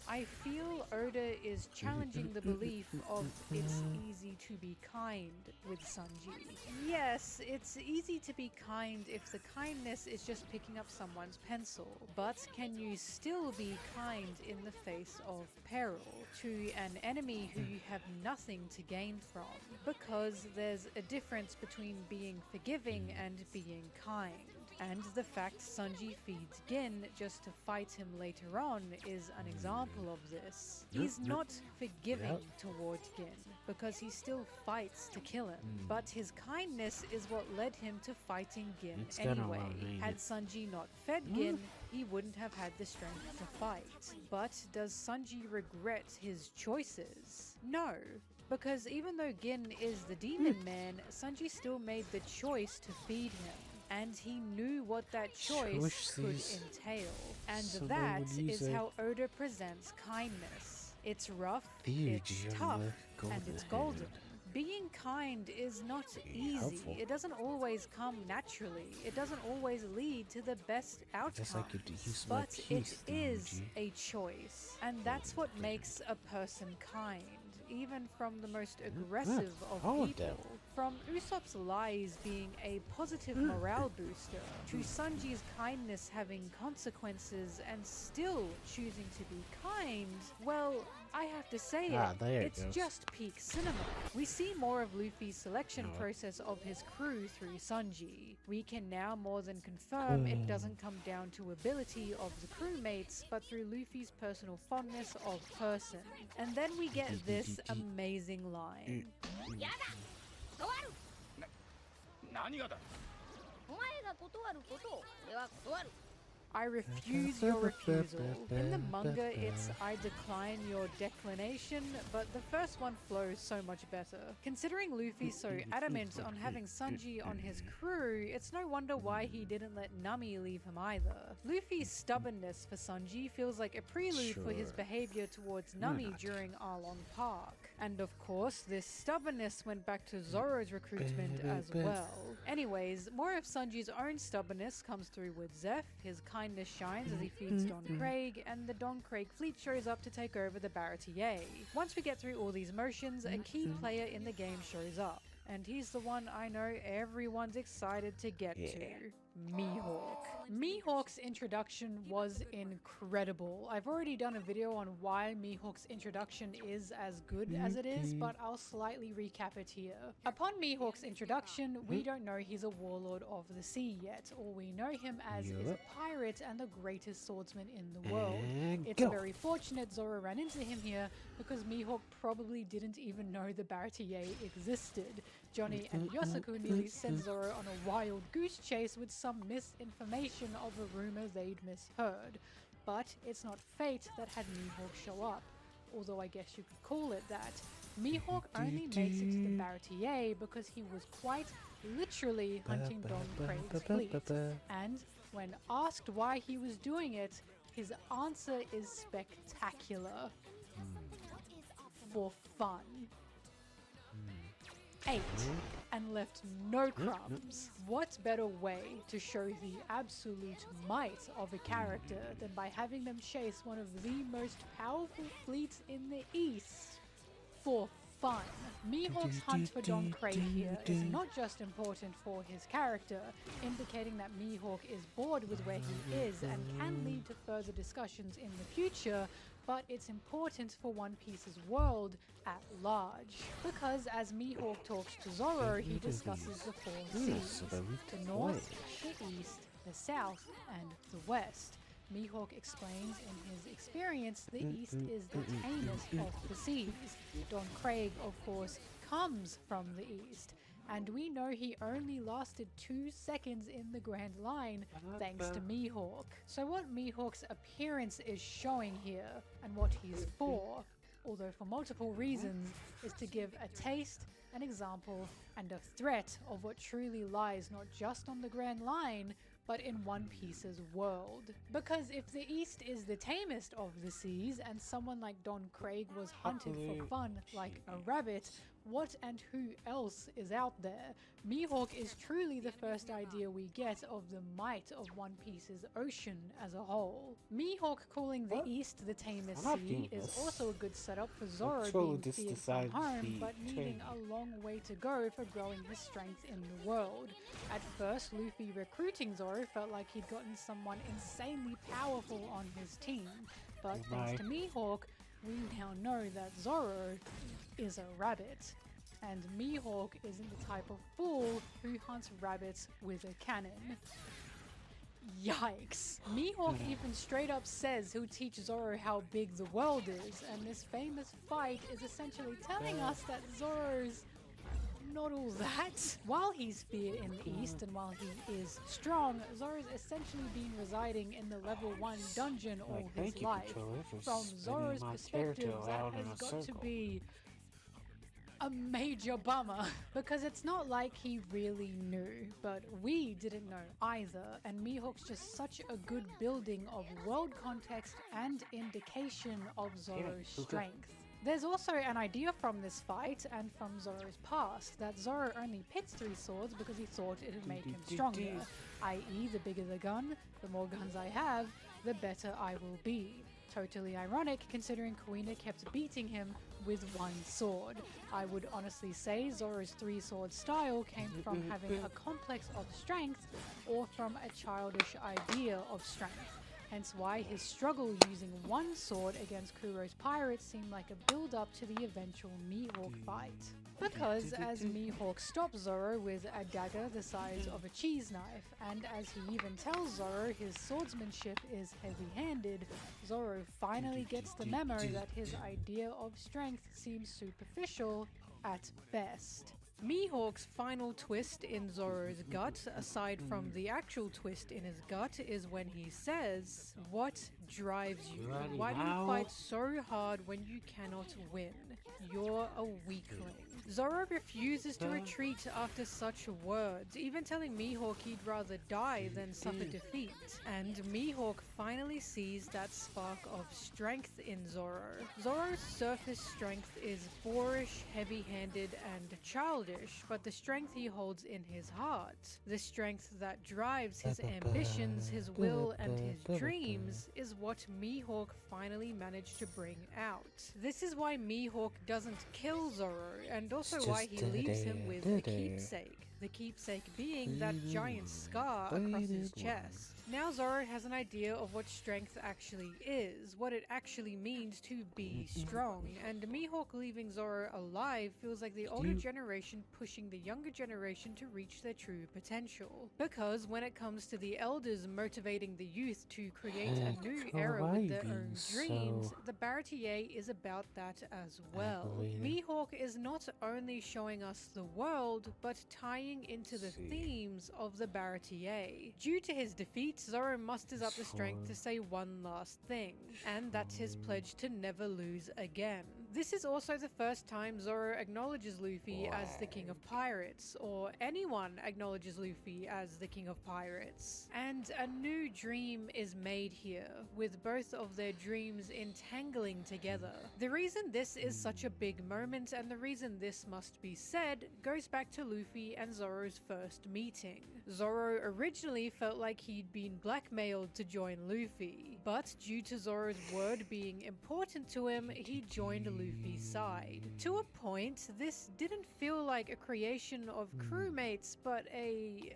I feel Oda is challenging the belief of it's easy to be kind with Sanji. Yes, it's easy to be kind if the kindness is just picking up someone's pencil, but can you still be kind in the face of peril to an enemy who you have nothing to gain from? Because there's a difference between being forgiving and being kind, and the fact Sanji feeds Gin just to fight him later on is an example of this. He's not forgiving towards Gin because he still fights to kill him, but his kindness is what led him to fighting Gin anyway. Had Sanji not fed Gin, he wouldn't have had the strength to fight. But does Sanji regret his choices? No. Because even though Gin is the demon man, Sanji still made the choice to feed him. And he knew what that choice could entail. And that is how Oda presents kindness. It's rough, it's tough, and it's golden. Being kind is not easy. It doesn't always come naturally. It doesn't always lead to the best outcomes. But it is a choice. And that's what makes a person kind, even from the most aggressive of people. From Usopp's lies being a positive morale booster, to Sanji's kindness having consequences and still choosing to be kind, well, I have to say it's just peak cinema. We see more of Luffy's selection process of his crew through Sanji. We can now more than confirm it doesn't come down to ability of the crewmates, but through Luffy's personal fondness of person. And then we get this amazing line. 何がだお前が断ることを俺は断る I refuse your refusal. In the manga, it's I decline your declination, but the first one flows so much better. Considering Luffy's so adamant on having Sanji on his crew, it's no wonder why he didn't let Nami leave him either. Luffy's stubbornness for Sanji feels like a prelude for his behavior towards Nami during Arlong Park. And of course, this stubbornness went back to Zoro's recruitment as well. Anyways, more of Sanji's own stubbornness comes through with Zeph, his kindness kindness shines as he feeds Don Craig, and the Don Craig fleet shows up to take over the Baratier. Once we get through all these motions, a key player in the game shows up, and he's the one I know everyone's excited to get to. Mihawk. Mihawk's introduction was incredible. I've already done a video on why Mihawk's introduction is as good as it is, but I'll slightly recap it here. Upon Mihawk's introduction, we don't know he's a warlord of the sea yet. All we know him as is a pirate and the greatest swordsman in the world. It's very fortunate Zoro ran into him here, because Mihawk probably didn't even know the Baratier existed. Johnny and Yosaku nearly sent Zoro on a wild goose chase with some misinformation of a rumor they'd misheard. But it's not fate that had Mihawk show up, although I guess you could call it that. Mihawk only makes it to the Baratier because he was quite literally hunting Don Craig's fleet. And when asked why he was doing it, his answer is spectacular. For fun. Ate and left no crumbs. What better way to show the absolute might of a character than by having them chase one of the most powerful fleets in the East for fun? Mihawk's hunt for Don Craig here is not just important for his character, indicating that Mihawk is bored with where he is and can lead to further discussions in the future, but it's important for One Piece's world at large. Because as Mihawk talks to Zoro, he discusses the four seas: the north, the east, the south, and the west. Mihawk explains in his experience the east is the tamest of the seas. Don Craig, of course, comes from the east, and we know he only lasted 2 seconds in the Grand Line thanks to Mihawk. So what Mihawk's appearance is showing here, and what he's for, although for multiple reasons, is to give a taste, an example, and a threat of what truly lies not just on the Grand Line, but in One Piece's world. Because if the East is the tamest of the seas, and someone like Don Craig was hunted for fun like a rabbit, what and who else is out there? Mihawk is truly the first idea we get of the might of One Piece's ocean as a whole. Mihawk calling the East the tamest sea is also a good setup for Zoro being feared from home, but needing a long way to go for growing his strength in the world. At first, Luffy recruiting Zoro felt like he'd gotten someone insanely powerful on his team, but thanks to Mihawk, we now know that Zoro is a rabbit, and Mihawk isn't the type of fool who hunts rabbits with a cannon. Yikes. Mihawk even straight up says he'll teach Zoro how big the world is, and this famous fight is essentially telling us that Zoro's not all that. While he's feared in the East and while he is strong, Zoro's essentially been residing in the level 1 dungeon all his life. From Zoro's perspective, that has got to be a major bummer, because it's not like he really knew, but we didn't know either, and Mihawk's just such a good building of world context and indication of Zoro's strength. There's also an idea from this fight and from Zoro's past that Zoro only picks 3 swords because he thought it would make him stronger, i.e. the bigger the gun, the more guns I have, the better I will be. Totally ironic considering Kuina kept beating him with 1 sword. I would honestly say Zoro's 3-sword style came from having a complex of strength or from a childish idea of strength. Hence why his struggle using 1 sword against Kuro's pirates seemed like a build-up to the eventual Mihawk fight. Because as Mihawk stops Zoro with a dagger the size of a cheese knife, and as he even tells Zoro his swordsmanship is heavy-handed, Zoro finally gets the memo that his idea of strength seems superficial at best. Mihawk's final twist in Zoro's gut, aside from the actual twist in his gut, is when he says, "What drives you? Ready Why do you now? fight so hard when you cannot win? You're a weakling. Zoro refuses to retreat after such words, even telling Mihawk he'd rather die than suffer defeat. And Mihawk finally sees that spark of strength in Zoro. Zoro's surface strength is boorish, heavy-handed, and childish, but the strength he holds in his heart, the strength that drives his ambitions, his will, and his dreams, is what Mihawk finally managed to bring out. This is why Mihawk doesn't kill Zoro, and also why he leaves him with a keepsake. The keepsake being that giant scar across his chest. Now Zoro has an idea of what strength actually is, what it actually means to be strong, and Mihawk leaving Zoro alive feels like the older generation pushing the younger generation to reach their true potential. Because when it comes to the elders motivating the youth to create a new era with their own dreams, the Baratier is about that as well. Mihawk is not only showing us the world, but tying into the themes of the Baratier. Due to his defeat, Zoro musters up the strength to say one last thing, and that's his pledge to never lose again. This is also the first time Zoro acknowledges Luffy as the King of Pirates, or anyone acknowledges Luffy as the King of Pirates. And a new dream is made here, with both of their dreams entangling together. The reason this is such a big moment, and the reason this must be said, goes back to Luffy and Zoro's first meeting. Zoro originally felt like he'd been blackmailed to join Luffy, but due to Zoro's word being important to him, he joined Luffy's side. To a point, this didn't feel like a creation of crewmates, but a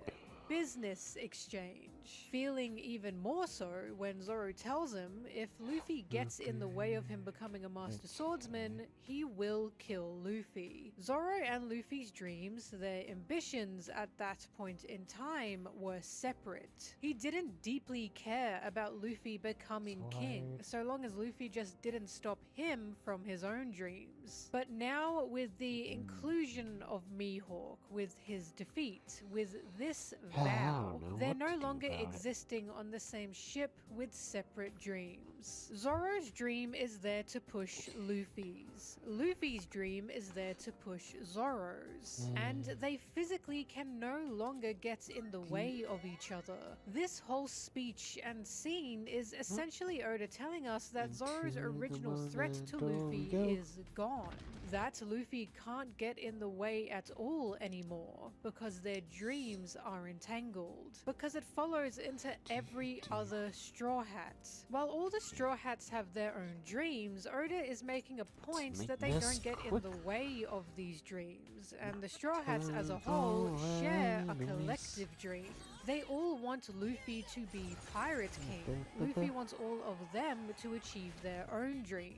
business exchange. Feeling even more so when Zoro tells him if Luffy gets in the way of him becoming a master swordsman, he will kill Luffy. Zoro and Luffy's dreams, their ambitions at that point in time, were separate. He didn't deeply care about Luffy becoming king, so long as Luffy just didn't stop him from his own dreams. But now, with the inclusion of Mihawk, with his defeat, with this vow, they're no longer existing on the same ship with separate dreams. Zoro's dream is there to push Luffy's. Luffy's dream is there to push Zoro's. And they physically can no longer get in the way of each other. This whole speech and scene is essentially Oda telling us that Zoro's original threat to Luffy is gone. That Luffy can't get in the way at all anymore, because their dreams are entangled, because it follows into every other Straw Hat. While all the Straw Hats have their own dreams, Oda is making a point that they don't get in the way of these dreams, and the Straw Hats as a whole share a collective dream. They all want Luffy to be Pirate King. Luffy wants all of them to achieve their own dreams.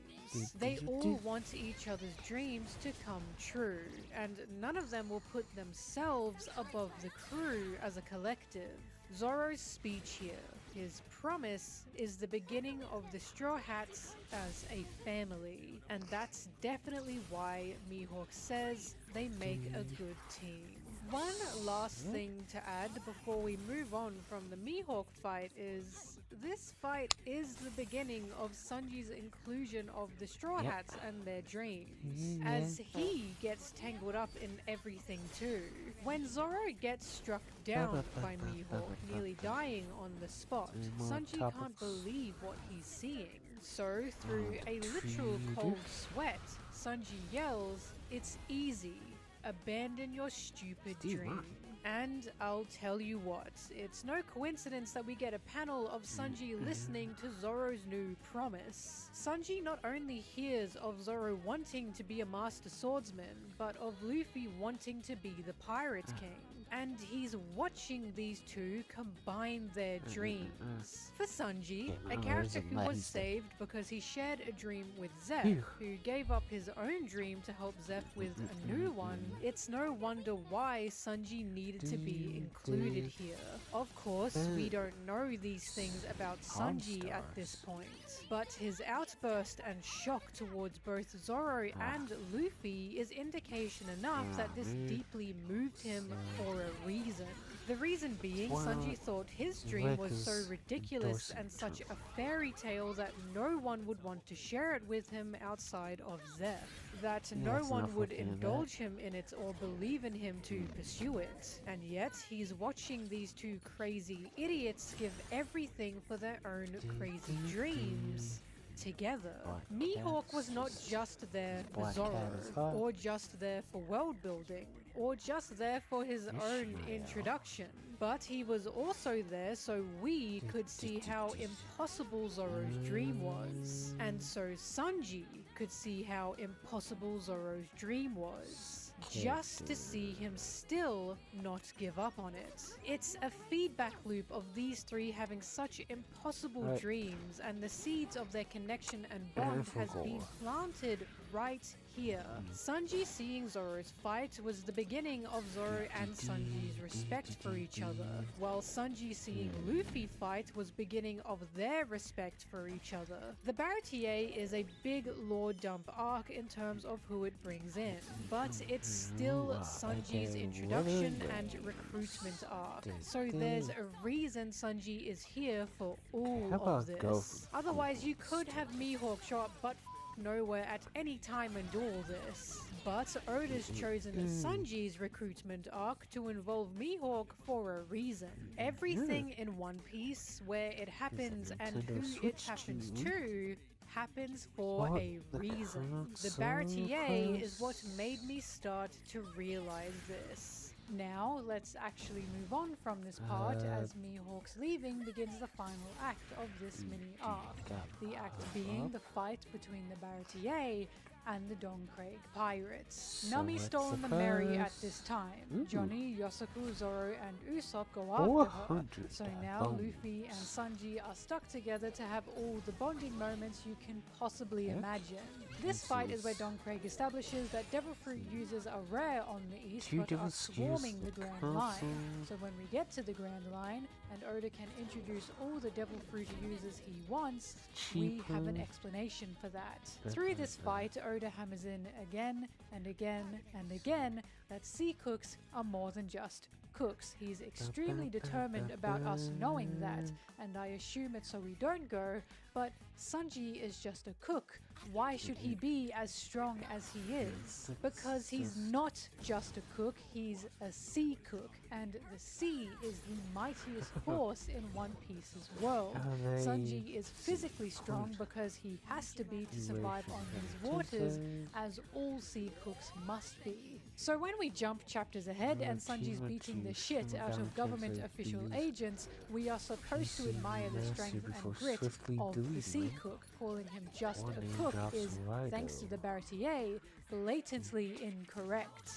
They all want each other's dreams to come true, and none of them will put themselves above the crew as a collective. Zoro's speech here, his promise, is the beginning of the Straw Hats as a family, and that's definitely why Mihawk says they make a good team. One last thing to add before we move on from the Mihawk fight is, this fight is the beginning of Sanji's inclusion of the Straw Hats and their dreams, as he gets tangled up in everything too. When Zoro gets struck down by Mihawk, nearly dying on the spot, Sanji can't believe what he's seeing. So, through a literal cold sweat, Sanji yells, "It's easy. Abandon your stupid dream." And I'll tell you what, it's no coincidence that we get a panel of Sanji listening to Zoro's new promise. Sanji not only hears of Zoro wanting to be a master swordsman, but of Luffy wanting to be the Pirate King. And he's watching these two combine their dreams. For Sanji, a character who was saved because he shared a dream with Zeph, who gave up his own dream to help Zeph with a new one, it's no wonder why Sanji needed to be included here. Of course, we don't know these things about Sanji at this point, but his outburst and shock towards both Zoro and Luffy is indication enough that this deeply moved him for a reason. The reason being, Sanji thought his dream was so ridiculous and such a fairy tale that no one would want to share it with him outside of Zeph. That no it's one not would fucking indulge him in it or believe in him to pursue it. And yet, he's watching these two crazy idiots give everything for their own crazy dreams. Together. Mihawk was not just there for Zoro, or just there for world building, or just there for his own introduction, but he was also there so we could see how impossible Zoro's dream was, and so Sanji could see how impossible Zoro's dream was. Just to see him still not give up on it. It's a feedback loop of these three having such impossible dreams, and the seeds of their connection and bond has been planted right here. Sanji seeing Zoro's fight was the beginning of Zoro and Sanji's respect for each other, while Sanji seeing Luffy fight was beginning of their respect for each other. The Baratier is a big lore dump arc in terms of who it brings in, but it's still Sanji's introduction and recruitment arc, so there's a reason Sanji is here for all of this. Otherwise you could have Mihawk show up but nowhere at any time and all this. But Oda's chosen Sanji's recruitment arc to involve Mihawk for a reason. Everything in One Piece, where it happens and who it happens to, happens for a reason. The Baratier is what made me start to realize this. Now, let's actually move on from this part as Mihawk's leaving begins the final act of this mini arc. The act being the fight between the Baratier and the Don Craig pirates. Nami Storm the Merry at this time. Johnny, Yosaku, Zoro, and Usopp go after her. So now Luffy and Sanji are stuck together to have all the bonding moments you can possibly imagine. This fight is where Don Craig establishes that Devil Fruit users are rare on the East but are swarming the Grand Line. So when we get to the Grand Line and Oda can introduce all the Devil Fruit users he wants, we have an explanation for that. Through this fight, Oda hammers in again and again and again that sea cooks are more than just cooks. He's extremely determined about us knowing that, and I assume it's so we don't go, but Sanji is just a cook. Why should he be as strong as he is? Because he's not just a cook, he's a sea cook, and the sea is the mightiest force in One Piece's world. Sanji is physically strong because he has to be to survive on these waters, as all sea cooks must be. So when we jump chapters ahead and Sanji's beating the shit out of government official agents, we are supposed to admire the strength and grit of the sea cook. Calling him just a cook is, thanks to the Baratier, blatantly incorrect.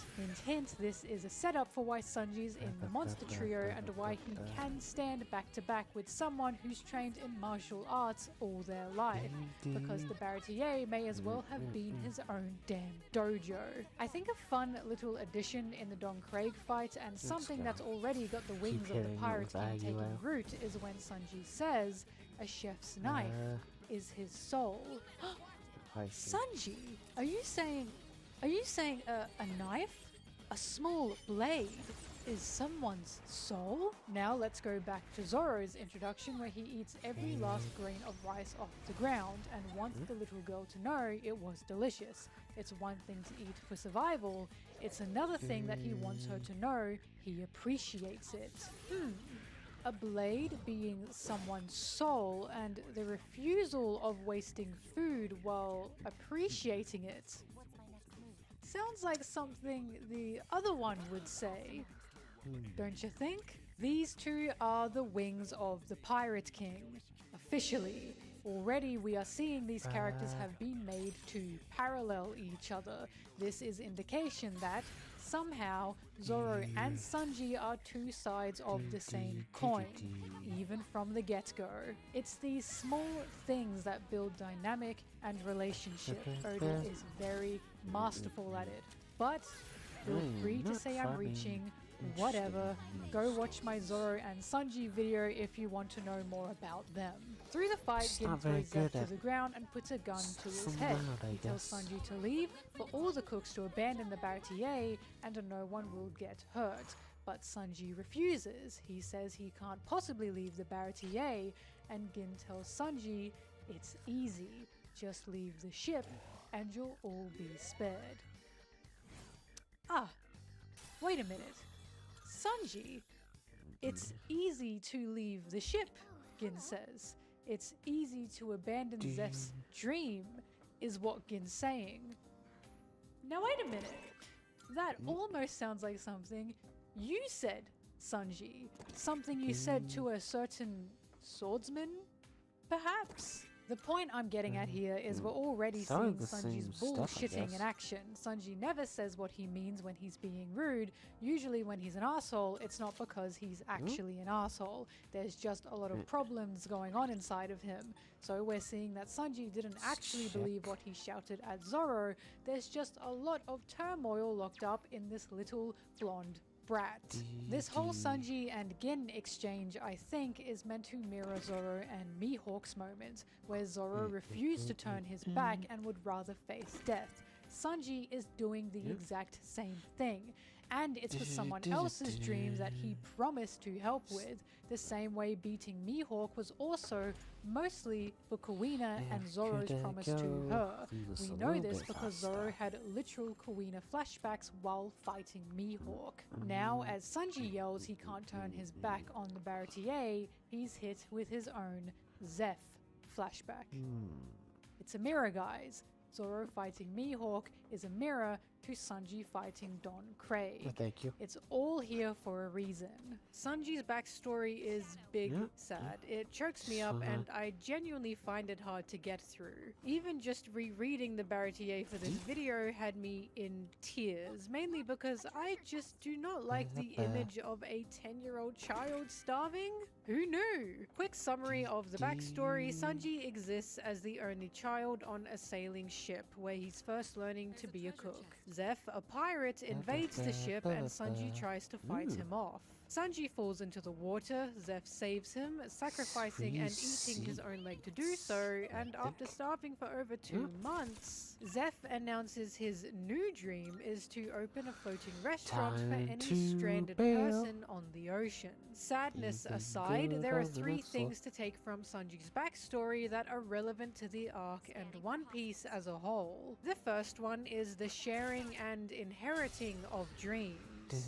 Hint, this is a setup for why Sanji's in the monster trio and why he can stand back to back with someone who's trained in martial arts all their life, because the Baratier may as well have been his own damn dojo. I think a fun little addition in the Don Craig fight, and something that's already got the wings of the Pirate King taking root, is when Sanji says a chef's knife is his soul. Sanji, are you saying a knife, a small blade, is someone's soul? Now let's go back to Zoro's introduction, where he eats every last grain of rice off the ground and wants the little girl to know it was delicious. It's one thing to eat for survival, it's another thing that he wants her to know he appreciates it. A blade being someone's soul, and the refusal of wasting food while appreciating it. Sounds like something the other one would say, don't you think? These two are the wings of the Pirate King, officially. Already we are seeing these characters have been made to parallel each other. This is indication that somehow Zoro and Sanji are two sides of the same coin, even from the get-go. It's these small things that build dynamic and relationship. Oda is very masterful at it. But feel free to say I'm reaching, whatever. Go watch my Zoro and Sanji video if you want to know more about them. Through the fight, Gin throws Zeph to the ground and puts a gun to his head. He tells Sanji to leave, for all the cooks to abandon the Baratier, and no one will get hurt. But Sanji refuses. He says he can't possibly leave the Baratier, and Gin tells Sanji, it's easy, just leave the ship and you'll all be spared. Ah, wait a minute. Sanji, it's easy to leave the ship, Gin says. It's easy to abandon Zeph's dream, is what Gin's saying. Now wait a minute. That almost sounds like something you said, Sanji. Something you said to a certain swordsman, perhaps? The point I'm getting at here is we're already seeing Sanji's bullshitting in action. Sanji never says what he means when he's being rude. Usually when he's an asshole, it's not because he's actually an asshole. There's just a lot of problems going on inside of him. So we're seeing that Sanji didn't actually believe what he shouted at Zoro. There's just a lot of turmoil locked up in this little blonde brat. This whole Sanji and Gin exchange, I think, is meant to mirror Zoro and Mihawk's moment, where Zoro refused to turn his back and would rather face death. Sanji is doing the exact same thing, and it's for someone else's dreams that he promised to help with, the same way beating Mihawk was also mostly for Kuina and Zoro's promise to her. We know this because Zoro had literal Kuina flashbacks while fighting Mihawk. Now, as Sanji yells he can't turn his back on the Baratier, he's hit with his own Zeph flashback. It's a mirror, guys. Zoro fighting Mihawk is a mirror to Sanji fighting Don Craig. Thank you. It's all here for a reason. Sanji's backstory is big sad. It chokes me up and I genuinely find it hard to get through. Even just rereading the Baratier for this video had me in tears, mainly because I just do not like the image of a 10-year-old child starving. Who knew? Quick summary of the backstory. Sanji exists as the only child on a sailing ship where he's first learning to be a cook. Zeph, a pirate, invades the ship and Sanji tries to fight him off. Sanji falls into the water, Zeph saves him, sacrificing and eating his own leg to do so, and after starving for over 2 months, Zeph announces his new dream is to open a floating restaurant for any stranded person on the ocean. Sadness aside, there are 3 things to take from Sanji's backstory that are relevant to the arc and One Piece as a whole. The first one is the sharing and inheriting of dreams.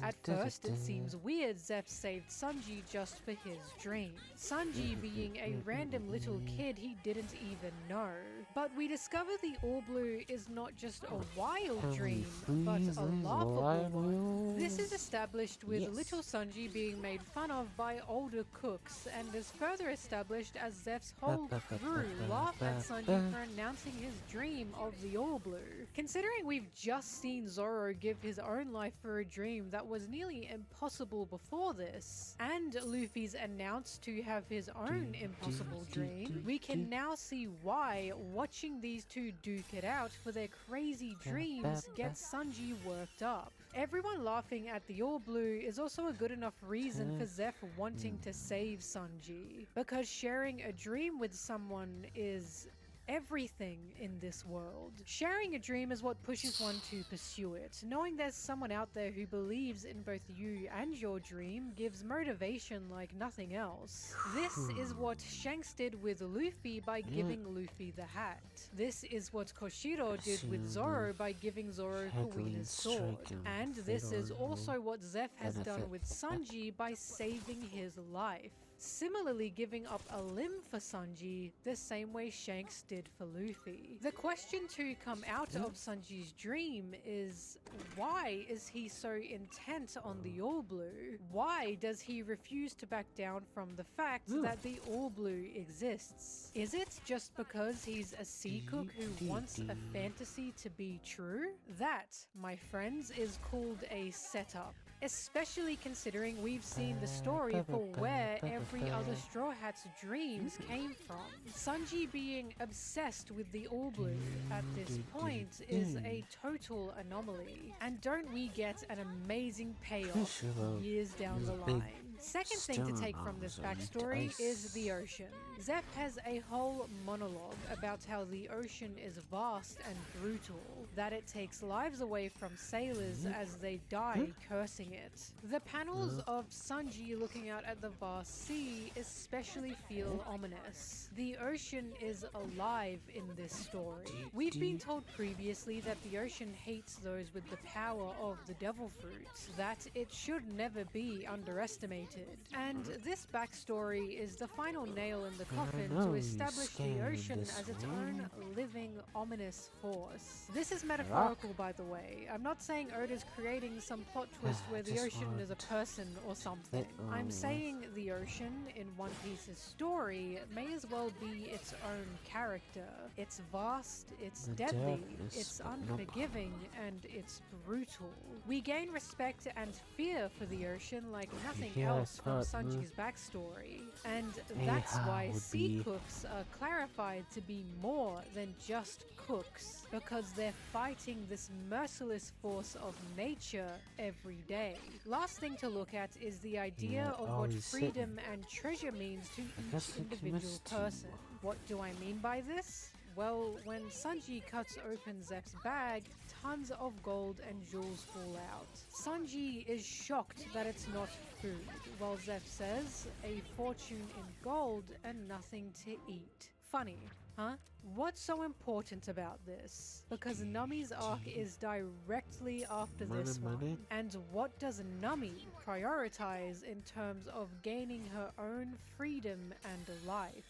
At first, it seems weird Zeph saved Sanji just for his dream. Sanji being a random little kid he didn't even know. But we discover the All Blue is not just a wild dream, but a laughable one. This is established with little Sanji being made fun of by older cooks, and is further established as Zeph's whole crew laugh at Sanji for announcing his dream of the All Blue. Considering we've just seen Zoro give his own life for a dream that was nearly impossible before this, and Luffy's announced to have his own impossible dream, we can now see why watching these two duke it out for their crazy dreams gets Sanji worked up. Everyone laughing at the All Blue is also a good enough reason for Zeph wanting to save Sanji, because sharing a dream with someone is everything in this world. Sharing a dream is what pushes one to pursue it. Knowing there's someone out there who believes in both you and your dream gives motivation like nothing else. This is what Shanks did with Luffy by giving Luffy the hat. This is what Koshiro did with Zoro by giving Zoro Kuina's sword. And this is also what Zeph has done with Sanji by saving his life. Similarly giving up a limb for Sanji the same way Shanks did for Luffy. The question to come out of Sanji's dream is, why is he so intent on the All Blue? Why does he refuse to back down from the fact that the All Blue exists? Is it just because he's a sea cook who wants a fantasy to be true? That, my friends, is called a setup. Especially considering we've seen the story for where every other Straw Hat's dreams came from. Sanji being obsessed with the All Blue at this point is a total anomaly. And don't we get an amazing payoff years down the line? Second thing to take from this backstory is the ocean. Zeph has a whole monologue about how the ocean is vast and brutal, that it takes lives away from sailors as they die cursing it. The panels of Sanji looking out at the vast sea especially feel ominous. The ocean is alive in this story. We've been told previously that the ocean hates those with the power of the devil fruit, that it should never be underestimated. And this backstory is the final nail in the coffin to establish the ocean as its own living, ominous force. This is metaphorical, by the way. I'm not saying Oda's creating some plot twist where the ocean is a person or something. I'm saying the ocean in One Piece's story may as well be its own character. It's vast, it's deadly, it's unforgiving, and it's brutal. We gain respect and fear for the ocean like nothing else from Sanji's backstory, and that's why sea cooks are clarified to be more than just cooks, because they're fighting this merciless force of nature every day. Last thing to look at is the idea of what freedom and treasure means to each individual person. What do I mean by this? Well, when Sanji cuts open Zeph's bag, tons of gold and jewels fall out. Sanji is shocked that it's not food, while Zeph says, a fortune in gold and nothing to eat. Funny, huh? What's so important about this? Because Nami's arc is directly after this one. And what does Nami prioritize in terms of gaining her own freedom and life?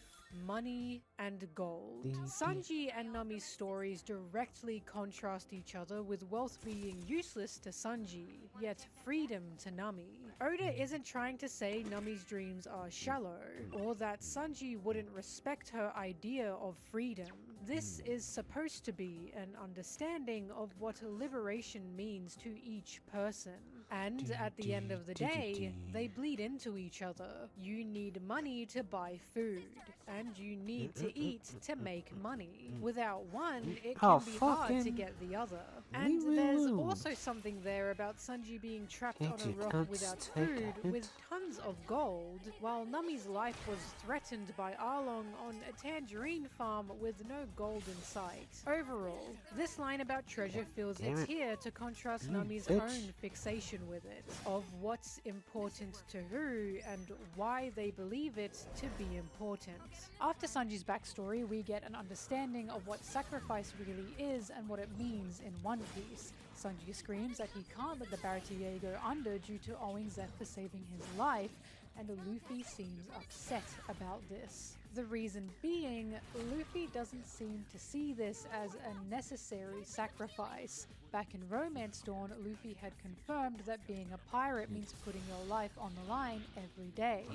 Money and gold. Sanji and Nami's stories directly contrast each other, with wealth being useless to Sanji, yet freedom to Nami. Oda isn't trying to say Nami's dreams are shallow, or that Sanji wouldn't respect her idea of freedom. This is supposed to be an understanding of what liberation means to each person. And at the end of the day, they bleed into each other. You need money to buy food, and you need to eat to make money. Without one, it can be hard to get the other. And there's also something there about Sanji being trapped on a rock without food, with tons of gold, while Nami's life was threatened by Arlong on a tangerine farm with no gold in sight. Overall, this line about treasure feels it's here to contrast Nami's own fixation with it, of what's important to who and why they believe it to be important. After Sanji's backstory, we get an understanding of what sacrifice really is and what it means in One Piece. Sanji screams that he can't let the Baratier go under due to owing Zeph for saving his life, and Luffy seems upset about this. The reason being, Luffy doesn't seem to see this as a necessary sacrifice. Back in Romance Dawn, Luffy had confirmed that being a pirate means putting your life on the line every day.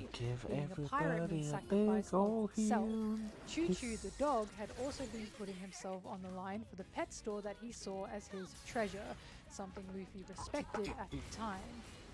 Being a pirate means sacrifice of self. Choo-Choo the dog had also been putting himself on the line for the pet store that he saw as his treasure, something Luffy respected at the time.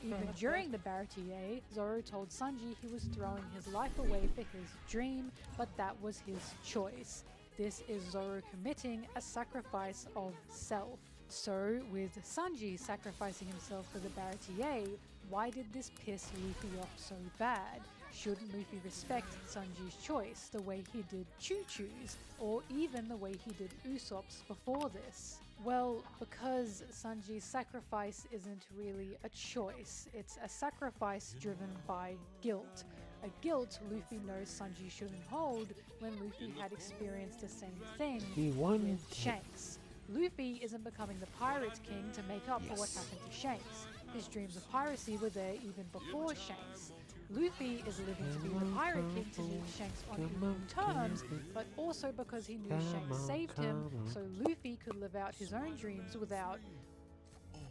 Even during the Baratier, Zoro told Sanji he was throwing his life away for his dream, but that was his choice. This is Zoro committing a sacrifice of self. So, with Sanji sacrificing himself for the Baratier, why did this piss Luffy off so bad? Shouldn't Luffy respect Sanji's choice the way he did Choo-Choo's, or even the way he did Usopp's before this? Well, because Sanji's sacrifice isn't really a choice, it's a sacrifice driven by guilt. A guilt Luffy knows Sanji shouldn't hold when Luffy had experienced the same thing with Shanks. Luffy isn't becoming the Pirate King to make up for what happened to Shanks. His dreams of piracy were there even before Shanks. Luffy is living to be the Pirate King to meet Shanks on equal terms, but also because he knew Shanks saved him, so Luffy could live out his own dreams without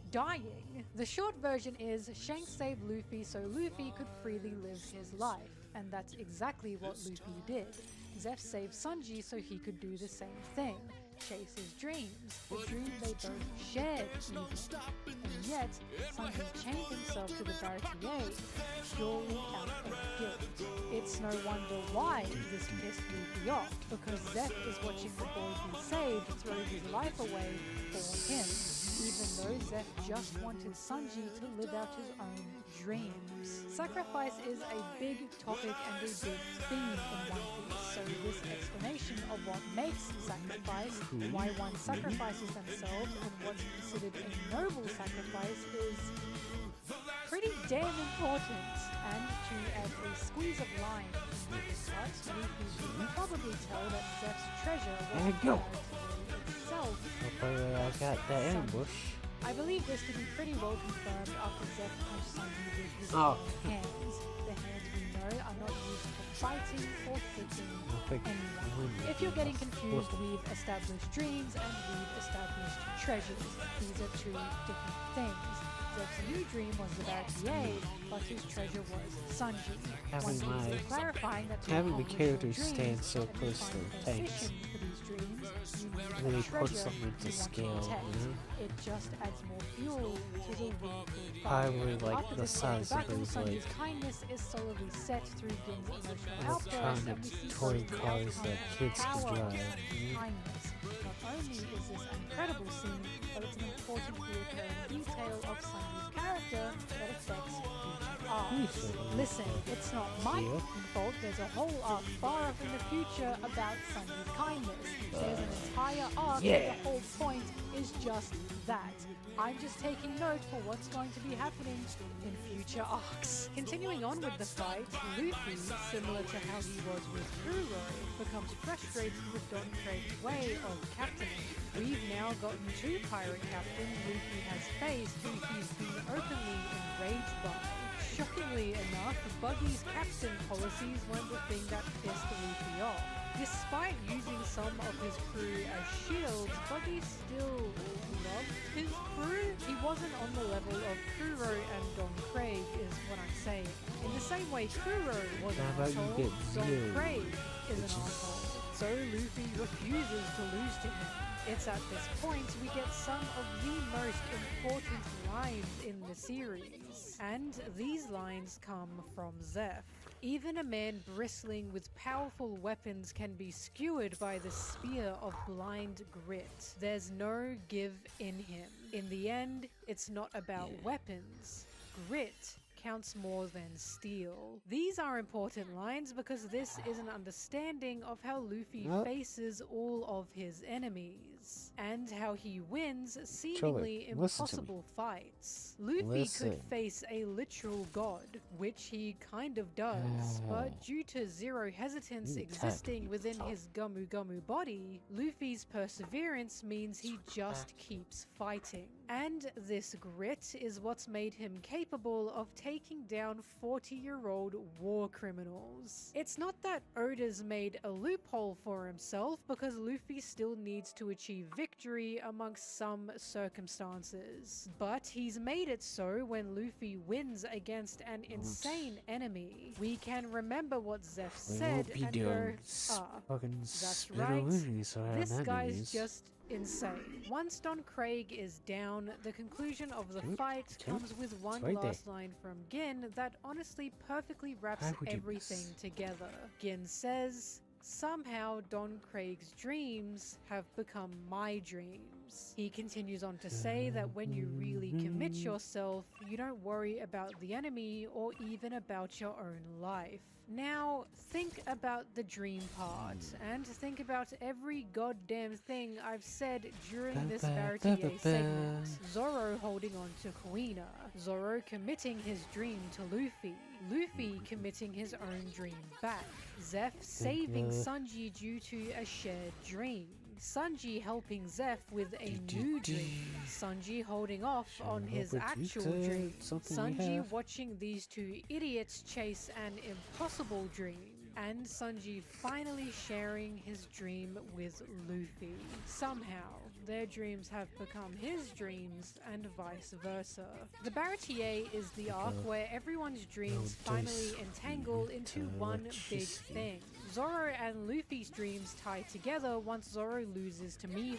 dying. The short version is Shanks saved Luffy so Luffy could freely live his life, and that's exactly what Luffy did. Zeph saved Sanji so he could do the same thing. Chase's dreams, the dream they both shared even. And yet, Sanji chained himself to the Baratier purely out of guilt. It's no wonder why this pissed Luffy off, because Zeph is watching the boy he saved throw his life away for him, even though Zeph just wanted Sanji to live out his own dreams. Sacrifice is a big topic and a big theme in One Piece, so this explanation of what makes sacrifice, why one sacrifices themselves, and what's considered a noble sacrifice is pretty damn important. And to add a squeeze of line in this cut, Luffy can probably tell that Zeph's treasure was itself. I got that ambush. I believe this to be pretty well confirmed after Zeph punched Sanji with his Oh. hands. The hands we know are not used for fighting or hitting anyone. If you're getting confused, we've established dreams and we've established treasures. These are two different things. Zeph's new dream was the Baratier, but his treasure was Sanji. Clarifying that having the characters stand so close to the tanks, really puts them into scale, you know? It just adds more fuel to the wonderful Probably like After the this size of battle, his Sanji's kindness is solidly set through Gin's emotional outbursts, and we see toy both the cars outcome that of kids can power drive. and kindness. Not only is this an incredible scene, but it's an important recurring detail of Sanji's character that affects future arcs. Listen, it's not my fault. There's a whole arc far off in the future about Sanji's kindness. There's an entire arc where the whole point is just that. I'm just taking note for what's going to be happening in future arcs. Continuing on with the fight, Luffy, similar to how he was with Kuro, becomes frustrated with Don Craig's way of captaining. We've now gotten two pirate captains Luffy has faced who he's been openly enraged by. Shockingly enough, Buggy's captain policies weren't the thing that pissed Luffy off. Despite using some of his crew as shields, Buggy still loved his crew. He wasn't on the level of Kuro and Don Craig, is what I'm saying. In the same way Kuro was an asshole, Don Craig is an asshole. So Luffy refuses to lose to him. It's at this point we get some of the most important lines in the series. And these lines come from Zeph. Even a man bristling with powerful weapons can be skewered by the spear of blind grit. There's no give in him. In the end, it's not about weapons. Grit counts more than steel. These are important lines because this is an understanding of how Luffy faces all of his enemies and how he wins seemingly impossible fights. Luffy could face a literal god, which he kind of does, but due to zero hesitance existing within his Gumu Gumu body, Luffy's perseverance means he just keeps fighting. And this grit is what's made him capable of taking down 40-year-old war criminals. It's not that Oda's made a loophole for himself, because Luffy still needs to achieve victory amongst some circumstances. But he's made it so when Luffy wins against an insane enemy, we can remember what Zeph said and go, that's right, this guy's just insane. Once Don Craig is down, the conclusion of the fight comes with one last line from Gin that honestly perfectly wraps everything together. Gin says, "Somehow Don Craig's dreams have become my dreams." He continues on to say that when you really commit yourself, you don't worry about the enemy or even about your own life. Now, think about the dream part, and think about every goddamn thing I've said during this Baratier segment. Zoro holding on to Kuina, Zoro committing his dream to Luffy, Luffy committing his own dream back, Zeph saving Sanji due to a shared dream, Sanji helping Zeph with a new dream, Sanji holding off on his actual dream, Sanji watching these two idiots chase an impossible dream, and Sanji finally sharing his dream with Luffy. Somehow, their dreams have become his dreams and vice versa. The Baratier is the arc where everyone's dreams finally entangle into one big thing. Zoro and Luffy's dreams tie together once Zoro loses to Mihawk,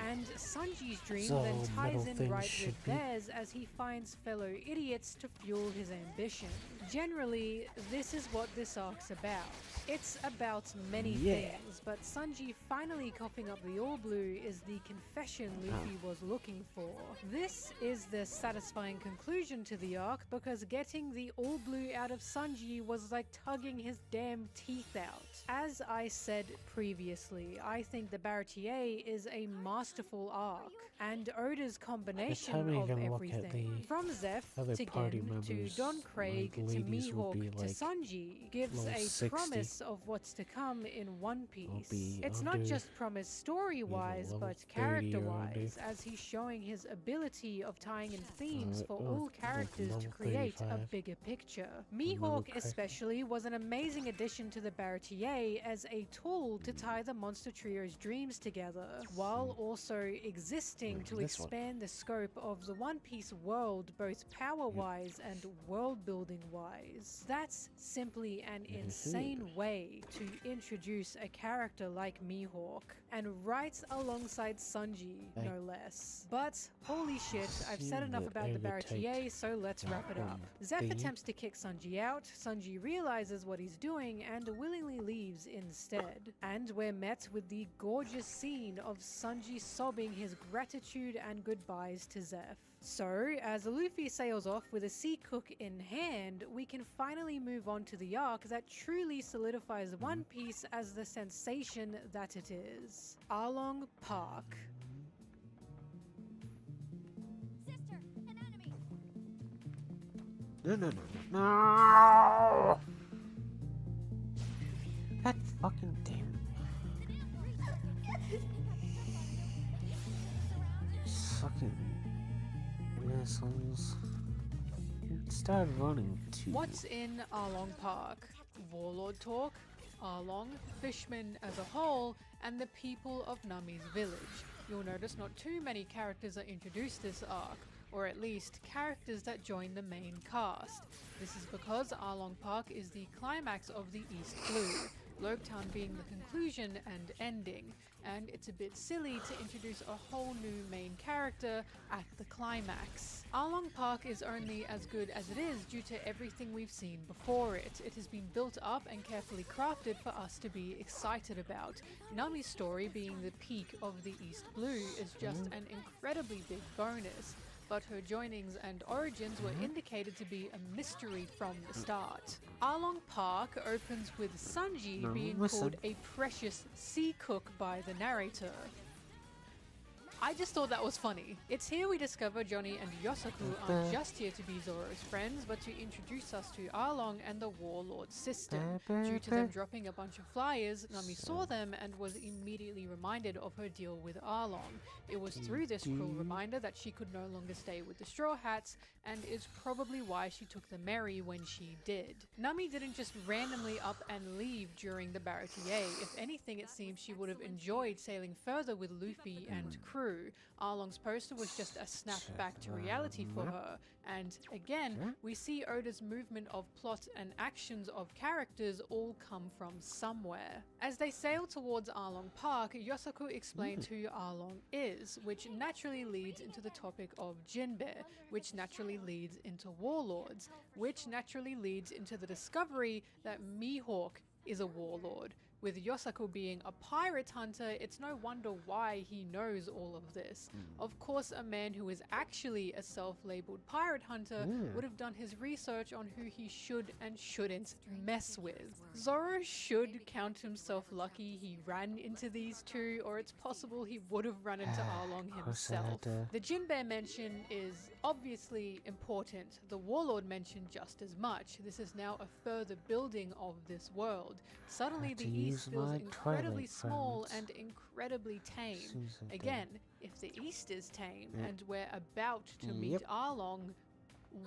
and Sanji's dream So, then ties middle in thing right should with be- theirs as he finds fellow idiots to fuel his ambition. Generally, this is what this arc's about. It's about many Yeah. things, but Sanji finally coughing up the All Blue is the confession Luffy was looking for. This is the satisfying conclusion to the arc because getting the All Blue out of Sanji was like tugging his damn teeth out. As I said previously, I think the Baratier is a masterful arc, and Oda's combination time you're of gonna look at everything, the from Zeph other to party Gin to members, Don Craig like, to ladies will Mihawk be, to like, Sanji, gives low a 60. promise of what's to come in One Piece. be It's not under just promise story-wise, level but 30 or under. character-wise, as he's showing his ability of tying in themes for or, all like, characters to level create a 35. bigger picture. Remember Mihawk correctly. especially was an amazing addition to the Baratier as a tool to tie the monster trio's dreams together, while also existing to This one. expand the scope of the One Piece world both power-wise and world-building-wise. That's simply an insane way to introduce a character like Mihawk, and right alongside Sanji, no less. But holy shit, I've said Seem enough that about the overtake Baratier, so let's wrap it up. Zeph thingy. attempts to kick Sanji out, Sanji realizes what he's doing and willingly leaves instead. And we're met with the gorgeous scene of Sanji sobbing his gratitude and goodbyes to Zeph. So, as Luffy sails off with a sea cook in hand, we can finally move on to the arc that truly solidifies One Piece as the sensation that it is. Arlong Park. Sister, an enemy. No. No! God fucking damn it. Fucking assholes. You started running too. What's in Arlong Park? Warlord talk, Arlong, fishmen as a whole, and the people of Nami's village. You'll notice not too many characters are introduced this arc, or at least characters that join the main cast. This is because Arlong Park is the climax of the East Blue, Loketown being the conclusion and ending, and it's a bit silly to introduce a whole new main character at the climax. Arlong Park is only as good as it is due to everything we've seen before it. It has been built up and carefully crafted for us to be excited about. Nami's story being the peak of the East Blue is just an incredibly big bonus, but her joinings and origins were indicated to be a mystery from the start. Arlong Park opens with Sanji being called a precious sea cook by the narrator. I just thought that was funny. It's here we discover Johnny and Yosaku aren't just here to be Zoro's friends, but to introduce us to Arlong and the Warlord's sister. Due to them dropping a bunch of flyers, Nami saw them and was immediately reminded of her deal with Arlong. It was through this cruel reminder that she could no longer stay with the Straw Hats, and is probably why she took the Merry when she did. Nami didn't just randomly up and leave during the Baratier. If anything, it seems she would have enjoyed sailing further with Luffy and crew. Arlong's poster was just a snap back to reality for her, and again, we see Oda's movement of plot and actions of characters all come from somewhere. As they sail towards Arlong Park, Yosaku explains who Arlong is, which naturally leads into the topic of Jinbe, which naturally leads into Warlords, which naturally leads into the discovery that Mihawk is a warlord. With Yosaku being a pirate hunter, it's no wonder why he knows all of this. Of course, a man who is actually a self-labeled pirate hunter would have done his research on who he should and shouldn't mess with. Zoro should count himself lucky he ran into these two, or it's possible he would have run into Arlong himself. The Jinbe mention is obviously important, the Warlord mention just as much. This is now a further building of this world. Suddenly the East feels incredibly small and incredibly tame. Again, if the East is tame and we're about to meet Arlong,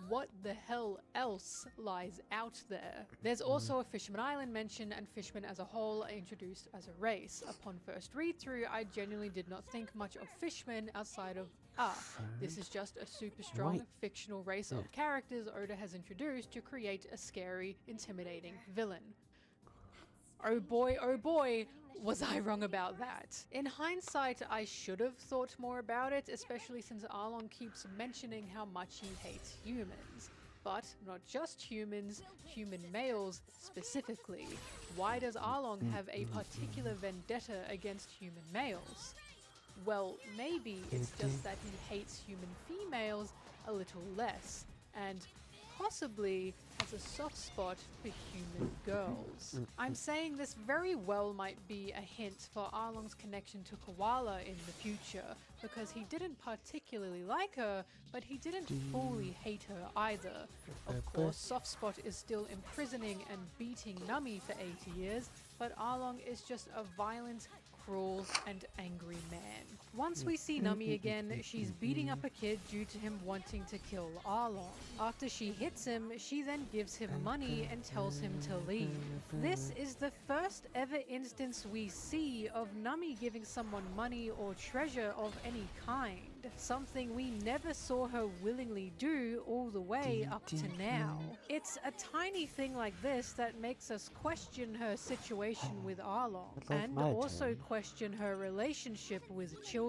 what the hell else lies out there? There's also a Fisherman Island mention, and fishermen as a whole are introduced as a race. Upon first read through, I genuinely did not think much of fishermen outside of this is just a super strong fictional race of characters Oda has introduced to create a scary, intimidating villain. oh boy, was I wrong about that. In hindsight, I should have thought more about it, especially since Arlong keeps mentioning how much he hates humans. But not just humans, human males specifically. Why does Arlong have a particular vendetta against human males? Well, maybe it's just that he hates human females a little less, and possibly has a soft spot for human girls. I'm saying this very well might be a hint for Arlong's connection to Koala in the future, because he didn't particularly like her, but he didn't fully hate her either. Of course, soft spot is still imprisoning and beating Nami for 80 years, but Arlong is just a violent, cruel, and angry man. Once we see Nami again, she's beating up a kid due to him wanting to kill Arlong. After she hits him, she then gives him money and tells him to leave. This is the first ever instance we see of Nami giving someone money or treasure of any kind, something we never saw her willingly do all the way up to now. It's a tiny thing like this that makes us question her situation with Arlong, and also question her relationship with children.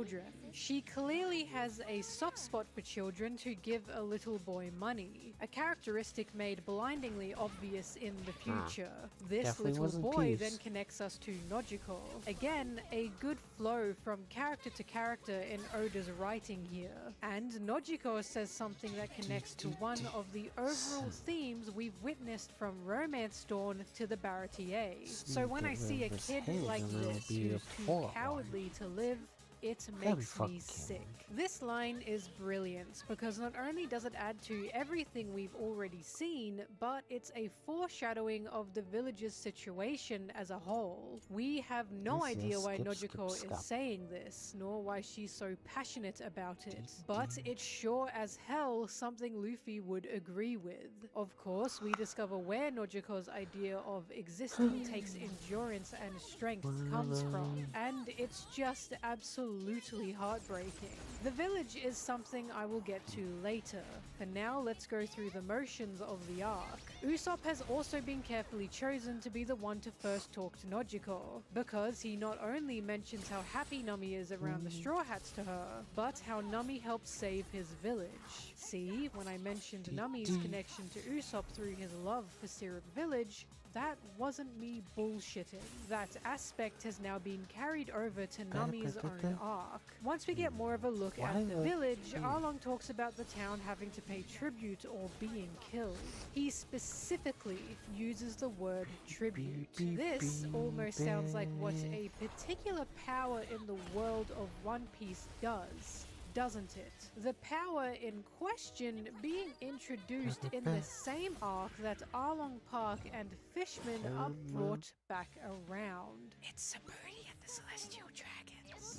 She clearly has a soft spot for children to give a little boy money, a characteristic made blindingly obvious in the future. This Definitely little wasn't boy peace. then connects us to Nojiko. Again, a good flow from character to character in Oda's writing here. And Nojiko says something that connects to one of the overall themes we've witnessed from Romance Dawn to the Baratier. So when I see a kid like this who's too cowardly to live, it makes me sick. This line is brilliant because not only does it add to everything we've already seen, but it's a foreshadowing of the village's situation as a whole. We have no idea why Nojiko is saying this, nor why she's so passionate about it, but it's sure as hell something Luffy would agree with. Of course, we discover where Nojiko's idea of existing takes endurance and strength comes from, and it's just absolutely heartbreaking. The village is something I will get to later. For now, let's go through the motions of the arc. Usopp has also been carefully chosen to be the one to first talk to Nojiko, because he not only mentions how happy Nami is around the Straw Hats to her, but how Nami helped save his village. See, when I mentioned Nami's connection to Usopp through his love for Syrup Village, that wasn't me bullshitting. That aspect has now been carried over to Nami's own arc. Once we get more of a look at the village, Arlong talks about the town having to pay tribute or being killed. He specifically uses the word tribute. This almost sounds like what a particular power in the world of One Piece does, doesn't it? The power in question being introduced in the same arc that Arlong Park and Fishman are brought back around. It's Subudi and the Celestial Dragons.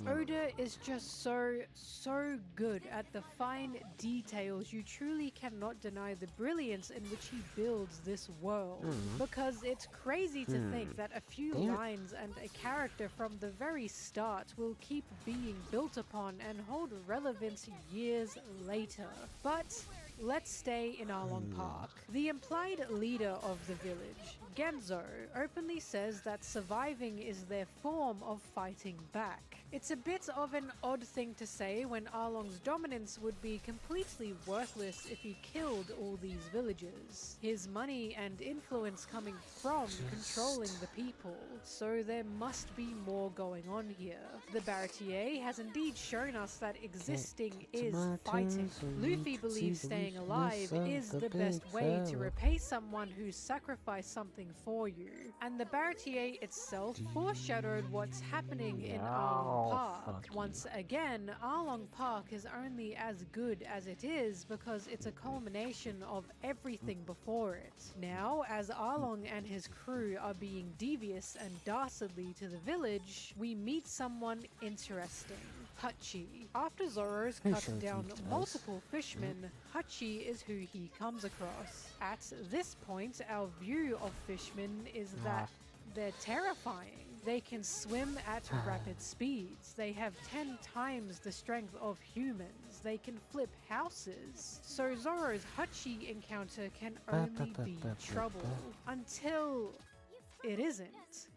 Oda is just so good at the fine details. You truly cannot deny the brilliance in which he builds this world. Because it's crazy to think that a few lines and a character from the very start will keep being built upon and hold relevance years later. But let's stay in Arlong Park. The implied leader of the village, Genzo, openly says that surviving is their form of fighting back. It's a bit of an odd thing to say when Arlong's dominance would be completely worthless if he killed all these villagers. His money and influence coming from controlling the people, so there must be more going on here. The Baratier has indeed shown us that existing is fighting. Luffy believes staying alive is the best way to repay someone who sacrificed something for you. And the Baratier itself foreshadowed what's happening in Arlong Park. Once again, Arlong Park is only as good as it is because it's a culmination of everything before it. Now, as Arlong and his crew are being devious and dastardly to the village, we meet someone interesting, Hachi. After Zoro's cut down multiple fishmen, Hachi is who he comes across. At this point, our view of fishmen is that they're terrifying. They can swim at rapid speeds. They have 10 times the strength of humans. They can flip houses. So Zoro's Hachi encounter can only be trouble. Until it isn't.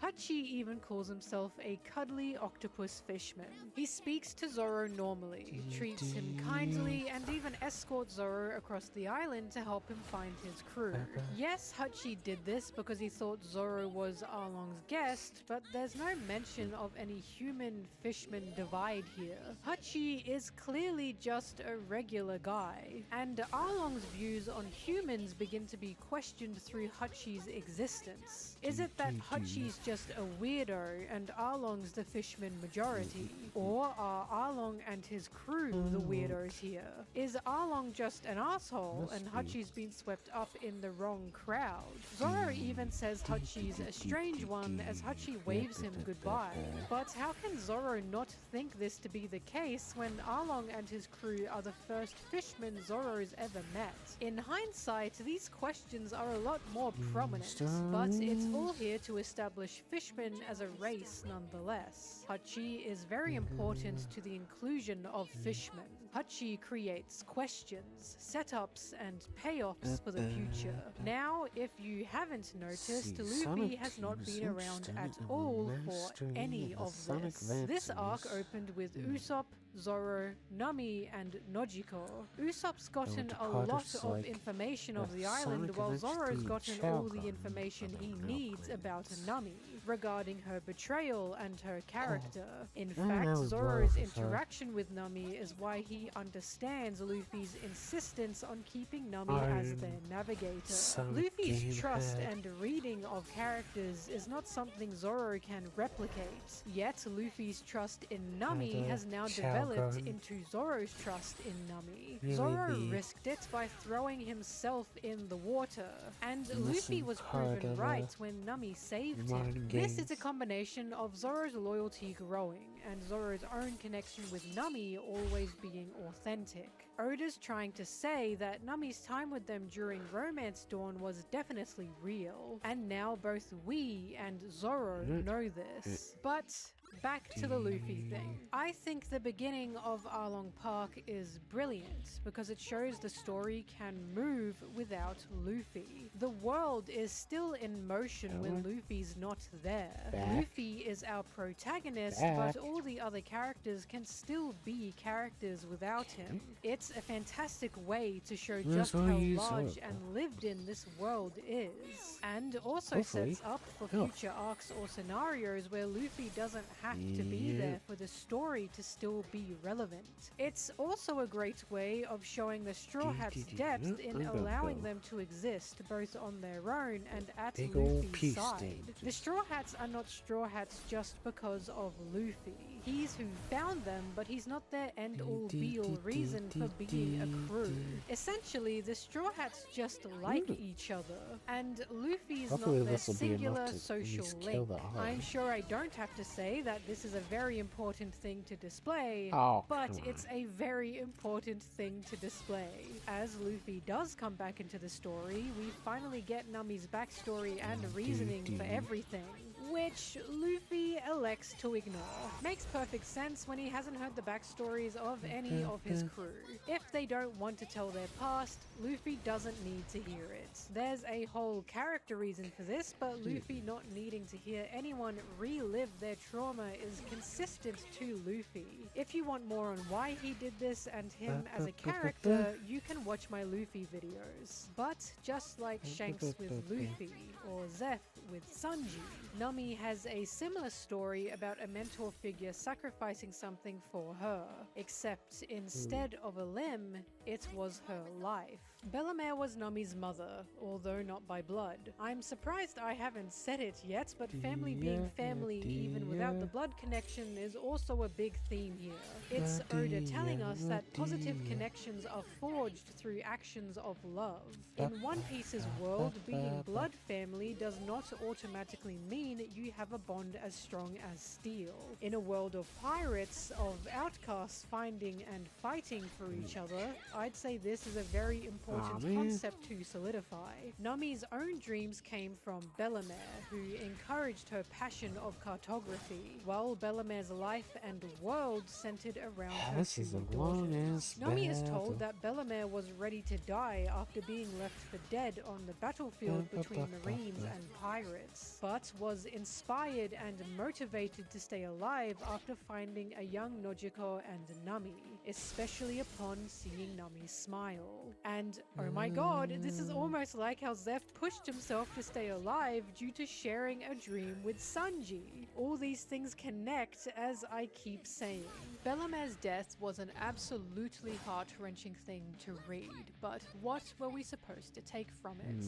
Hachi even calls himself a cuddly octopus fishman. He speaks to Zoro normally, treats him kindly, and even escorts Zoro across the island to help him find his crew. Yes, Hachi did this because he thought Zoro was Arlong's guest, but there's no mention of any human-fishman divide here. Hachi is clearly just a regular guy, and Arlong's views on humans begin to be questioned through Hachi's existence. Is it that Hachi's just a weirdo and Arlong's the fishman majority? Or are Arlong and his crew the weirdos here? Is Arlong just an asshole and Hachi's been swept up in the wrong crowd? Zoro even says Hachi's a strange one as Hachi waves him goodbye. But how can Zoro not think this to be the case when Arlong and his crew are the first fishmen Zoro's ever met? In hindsight, these questions are a lot more prominent, but it's all here to establish fishmen as a race nonetheless. Hachi is very important to the inclusion of fishmen. Hachi creates questions, setups, and payoffs for the future. Now, if you haven't noticed, Luffy has not been around at all for any of this. This arc opened with Usopp, Zoro, Nami, and Nojiko. Usopp's gotten a lot of information of the island, while Zoro's gotten all the information he needs about Nami, regarding her betrayal and her character. In fact, Zoro's interaction with Nami is why he understands Luffy's insistence on keeping Nami as their navigator. Luffy's trust and reading of characters is not something Zoro can replicate, yet Luffy's trust in Nami has now developed into Zoro's trust in Nami. Zoro risked it by throwing himself in the water, and Luffy was proven right when Nami saved him. This is a combination of Zoro's loyalty growing and Zoro's own connection with Nami always being authentic. Oda's trying to say that Nami's time with them during Romance Dawn was definitely real, and now both we and Zoro know this. But back to the Luffy thing. I think the beginning of Arlong Park is brilliant because it shows the story can move without Luffy. The world is still in motion when Luffy's not there. Luffy is our protagonist, but all the other characters can still be characters without him. It's a fantastic way to show just how large and lived in this world is, and also sets up for future arcs or scenarios where Luffy doesn't have to be there for the story to still be relevant. It's also a great way of showing the Straw Hats' depth in allowing them to exist both on their own and at Luffy's side. The Straw Hats are not Straw Hats just because of Luffy. He's who found them, but he's not their end-all be-all reason for being a crew. Essentially, the Straw Hats just like each other, and Luffy's not their singular social link. I'm sure I don't have to say that this is a very important thing to display, but it's a very important thing to display. As Luffy does come back into the story, we finally get Nami's backstory and reasoning for everything, which Luffy elects to ignore. Makes perfect sense when he hasn't heard the backstories of any of his crew. If they don't want to tell their past, Luffy doesn't need to hear it. There's a whole character reason for this, but Luffy not needing to hear anyone relive their trauma is consistent to Luffy. If you want more on why he did this and him as a character, you can watch my Luffy videos. But just like Shanks with Luffy, or Zeph with Sanji, Nami has a similar story about a mentor figure sacrificing something for her, except instead of a limb, it was her life. Bellemere was Nami's mother, although not by blood. I'm surprised I haven't said it yet, but family being family even without the blood connection is also a big theme here. It's Oda telling us that positive connections are forged through actions of love. In One Piece's world, being blood family does not automatically mean you have a bond as strong as steel. In a world of pirates, of outcasts finding and fighting for each other, I'd say this is a very important important man. concept to solidify. Nami's own dreams came from Bellemere, who encouraged her passion of cartography, while Bellemere's life and world centered around her This two is a daughters. long-ass Nami is battle. told that Bellemere was ready to die after being left for dead on the battlefield between Marines and pirates, but was inspired and motivated to stay alive after finding a young Nojiko and Nami, especially upon seeing Nami's smile. And oh my god, this is almost like how Zeph pushed himself to stay alive due to sharing a dream with Sanji. All these things connect, as I keep saying. Bellemere's death was an absolutely heart-wrenching thing to read, but what were we supposed to take from it?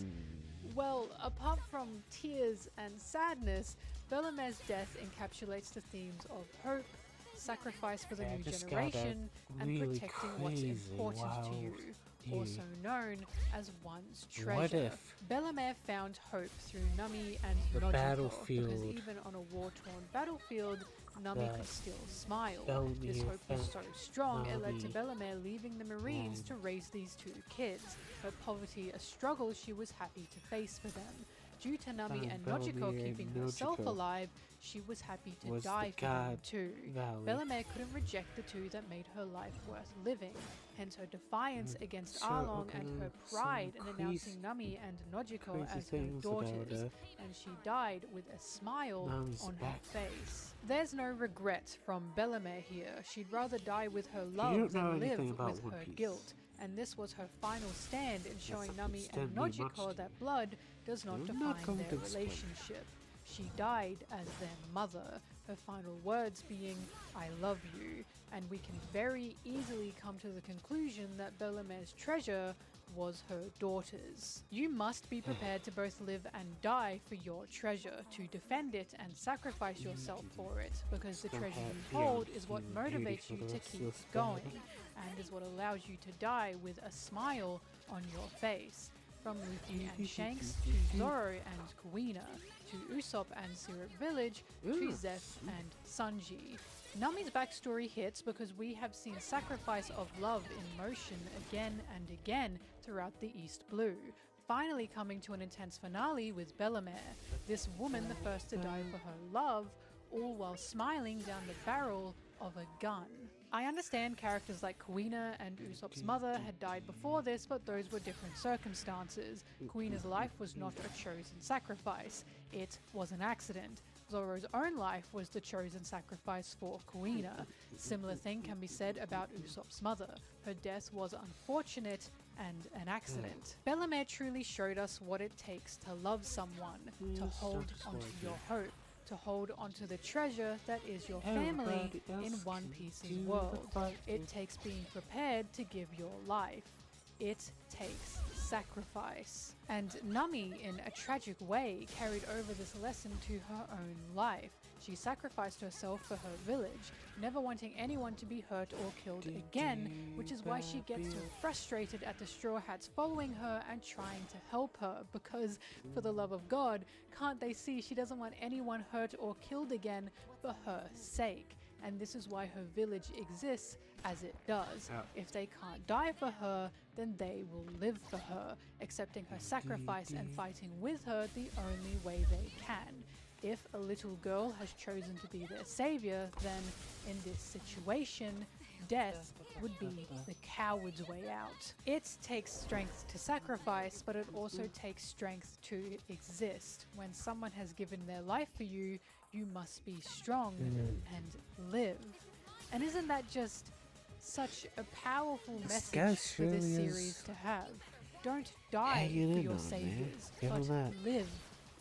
Well, apart from tears and sadness, Bellemere's death encapsulates the themes of hope, sacrifice for the new this got generation, and really protecting what's crazy. important Wow. to you, also known as one's treasure. What if Bellemere found hope through Nami and The Nojiko, because battlefield. even on a war-torn battlefield, Nami That could still smile. Bellemere This hope was so found strong, it led to Nami Bellemere leaving the Marines to raise these two kids, but poverty a struggle she was happy to face for them. Due to Nami Found and Nojiko Bellemere keeping and herself Nojiko alive, she was happy to was the die for them god too. Valley. Bellemere couldn't reject the two that made her life worth living, hence her defiance against So, Arlong okay, and her some pride in announcing crazy- Nami and Nojiko crazy as her things about daughters, her. and she died with a smile Nami's on her back. face. There's no regret from Bellemere here. She'd rather die with her don't love know than live anything about with One her Piece. guilt, and this was her final stand in showing it Nami stand and me much Nojiko to that blood does not I'm not define going their to explain. relationship. She died as their mother, her final words being, "I love you," and we can very easily come to the conclusion that Bellemere's treasure was her daughters. You must be prepared to both live and die for your treasure, to defend it and sacrifice yourself for it, because the treasure you hold is what motivates you to keep going, and is what allows you to die with a smile on your face. From Luffy and Shanks to Zoro and Kuina, to Usopp and Syrup Village, to Zeph and Sanji. Nami's backstory hits because we have seen sacrifice of love in motion again and again throughout the East Blue, finally coming to an intense finale with Bellemere, this woman the first to die for her love, all while smiling down the barrel of a gun. I understand characters like Kuina and Usopp's mother had died before this, but those were different circumstances. Kuina's life was not a chosen sacrifice, it was an accident. Zoro's own life was the chosen sacrifice for Kuina. Similar thing can be said about Usopp's mother. Her death was unfortunate and an accident. Bellemere truly showed us what it takes to love someone, to hold onto your hope, to hold onto the treasure that is your family in One Piece's world. It takes being prepared to give your life. It takes sacrifice. And Nami, in a tragic way, carried over this lesson to her own life. She sacrificed herself for her village, never wanting anyone to be hurt or killed again, which is why she gets so frustrated at the Straw Hats following her and trying to help her, because, for the love of God, can't they see she doesn't want anyone hurt or killed again for her sake? And this is why her village exists as it does. If they can't die for her, then they will live for her, accepting her sacrifice and fighting with her the only way they can. If a little girl has chosen to be their savior, then in this situation, death would be the coward's way out. It takes strength to sacrifice, but it also takes strength to exist. When someone has given their life for you, you must be strong and live. And isn't that just such a powerful message for this really series is to have? Don't die hanging for in your on it, man. saviors, Give 'em but that. live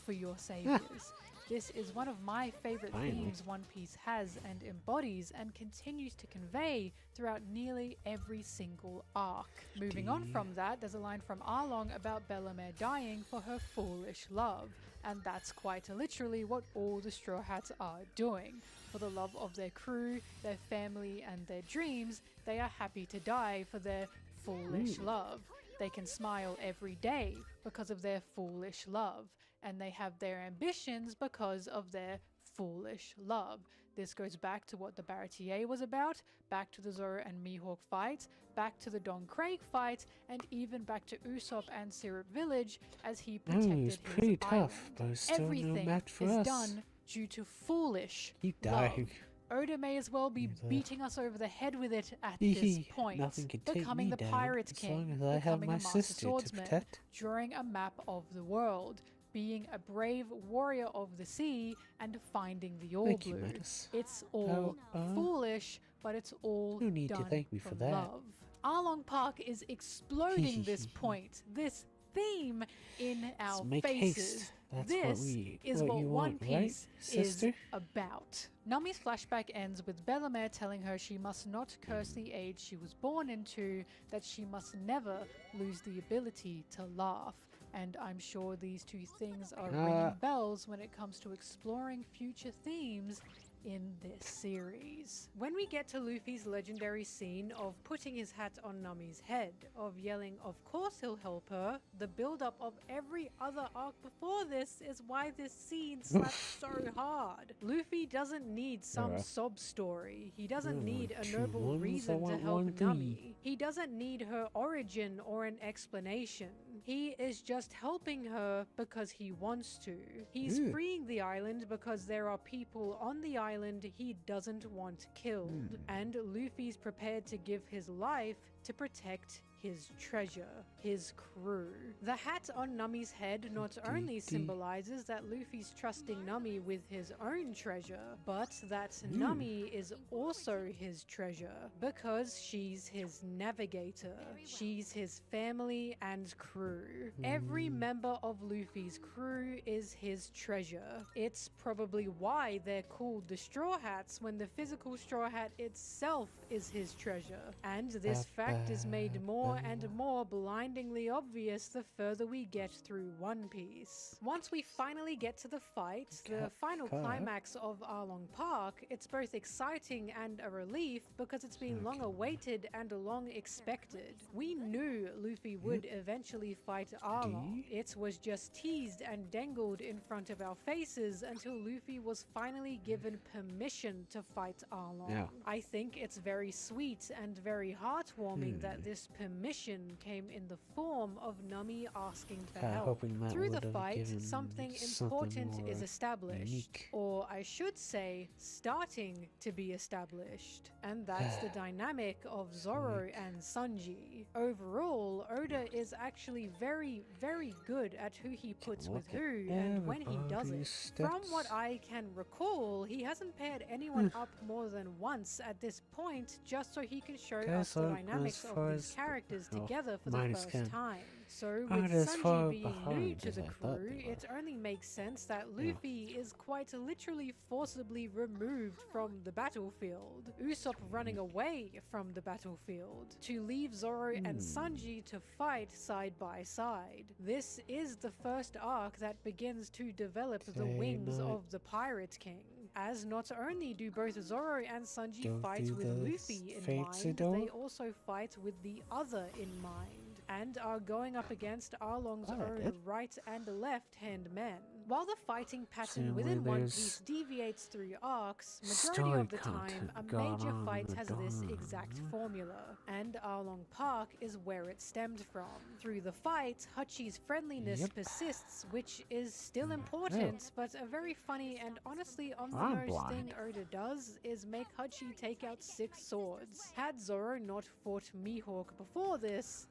for your saviors. This is one of my favorite Finally. themes One Piece has and embodies and continues to convey throughout nearly every single arc. Moving on from that, there's a line from Arlong about Bellemere dying for her foolish love, and that's quite literally what all the Straw Hats are doing. For the love of their crew, their family, and their dreams, they are happy to die for their foolish love. They can smile every day because of their foolish love, and they have their ambitions because of their foolish love. This goes back to what the Baratier was about, back to the Zoro and Mihawk fight, back to the Don Craig fight, and even back to Usopp and Syrup Village as he protected he's his pretty tough, island. but he's still no Everything match for is us. done due to foolish Keep love. dying. Oda may as well be Neither. beating us over the head with it at this point, Nothing can take becoming me the down Pirate as King, long as I have becoming my a Master sister to Swordsman, protect. drawing a map of the world, being a brave warrior of the sea, and finding the All Thank you, Blue. Metis. It's all foolish, but it's all No need to done thank me for from that. love. Arlong Park is exploding this point, this theme in our Let's make faces. haste. That's This is what you One want, right, Piece sister? is about. Nami's flashback ends with Bellemere telling her she must not curse the age she was born into, that she must never lose the ability to laugh. And I'm sure these two things are ringing bells when it comes to exploring future themes in this series. When we get to Luffy's legendary scene of putting his hat on Nami's head, of yelling, "Of course he'll help her," the build-up of every other arc before this is why this scene slaps so hard. Luffy doesn't need some sob story. He doesn't need a noble reason to help Nami. He doesn't need her origin or an explanation. He is just helping her because he wants to. He's freeing the island because there are people on the island he doesn't want killed. And Luffy's prepared to give his life to protect his treasure, his crew. The hat on Nami's head not only symbolizes that Luffy's trusting Nami with his own treasure, but that Nami is also his treasure because she's his navigator. She's his family and crew. Every member of Luffy's crew is his treasure. It's probably why they're called the Straw Hats when the physical Straw Hat itself is his treasure. And this fact is made more and more blindingly obvious the further we get through One Piece. Once we finally get to the fight, the final climax of Arlong Park, it's both exciting and a relief because it's been long awaited and long expected. We knew Luffy would eventually fight Arlong. It was just teased and dangled in front of our faces until Luffy was finally given permission to fight Arlong. Yeah. I think it's very sweet and very heartwarming that this permission came in the form of Nami asking for help. Hoping that Through the would've fight, given something something important is more established. unique. Or I should say, starting to be established. And that's the dynamic of Zoro and Sanji. Overall, Oda is actually very, very good at who he puts with who and when he does it. everybody's From steps. what I can recall, he hasn't paired anyone up more than once at this point just so he can show Okay, us the so dynamics as of far these as- characters oh, together for the minus first 10. time. So Aren't with as far Sanji being new behind to as the I thought crew, they were. it only makes sense that Luffy is quite literally forcibly removed from the battlefield. Usopp running away from the battlefield to leave Zoro and Sanji to fight side by side. This is the first arc that begins to develop the Okay, wings no. of the Pirate King. As not only do both Zoro and Sanji Don't fight do with the Luffy in fancy mind, door. they also fight with the other in mind, and are going up against Arlong's Alright. own right and left-hand men. While the fighting pattern Same within way One there's Piece deviates through arcs, majority story of the time content a going major on fight in has the this dorm. exact formula, and Arlong Park is where it stemmed from. Through the fight, Hachi's friendliness Yep. persists, which is still important, but a very funny and honestly on the I'm nose blind. thing Oda does is make Hachi take out 6 swords. Had Zoro not fought Mihawk before this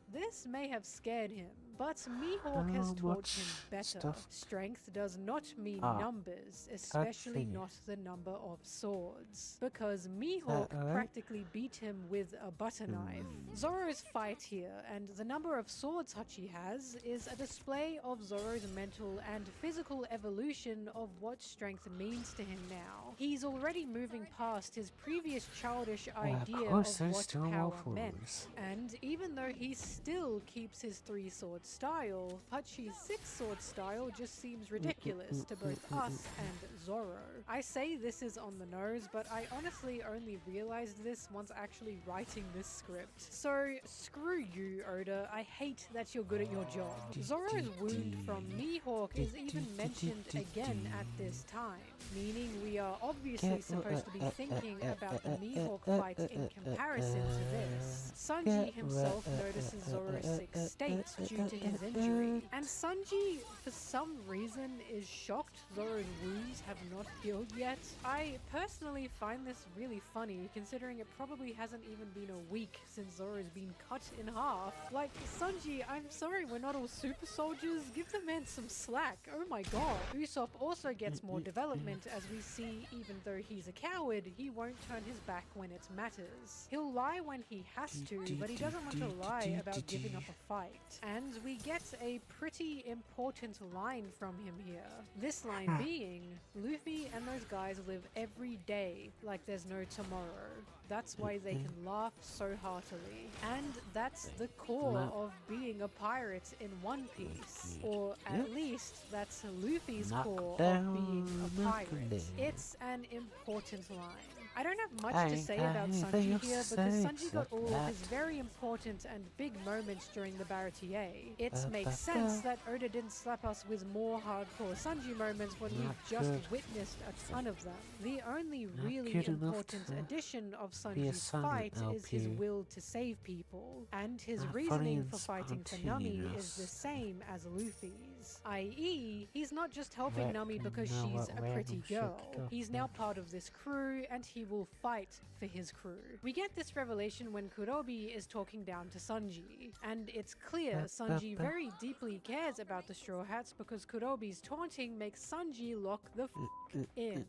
may have scared him. But Mihawk has How taught much him better. stuff? Strength does not mean Ah, numbers, especially thingy. not the number of swords. Because Mihawk alright? practically beat him with a butter knife. Zoro's fight here, and the number of swords Hachi has, is a display of Zoro's mental and physical evolution of what strength means to him now. He's already moving past his previous childish idea of course, of there's what still more power meant. fools. And even though he still keeps his 3-sword style, Hachi's 6-sword style just seems ridiculous to both us and Zoro. I say this is on the nose, but I honestly only realized this once actually writing this script. So screw you, Oda. I hate that you're good at your job. Zoro's wound from Mihawk is even mentioned again at this time, meaning we are obviously supposed to be thinking about the Mihawk fight in comparison to this. Sanji himself notices Zoro's sick state due to his injury, and Sanji, for some reason, is shocked Zoro's wounds have not healed yet. I personally find this really funny, considering it probably hasn't even been a week since Zoro's been cut in half. Like, Sanji, I'm sorry we're not all super soldiers, give the man some slack, oh my god. Usopp also gets more development as we see even though he's a coward, he won't turn his back when it matters. He'll lie when he has to, but he doesn't want to lie about giving up a fight. And we get a pretty important line from him here. This line being, Luffy and those guys live every day like there's no tomorrow. That's why they can laugh so heartily. And that's the core of being a pirate in One Piece. Or at least that's Luffy's core of being a pirate. It's an important line. I don't have much to say about Sanji here because Sanji got all of his very important and big moments during the Baratier. It makes sense that Oda didn't slap us with more hardcore Sanji moments when we've just witnessed a ton of them. The only really important addition of Sanji's fight is his will to save people, and his reasoning for fighting for Nami is the same as Luffy's, i.e. he's not just helping Nami because she's a pretty girl. He's now part of this crew and he will fight for his crew. We get this revelation when Kurobi is talking down to Sanji, and it's clear Sanji very deeply cares about the Straw Hats because Kurobi's taunting makes Sanji lock the f in.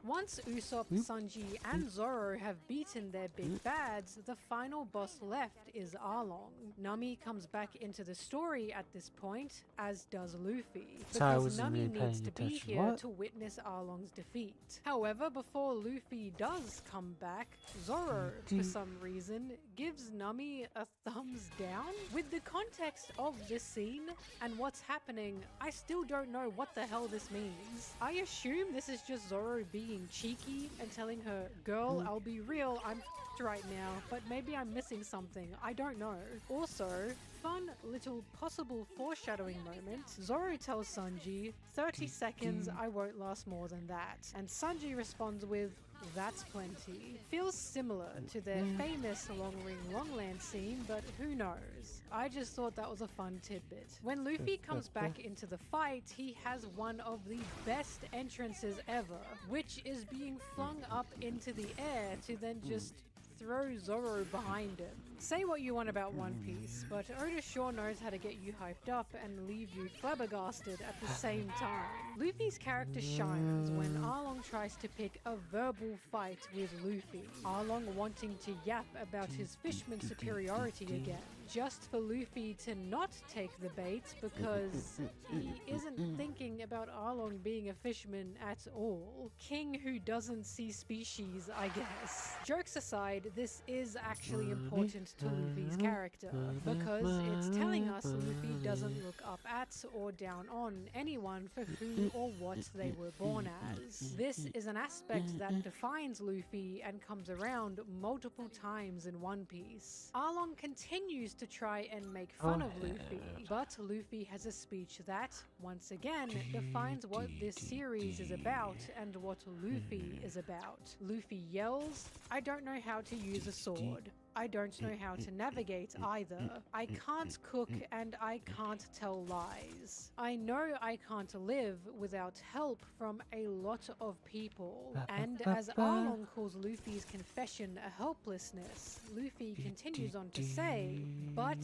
Once Usopp, Sanji, and Zoro have beaten their big bads, the final boss left is Arlong. Nami comes back into the story at this point, as does Luffy, because Nami needs to be here to witness Arlong's defeat. However, before Luffy does come back, Zoro, for some reason, gives Nami a thumbs down? With the context of this scene and what's happening, I still don't know what the hell this means. I assume this is just Zoro being cheeky and telling her, girl, I'll be real, I'm f***ed right now, but maybe I'm missing something, I don't know. Also, fun little possible foreshadowing moment, Zoro tells Sanji, 30 seconds, I won't last more than that. And Sanji responds with, that's plenty. Feels similar to their famous Long Ring Longland scene, but who knows? I just thought that was a fun tidbit. When Luffy comes back into the fight, he has one of the best entrances ever, which is being flung up into the air to then just throw Zoro behind him. Say what you want about One Piece, but Oda sure knows how to get you hyped up and leave you flabbergasted at the same time. Luffy's character shines when Arlong tries to pick a verbal fight with Luffy, Arlong wanting to yap about his fishman superiority again, just for Luffy to not take the bait because he isn't thinking about Arlong being a fisherman at all. King who doesn't see species, I guess. Jokes aside, this is actually important to Luffy's character, because it's telling us Luffy doesn't look up at or down on anyone for who or what they were born as. This is an aspect that defines Luffy and comes around multiple times in One Piece. Arlong continues to try and make fun of Luffy, but Luffy has a speech that, once again, defines what this series is about and what Luffy is about. Luffy yells, I don't know how to use a sword. I don't know how to navigate either. I can't cook and I can't tell lies. I know I can't live without help from a lot of people. And as Arlong calls Luffy's confession a helplessness, Luffy continues on to say, but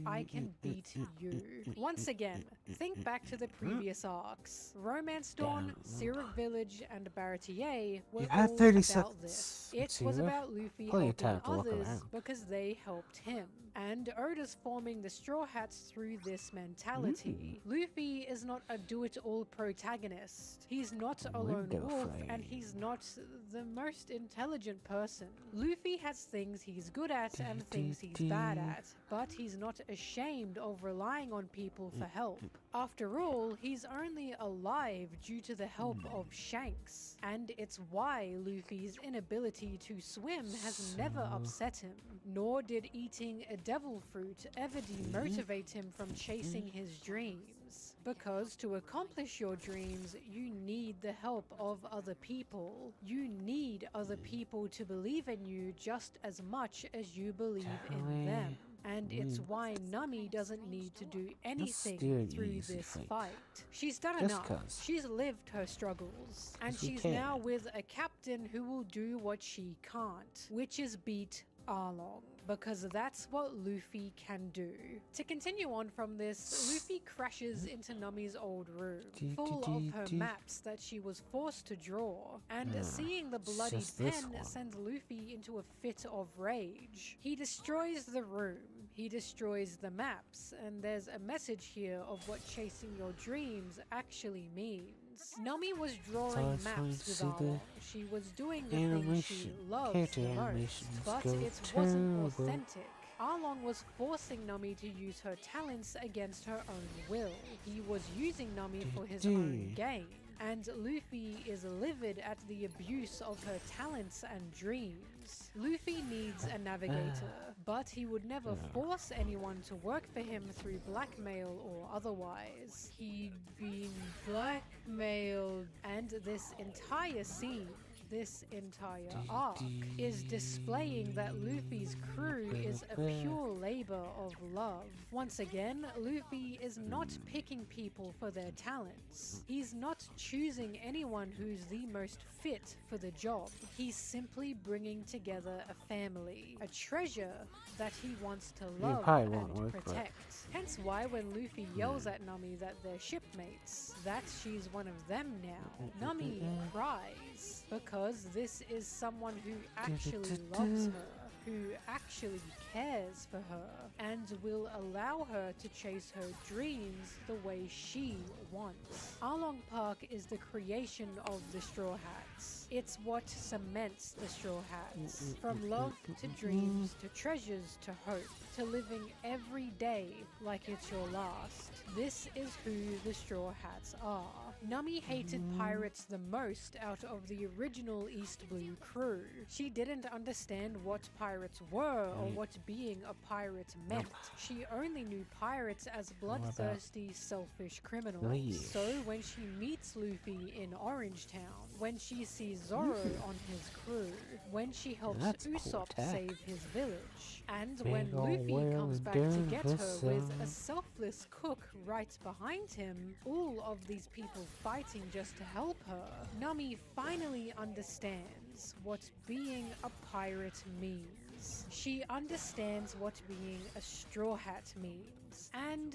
I can beat you. Once again, think back to the previous arcs. Romance Dawn, Sirak Village, and Baratier were all about this. It was about Luffy helping others because they helped him. And Oda's forming the Straw Hats through this mentality. Luffy is not a do-it-all protagonist. He's not a lone wolf, and he's not the most intelligent person. Luffy has things he's good at and things he's bad at, but he's not ashamed of relying on people for help. After all, he's only alive due to the help of Shanks, and it's why Luffy's inability to swim has never upset him, nor did eating a devil fruit ever demotivate him from chasing his dreams. Because to accomplish your dreams, you need the help of other people. You need other people to believe in you just as much as you believe in them. And it's why Nami doesn't need to do anything through this fight. She's done enough. She's lived her struggles. And she's now with a captain who will do what she can't, which is beat Arlong, because that's what Luffy can do. To continue on from this, Luffy crashes into Nami's old room, full of her maps that she was forced to draw, and seeing the bloodied pen sends Luffy into a fit of rage. He destroys the room, he destroys the maps, and there's a message here of what chasing your dreams actually means. Nami was drawing maps with Arlong. She was doing the thing she loves the most, but it wasn't authentic. Arlong was forcing Nami to use her talents against her own will. He was using Nami for his own gain. And Luffy is livid at the abuse of her talents and dreams. Luffy needs a navigator, but he would never force anyone to work for him through blackmail or otherwise. He'd been blackmailed, and this entire scene, this entire arc, is displaying that Luffy's crew is a pure labor of love. Once again, Luffy is not picking people for their talents. He's not choosing anyone who's the most fit for the job. He's simply bringing together a family, a treasure that he wants to love and protect. Hence why when Luffy yells at Nami that they're shipmates, that she's one of them now, Nami cries, because this is someone who actually loves her, who actually cares for her, and will allow her to chase her dreams the way she wants. Arlong Park is the creation of the Straw Hats. It's what cements the Straw Hats. From love to dreams to treasures to hope to living every day like it's your last. This is who the Straw Hats are. Nami hated pirates the most out of the original East Blue crew. She didn't understand what pirates were or what being a pirate meant. She only knew pirates as bloodthirsty, selfish criminals. So when she meets Luffy in Orange Town, when she sees Zoro on his crew, when she helps Usopp save his village, and when Luffy comes back to get her with a selfless cook right behind him, all of these people fighting just to help her, Nami finally understands what being a pirate means. She understands what being a Straw Hat means. And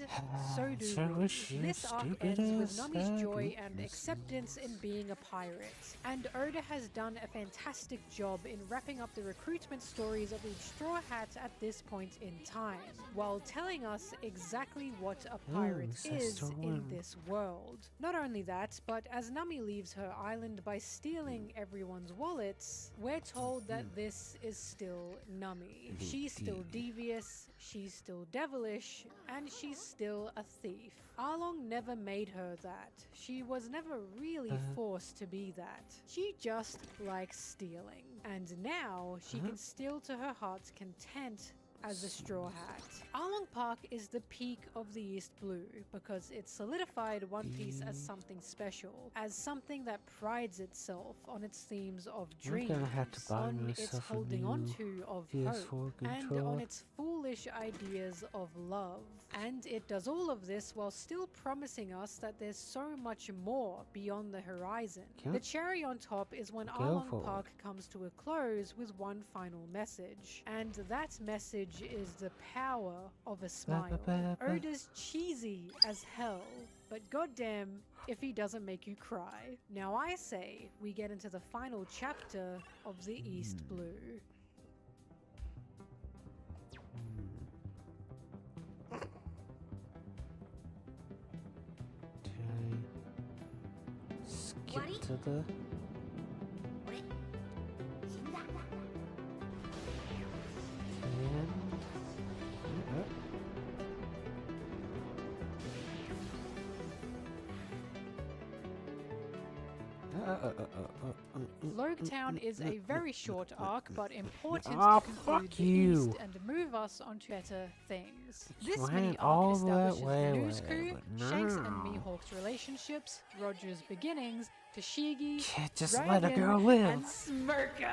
so do we. This arc ends with Nami's joy and acceptance in being a pirate. And Oda has done a fantastic job in wrapping up the recruitment stories of each Straw Hat at this point in time, while telling us exactly what a pirate is in this world. Not only that, but as Nami leaves her island by stealing everyone's wallets, we're told that this is still Nami. She's still devious, she's still devilish, and she's still a thief. Arlong never made her that. She was never really forced to be that. She just likes stealing. And now she can steal to her heart's content as a Straw Hat. Arlong Park is the peak of the East Blue because it solidified One Piece as something special, as something that prides itself on its themes of dreams, on its holding onto of hope, and on its foolish ideas of love. And it does all of this while still promising us that there's so much more beyond the horizon. The cherry on top is when Arlong Park comes to a close with one final message, and that message is the power of a smile. Oda's cheesy as hell, but goddamn if he doesn't make you cry. Now I say we get into the final chapter of the East Blue. get to the... Logetown is a very short arc, but important Ah, to conclude fuck the you. east and move us onto better things. It's This ran mini all arc that establishes way, the news crew, but Shanks and no. Mihawk's relationships, Roger's beginnings, Tashigi, Can't just let a Dragon, girl live. and Smirka.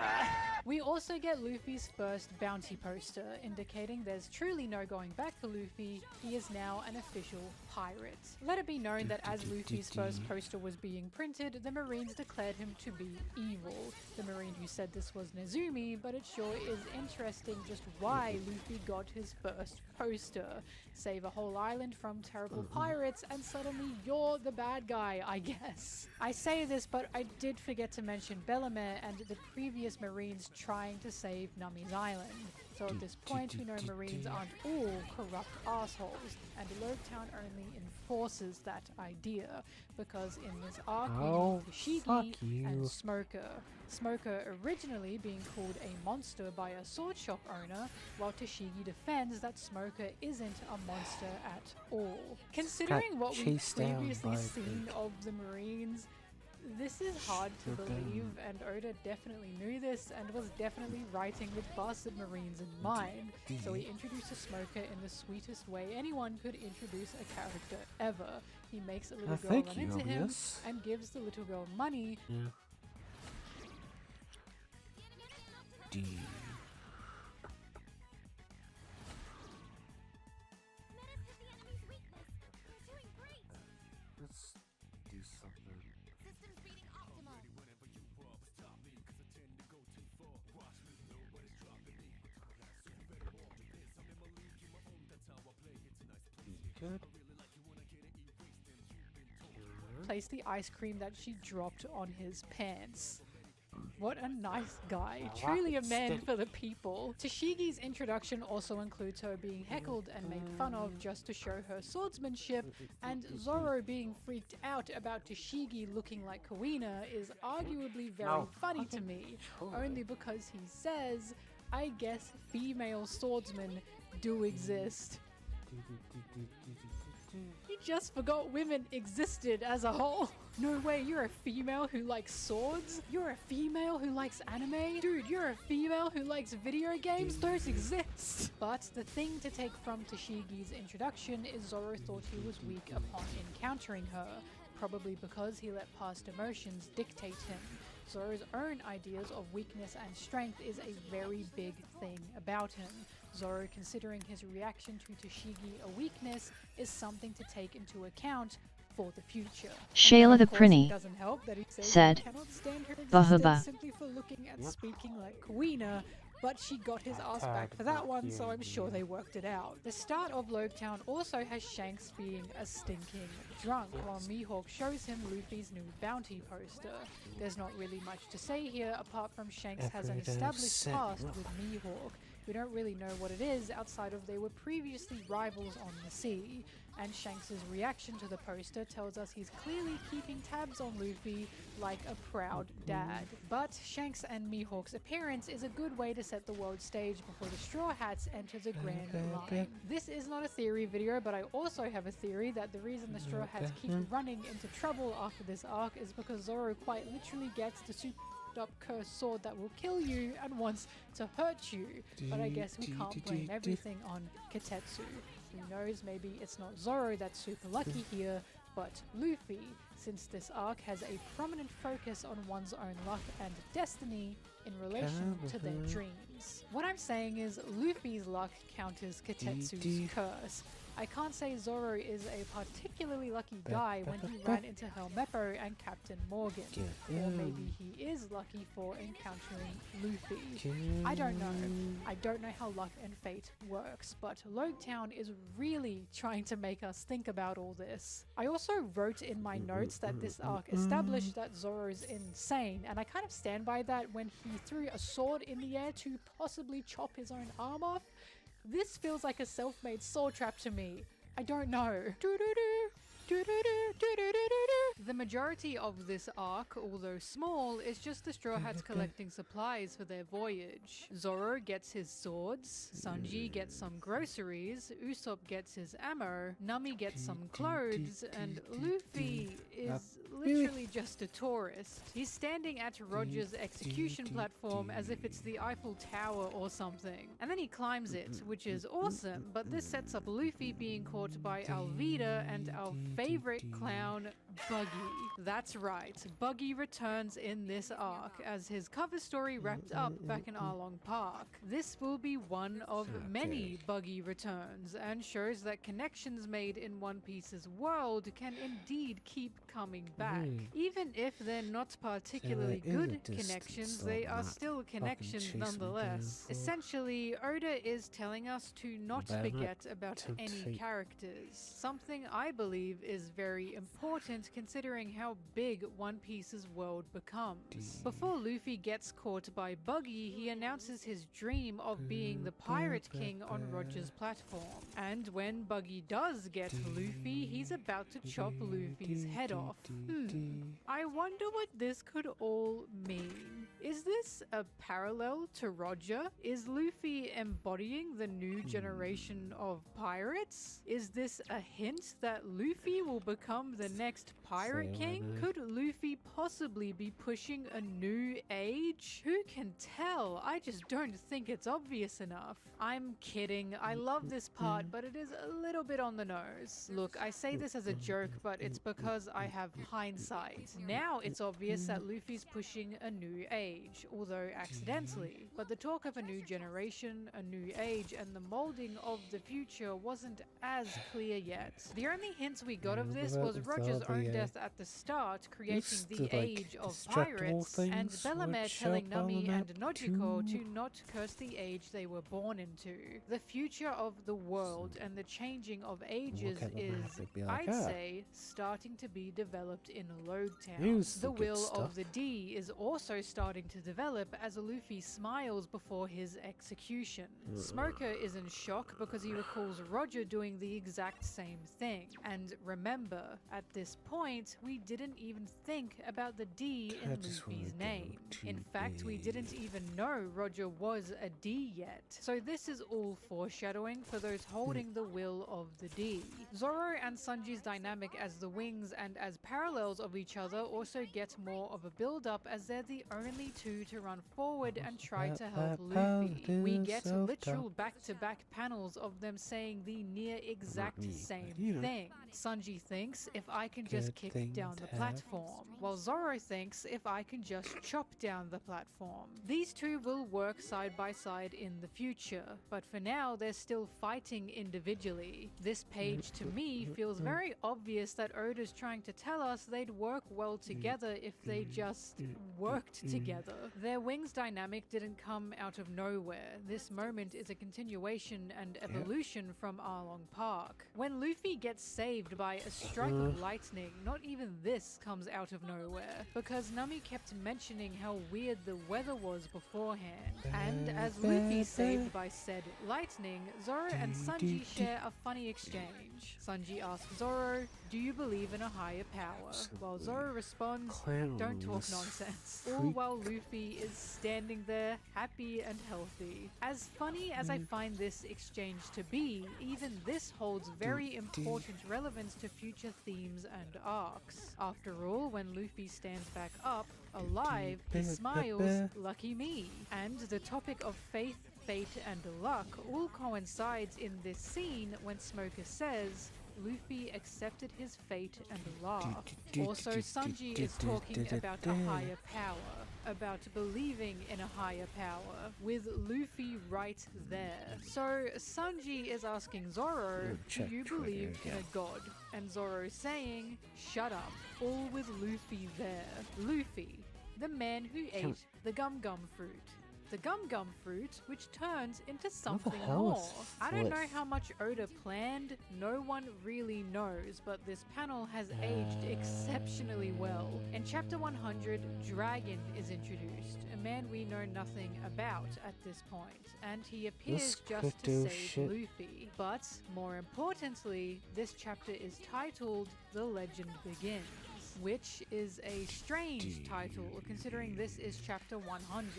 We also get Luffy's first bounty poster, indicating there's truly no going back for Luffy. He is now an official pirate. Let it be known that as Luffy's first poster was being printed, the Marines declared him to be evil. The Marine who said this was Nezumi, but it sure is interesting just why Luffy got his first poster. Save a whole island from terrible pirates and suddenly you're the bad guy, I guess. I say this, but I did forget to mention Bellamere and the previous Marines trying to save Nami's island. So at this point we know Marines aren't all corrupt assholes, and Logetown only enforces that idea, because in this arc Oh, we meet fuck Tashigi and you. Smoker. Smoker originally being called a monster by a sword shop owner, while Tashigi defends that Smoker isn't a monster at all. Considering what we've chased down previously by seen of the Marines, this is hard to believe, and Oda definitely knew this and was definitely writing with bastard Marines in mind. So he introduced a Smoker in the sweetest way anyone could introduce a character ever. He makes a little girl thank run you, into him yes. and gives the little girl money. Yeah. D. Let's do something. Good. Place the ice cream that she dropped on his pants. What a nice guy. Truly a man for the people. Tashigi's introduction also includes her being heckled and made fun of just to show her swordsmanship, and Zoro being freaked out about Tashigi looking like Kuina is arguably very funny to me, only because he says, I guess female swordsmen do exist. He just forgot women existed as a whole. No way, you're a female who likes swords? You're a female who likes anime? Dude, you're a female who likes video games? Those exist! But the thing to take from Tashigi's introduction is Zoro thought he was weak upon encountering her, probably because he let past emotions dictate him. Zoro's own ideas of weakness and strength is a very big thing about him. Zoro considering his reaction to Tashigi a weakness is something to take into account for the future. Shayla the Prinny Doesn't help that he says said, he cannot stand her Bahuba. existence simply for looking and speaking like Kuina, but she got his ass back for that one, so I'm sure they worked it out. The start of Logetown also has Shanks being a stinking drunk, while Mihawk shows him Luffy's new bounty poster. There's not really much to say here, apart from Shanks has an established past with Mihawk. We don't really know what it is outside of they were previously rivals on the sea, and Shanks' reaction to the poster tells us he's clearly keeping tabs on Luffy like a proud dad. But Shanks and Mihawk's appearance is a good way to set the world stage before the Straw Hats enter the Grand Line. This is not a theory video, but I also have a theory that the reason the Straw Hats keep running into trouble after this arc is because Zoro quite literally gets the super up cursed sword that will kill you and wants to hurt you, but I guess we can't blame everything on Katetsu. Who knows, maybe it's not Zoro that's super lucky here, but Luffy, since this arc has a prominent focus on one's own luck and destiny in relation to their dreams. What I'm saying is Luffy's luck counters Katetsu's curse. I can't say Zoro is a particularly lucky guy when he ran into Helmeppo and Captain Morgan, or maybe he is lucky for encountering Luffy. I don't know. I don't know how luck and fate works, but Logetown is really trying to make us think about all this. I also wrote in my notes that this arc established that Zoro's insane, and I kind of stand by that when he threw a sword in the air to possibly chop his own arm off. This feels like a self-made sword trap to me. I don't know. The majority of this arc, although small, is just the Straw Hats collecting supplies for their voyage. Zoro gets his swords, Sanji gets some groceries, Usopp gets his ammo, Nami gets some clothes, and Luffy is literally just a tourist. He's standing at Roger's execution platform as if it's the Eiffel Tower or something. And then he climbs it, which is awesome, but this sets up Luffy being caught by Alvida and our favorite clown, Buggy. That's right, Buggy returns in this arc as his cover story wrapped up back in Arlong Park. This will be one of many Buggy returns and shows that connections made in One Piece's world can indeed keep coming back. Even if they're not particularly good connections, they are still connections nonetheless. Essentially, Oda is telling us to not forget about any characters, something I believe is very important considering how big One Piece's world becomes. Before Luffy gets caught by Buggy, he announces his dream of being the Pirate King on Roger's platform. And when Buggy does get Luffy, he's about to chop Luffy's head off. I wonder what this could all mean. Is this a parallel to Roger? Is Luffy embodying the new generation of pirates? Is this a hint that Luffy will become the next Pirate King? Could Luffy possibly be pushing a new age? Who can tell? I just don't think it's obvious enough. I'm kidding. I love this part, but it is a little bit on the nose. Look, I say this as a joke, but it's because I have hindsight. Now it's obvious that Luffy's pushing a new age, although accidentally. But the talk of a new generation, a new age, and the molding of the future wasn't as clear yet. The only hints we got of this was Roger's own death at the start, creating the age of pirates, and Bellamere telling Nami and Nojiko to not curse the age they were born into. The future of the world and the changing of ages is, I'd say, starting to be developed in Logtown. The will of the D is also starting to develop as Luffy smiles before his execution. Smoker is in shock because he recalls Roger doing the exact same thing. And remember, at this point, we didn't even think about the D in Luffy's name. In fact, we didn't even know Roger was a D yet. So this is all foreshadowing for those holding the will of the D. Zoro and Sanji's dynamic as the wings and as parallels of each other also get more of a build-up as they're the only two to run forward and try to help Luffy. We get literal back-to-back panels of them saying the near exact same thing. Sanji thinks, if I can just kick down the platform, while Zoro thinks, if I can just chop down the platform. These two will work side by side in the future, but for now they're still fighting individually. This page to me feels very obvious that Oda's trying to tell us they'd work well together if they just worked together. Their wings dynamic didn't come out of nowhere. This moment is a continuation and evolution from Arlong Park. When Luffy gets saved by a strike of lightning, not even this comes out of nowhere, because Nami kept mentioning how weird the weather was beforehand. And as Luffy's saved by said lightning, Zoro and Sanji share a funny exchange. Sanji asks Zoro, "Do you believe in a higher power?" While Zoro responds, "Don't talk nonsense." All while Luffy is standing there, happy and healthy. As funny as I find this exchange to be, even this holds very important relevance to future themes and arcs. After all, when Luffy stands back up, alive, he smiles, "Lucky me." And the topic of faith, fate, and luck all coincides in this scene when Smoker says, Luffy accepted his fate and laughed. Also, Sanji is talking about a higher power, about believing in a higher power, with Luffy right there. So Sanji is asking Zoro, "Do you believe in a god?" And Zoro saying, "Shut up," all with Luffy there. Luffy, the man who ate the gum gum fruit. the gum gum fruit, which turns into What the something hell more. is I don't know Flith? how much Oda planned, no one really knows, but this panel has aged exceptionally well. In chapter 100, Dragon is introduced, a man we know nothing about at this point, and he appears This just to crypto save shit. Luffy. But more importantly, this chapter is titled The Legend Begins, which is a strange title considering this is chapter 100.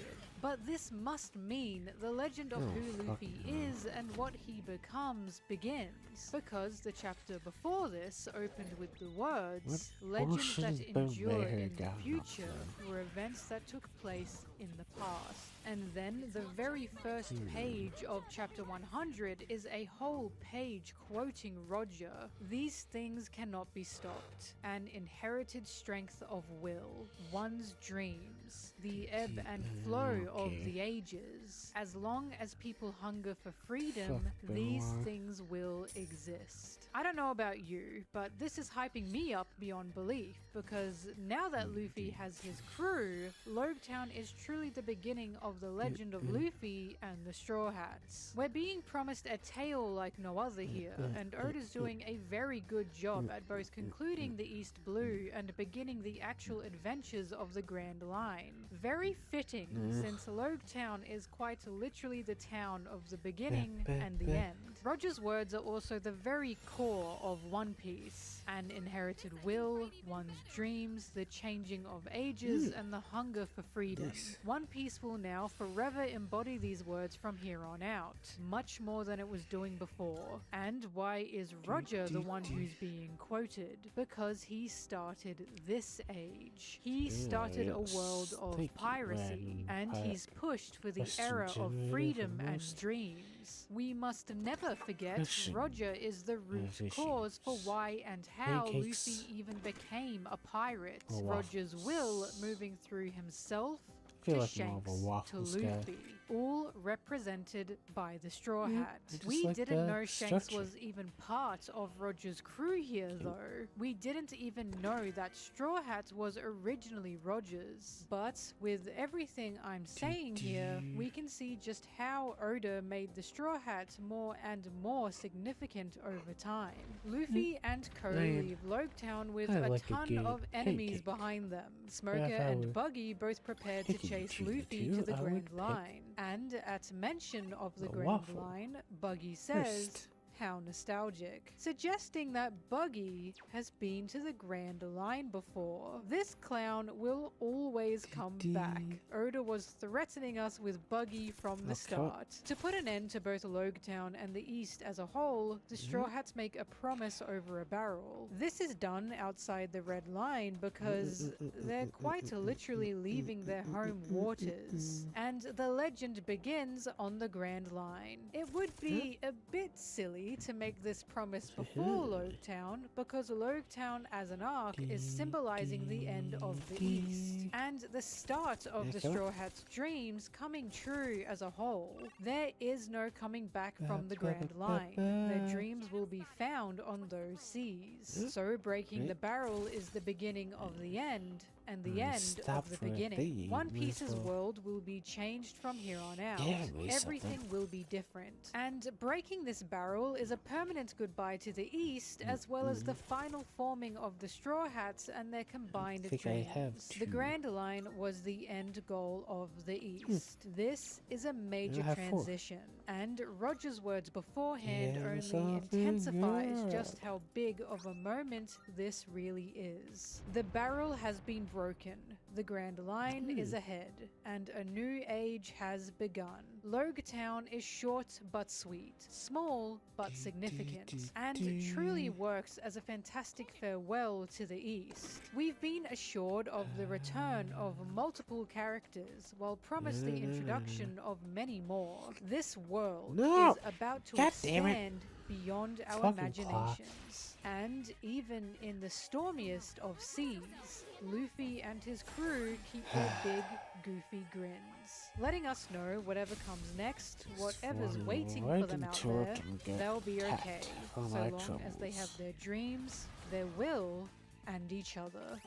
But this must mean the legend of Oh, who Luffy fucking hell. is and what he becomes begins, because the chapter before this opened with the words, What legends bullshit that is Bone endure Bear in the got up future there? were events that took place in the past. And then the very first page of chapter 100 is a whole page quoting Roger. These things cannot be stopped. An inherited strength of will, one's dreams, the ebb and flow of Okay. the ages. As long as people hunger for freedom, Fuck, these Benoit. things will exist. I don't know about you, but this is hyping me up beyond belief, because now that Luffy has his crew, Logtown is truly the beginning of the legend of Luffy and the Straw Hats. We're being promised a tale like no other here, and Oda's doing a very good job at both concluding the East Blue and beginning the actual adventures of the Grand Line. Very fitting, since Logtown is quite literally the town of the beginning and the end. Roger's words are also the very core of One Piece. An inherited will, one's dreams, the changing of ages, and the hunger for freedom. Yes. One Piece will now forever embody these words from here on out, much more than it was doing before. And why is Roger the one who's being quoted? Because he started this age. He started a world of Thank you, piracy, and he's pushed for the Question era of generator freedom for and most. dreams. We must never forget Question. Roger is the root Musicians. cause for why and how Pancakes. Luffy even became a pirate. Or Roger's waffles. will moving through himself feel to like more of a Shanks to waffles guy. Luffy, all represented by the Straw Hat. I just We like didn't the know Shanks structure. was even part of Roger's crew here though. We didn't even know that Straw Hat was originally Roger's. But with everything I'm saying here, we can see just how Oda made the Straw Hat more and more significant over time. Luffy and Co Man, leave Logtown with I a like a ton good of enemies pancake. behind them. Smoker if I and were Buggy both prepared to picking chase between the Luffy two, to the I Grand would pick Line. And at mention of the the Grand waffle Line, Buggy says, first. how nostalgic, suggesting that Buggy has been to the Grand Line before. This clown will always come back. Oda was threatening us with Buggy from the Okay. start. To put an end to both Logtown and the East as a whole, the Straw Hats make a promise over a barrel. This is done outside the Red Line because they're quite literally leaving their home waters. And the legend begins on the Grand Line. It would be a bit silly to make this promise before Logtown, because Logtown as an arc is symbolizing the end of the East and the start of the Straw Hats' dreams coming true as a whole. There is no coming back from the Grand Line. Their dreams will be found on those seas. So breaking the barrel is the beginning of the end, and the end Stop of the for a beginning. thing, One Piece's therefore. world will be changed from here on out. Yeah, it was Everything something. will be different. And breaking this barrel is a permanent goodbye to the East, as well as the final forming of the Straw Hats and their combined think I have dreams. The two. Grand Line was the end goal of the East. This is a major I have four. transition, and Roger's words beforehand Yeah, only something intensifies good. just how big of a moment this really is. The barrel has been broken. The Grand Line is ahead, and a new age has begun. Logtown is short but sweet, small but significant, and truly works as a fantastic farewell to the East. We've been assured of the return of multiple characters, while promised the introduction of many more. This world No! is about to God damn it. expand beyond our Fucking imaginations. And even in the stormiest of seas, Luffy and his crew keep their big, goofy grins, letting us know whatever comes next, whatever's one waiting right for them out into it there, and get they'll be tapped okay, for so my long as they troubles. have their dreams, their will, and each other.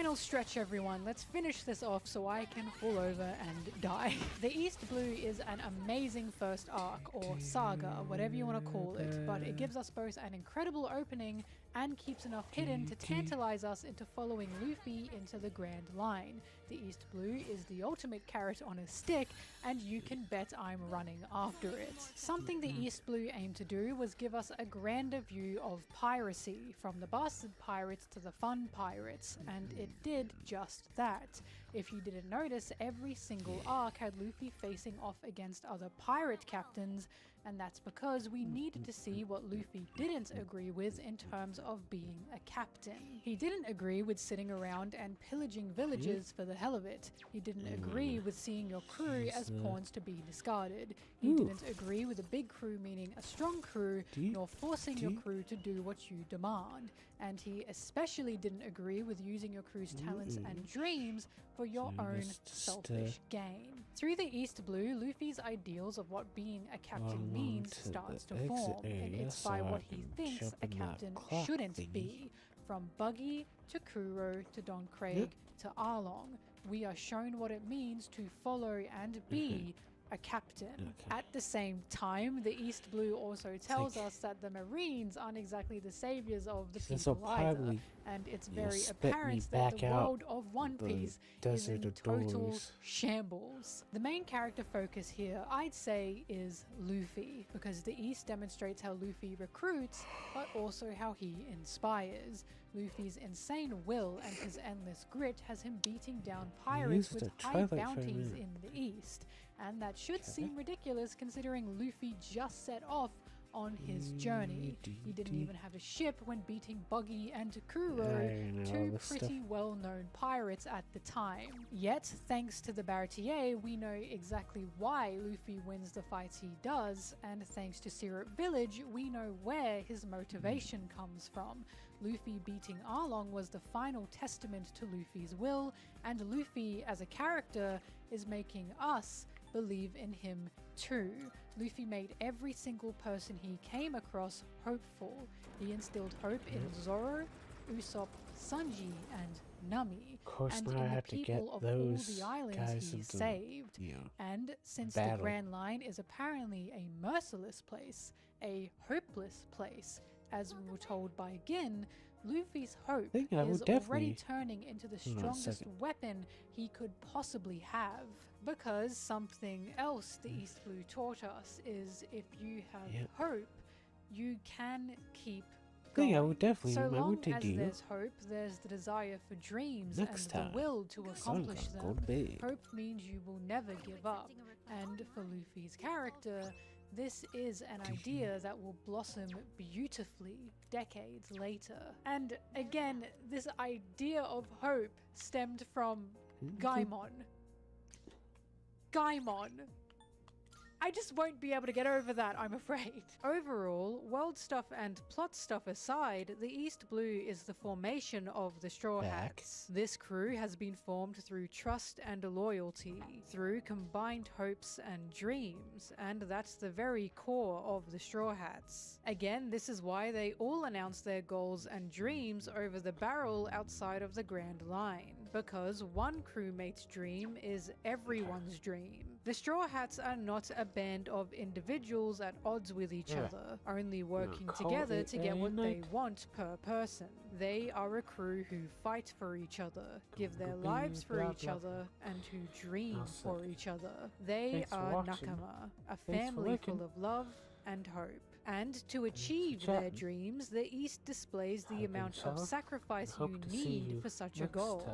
Final stretch, everyone. Let's finish this off so I can fall over and die. The East Blue is an amazing first arc, or saga, whatever you want to call it, but it gives us both an incredible opening and keeps enough hidden to tantalize us into following Luffy into the Grand Line. The East Blue is the ultimate carrot on a stick, and you can bet I'm running after it. Something the East Blue aimed to do was give us a grander view of piracy, from the bastard pirates to the fun pirates, and it did just that. If you didn't notice, every single arc had Luffy facing off against other pirate captains, and that's because we needed to see what Luffy didn't agree with in terms of being a captain. He didn't agree with sitting around and pillaging villages for the hell of it. He didn't agree with seeing your crew as pawns to be discarded. He didn't agree with a big crew meaning a strong crew, nor forcing your crew to do what you demand. And he especially didn't agree with using your crew's talents and dreams for your own selfish gain. Through the East Blue, Luffy's ideals of what being a captain means starts to form, and it's by what he thinks a captain shouldn't be. From Buggy to Kuro to Don Craig to Arlong, we are shown what it means to follow and be a captain. At the same time, the East Blue also tells us that the Marines aren't exactly the saviors of the people either, and it's very apparent that the world of One Piece is in total shambles. The main character focus here, I'd say, is Luffy, because the East demonstrates how Luffy recruits, but also how he inspires. Luffy's insane will and his endless grit has him beating down pirates with high bounties in the East, and that should seem ridiculous considering Luffy just set off on his journey. He didn't even have a ship when beating Buggy and Kuro, two pretty well-known pirates at the time. Yet, thanks to the Baratier, we know exactly why Luffy wins the fights he does, and thanks to Syrup Village, we know where his motivation comes from. Luffy beating Arlong was the final testament to Luffy's will, and Luffy as a character is making us believe in him too. Luffy made every single person he came across hopeful. He instilled hope in Zoro, Usopp, Sanji, and Nami, and in the people of all the islands he saved. And since the Grand Line is apparently a merciless place, a hopeless place, as we were told by Gin, Luffy's hope is already turning into the strongest weapon he could possibly have. Because something else the East Blue taught us is if you have hope, you can keep going. I would definitely so remember long to as do. there's hope, there's the desire for dreams and the will to accomplish them. Go to bed. Hope means you will never give up. And for Luffy's character, this is an idea that will blossom beautifully decades later. And again, this idea of hope stemmed from Gaimon. Gaimon. I just won't be able to get over that, I'm afraid. Overall, world stuff and plot stuff aside, the East Blue is the formation of the Straw Hats. This crew has been formed through trust and loyalty, through combined hopes and dreams, and that's the very core of the Straw Hats. Again, this is why they all announce their goals and dreams over the barrel outside of the Grand Line, because one crewmate's dream is everyone's dream. The Straw Hats are not a band of individuals at odds with each other, only working together to get what they want per person. They are a crew who fight for each other, give their lives for each other, and who dream for each other. They are Nakama, a family full of love and hope. And to achieve their dreams, the East displays the amount of sacrifice you need for such a goal.